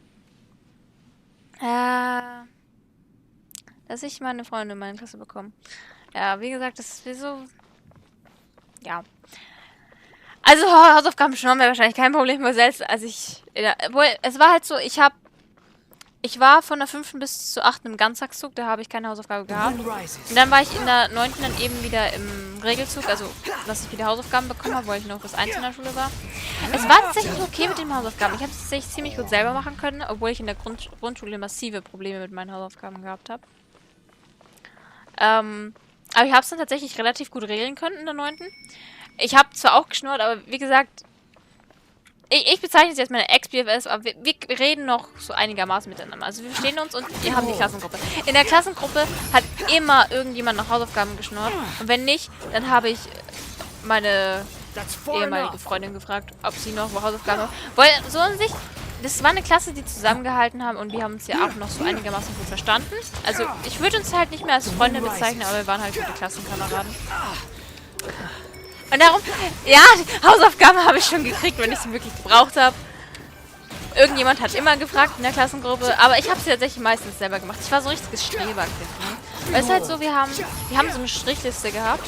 Dass ich meine Freunde in meine Klasse bekomme. Ja, wie gesagt, das ist wie so... Ja. Also, Hausaufgaben schnurren wäre wahrscheinlich kein Problem, weil selbst als ich... Obwohl, es war halt so, ich war von der 5. bis zur 8. im Ganztagszug, da habe ich keine Hausaufgabe gehabt. Und dann war ich in der 9. dann eben wieder im Regelzug, also dass ich wieder Hausaufgaben bekommen habe, weil ich noch bis 1 in der Schule war. Es war tatsächlich okay mit den Hausaufgaben. Ich habe es tatsächlich ziemlich gut selber machen können, obwohl ich in der Grundschule massive Probleme mit meinen Hausaufgaben gehabt habe. Aber ich habe es dann tatsächlich relativ gut regeln können in der 9. Ich habe zwar auch geschnurrt, aber wie gesagt... Ich bezeichne es jetzt meine Ex-BFS, aber wir reden noch so einigermaßen miteinander. Also wir verstehen uns und wir haben die Klassengruppe. In der Klassengruppe hat immer irgendjemand nach Hausaufgaben geschnurrt. Und wenn nicht, dann habe ich meine ehemalige Freundin gefragt, ob sie noch Hausaufgaben hat. Weil so an sich, das war eine Klasse, die zusammengehalten haben und wir haben uns ja auch noch so einigermaßen gut verstanden. Also ich würde uns halt nicht mehr als Freunde bezeichnen, aber wir waren halt gute Klassenkameraden. Und darum, ja, die Hausaufgaben habe ich schon gekriegt, wenn ich sie wirklich gebraucht habe. Irgendjemand hat immer gefragt in der Klassengruppe, aber ich habe sie tatsächlich meistens selber gemacht. Ich war so ein richtiges Streberkind, ne? Weil es ist halt so, wir haben so eine Strichliste gehabt.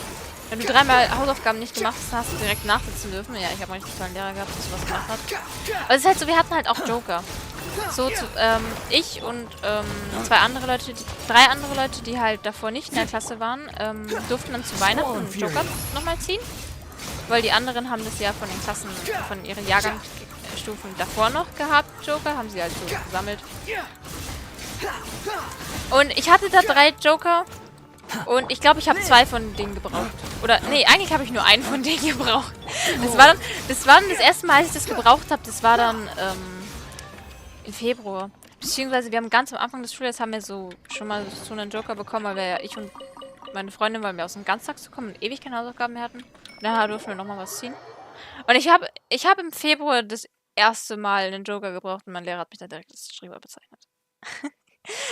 Wenn du 3-mal Hausaufgaben nicht gemacht hast, hast du direkt nachsitzen dürfen. Ja, ich habe einen richtig tollen Lehrer gehabt, der sowas gemacht hat. Aber es ist halt so, wir hatten halt auch Joker. ich und drei andere Leute, die halt davor nicht in der Klasse waren, durften dann zu Weihnachten einen Joker nochmal ziehen. Weil die anderen haben das ja von den Klassen, von ihren Jahrgangsstufen davor noch gehabt, Joker, haben sie halt so gesammelt. Und ich hatte da 3 Joker und ich glaube, ich habe 2 von denen gebraucht. Oder, nee, eigentlich habe ich nur einen von denen gebraucht. Das war dann das erste Mal, als ich das gebraucht habe, das war dann, im Februar. Beziehungsweise wir haben ganz am Anfang des Schuljahres haben wir so schon mal so einen Joker bekommen, weil wir, ich und meine Freundin, weil wir aus dem Ganztag zu kommen und ewig keine Hausaufgaben mehr hatten. Und dann durften wir nochmal was ziehen. Und ich hab im Februar das erste Mal einen Joker gebraucht und mein Lehrer hat mich da direkt als Streber bezeichnet.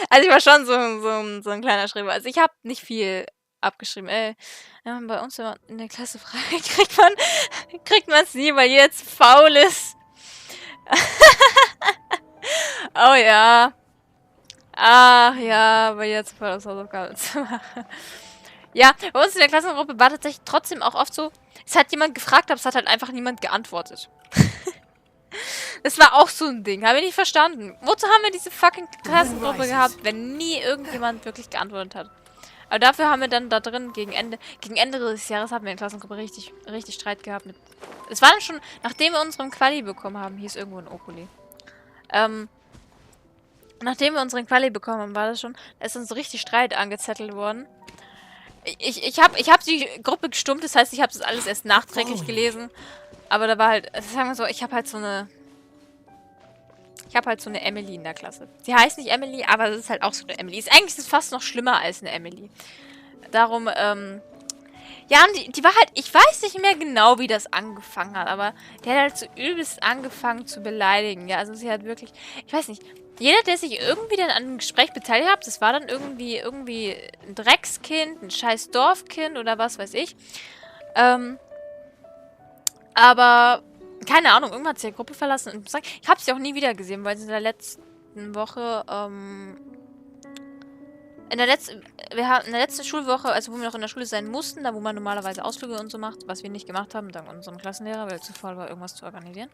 Also ich war schon so ein kleiner Streber. Also ich habe nicht viel abgeschrieben. Ja, bei uns in der Klasse frei kriegt man es nie, weil jetzt faul ist. Oh ja. Ach ja, aber jetzt voll das Hausaufgaben zu machen. Ja, bei uns in der Klassengruppe war tatsächlich trotzdem auch oft so, es hat jemand gefragt, aber es hat halt einfach niemand geantwortet. Das war auch so ein Ding, habe ich nicht verstanden. Wozu haben wir diese fucking Klassengruppe gehabt, wenn nie irgendjemand wirklich geantwortet hat? Aber dafür haben wir dann da drin gegen Ende des Jahres haben wir in der Klassengruppe richtig Streit gehabt. Es war dann schon, nachdem wir unseren Quali bekommen haben, hieß irgendwo ein Okuli. Nachdem wir unseren Quali bekommen haben, war das schon, da ist uns so richtig Streit angezettelt worden. Ich hab die Gruppe gestummt, das heißt, ich habe das alles erst nachträglich gelesen. Aber da war halt, sagen wir so, ich habe halt so eine Emily in der Klasse. Sie heißt nicht Emily, aber es ist halt auch so eine Emily. Eigentlich ist es fast noch schlimmer als eine Emily. Darum, ja, und die war halt, ich weiß nicht mehr genau, wie das angefangen hat, aber die hat halt so übelst angefangen zu beleidigen. Ja, also sie hat wirklich, ich weiß nicht, jeder, der sich irgendwie dann an dem Gespräch beteiligt hat, das war dann irgendwie ein Dreckskind, ein scheiß Dorfkind oder was weiß ich. Aber, keine Ahnung, irgendwann hat sie die Gruppe verlassen. Und ich habe sie auch nie wieder gesehen, weil sie in der letzten Woche, in der letzten Schulwoche, also wo wir noch in der Schule sein mussten, da wo man normalerweise Ausflüge und so macht, was wir nicht gemacht haben, dank unserem Klassenlehrer, weil er zu faul war, irgendwas zu organisieren,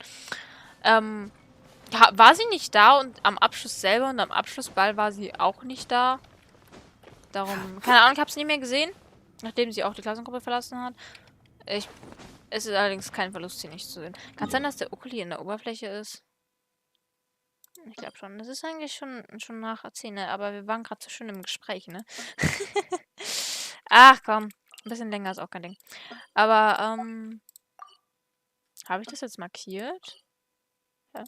war sie nicht da und am Abschluss selber und am Abschlussball war sie auch nicht da. Darum, keine Ahnung, ich habe sie nie mehr gesehen, nachdem sie auch die Klassengruppe verlassen hat. Es ist allerdings kein Verlust, sie nicht zu sehen. Kann es sein, dass der Ukuli in der Oberfläche ist? Ich glaube schon. Das ist eigentlich schon nach 10, ne? Aber wir waren gerade so schön im Gespräch, ne? Ach komm, ein bisschen länger ist auch kein Ding. Aber, habe ich das jetzt markiert? Ja.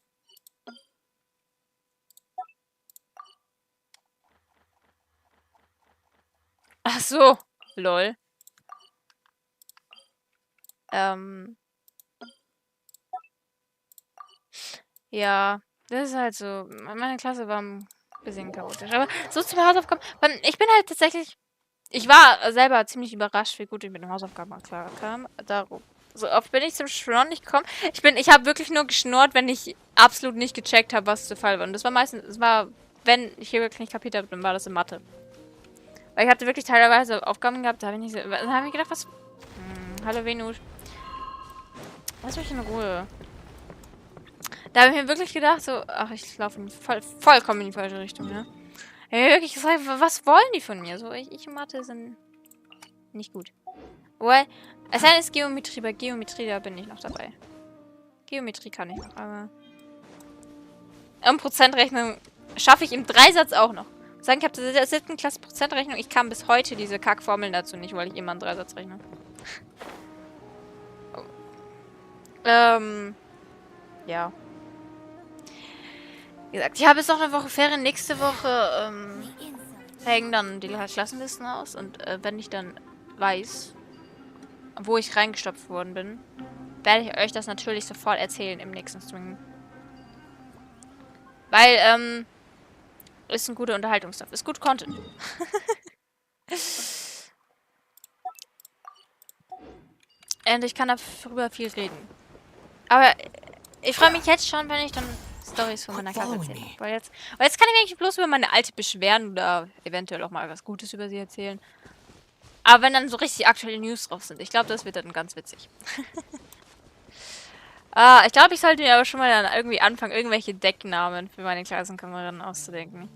Ach so, lol. Ja, das ist halt so. Meine Klasse war ein bisschen chaotisch. Aber so zum Hausaufgaben. Ich bin halt tatsächlich. Ich war selber ziemlich überrascht, wie gut ich mit den Hausaufgaben klarkam. Darum. So oft bin ich zum Schnorren nicht gekommen. Ich habe wirklich nur geschnurrt, wenn ich absolut nicht gecheckt habe, was der Fall war. Und das war meistens, wenn ich hier wirklich nicht kapiert habe, dann war das in Mathe. Weil ich hatte wirklich teilweise Aufgaben gehabt, da habe ich nicht so. Da habe ich gedacht, was. Hallo Venus. Lass mich in Ruhe. Da habe ich mir wirklich gedacht, so, ach, ich laufe vollkommen in die falsche Richtung, ne? Ich habe mir wirklich gesagt, was wollen die von mir? So, ich und Mathe sind nicht gut. Wobei, es sei denn, es ist Geometrie. Bei Geometrie, da bin ich noch dabei. Geometrie kann ich noch, aber... Prozentrechnung schaffe ich im Dreisatz auch noch. Sagen, ich habe der 7. Klasse Prozentrechnung, ich kann bis heute diese Kackformeln dazu nicht, weil ich immer einen Dreisatz rechne. Ja. Wie gesagt, ich habe jetzt noch eine Woche Ferien. Nächste Woche hängen dann die Klassenlisten aus. Und wenn ich dann weiß, wo ich reingestopft worden bin, werde ich euch das natürlich sofort erzählen im nächsten Stream. Weil, ist ein guter Unterhaltungsstoff. Ist gut Content. Und ich kann darüber viel reden. Aber ich freue mich jetzt schon, wenn ich dann Storys von meiner Klasse erzähle. Weil jetzt kann ich mich bloß über meine Alte beschweren oder eventuell auch mal was Gutes über sie erzählen. Aber wenn dann so richtig aktuelle News drauf sind, ich glaube, das wird dann ganz witzig. Ich glaube, ich sollte mir aber schon mal dann irgendwie anfangen, irgendwelche Decknamen für meine Klassenkammerinnen auszudenken.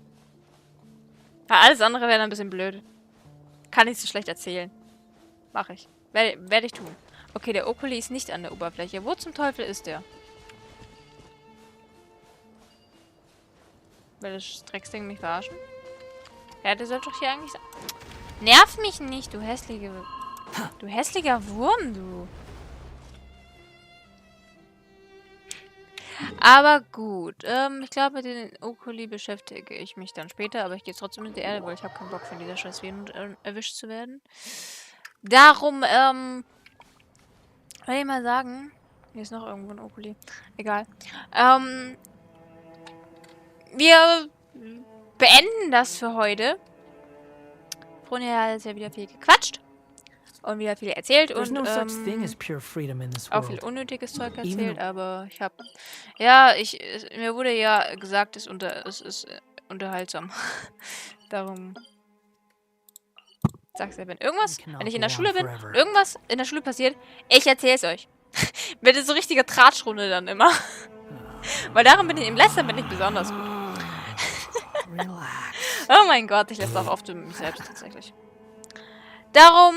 Weil alles andere wäre dann ein bisschen blöd. Kann ich so schlecht erzählen. Mach ich. Werde ich tun. Okay, der Okuli ist nicht an der Oberfläche. Wo zum Teufel ist der? Will das Drecksding mich verarschen? Ja, der sollte doch hier eigentlich sein. Nerv mich nicht, du hässlicher Wurm, du. Aber gut, ich glaube, mit den Okuli beschäftige ich mich dann später, aber ich gehe trotzdem in die Erde, weil ich habe keinen Bock von dieser scheiß Venus erwischt zu werden. Darum, will ich mal sagen, hier ist noch irgendwo ein Okuli. Egal. Wir beenden das für heute. Vroni hat jetzt ja wieder viel gequatscht. Und wieder viel erzählt There's und no such thing as pure freedom in this auch viel world. unnötiges Zeug Even erzählt, aber ich habe... Ja, mir wurde ja gesagt, es ist unterhaltsam. Darum... Sag's ja, wenn irgendwas, wenn ich in der Schule bin, irgendwas in der Schule passiert, ich erzähl's euch. Bitte so richtige Tratschrunde dann immer. Weil darum bin ich, im Lästern bin ich besonders gut. Oh mein Gott, ich lässt auch oft über mich selbst tatsächlich. Darum,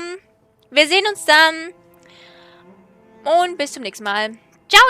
wir sehen uns dann und bis zum nächsten Mal. Ciao!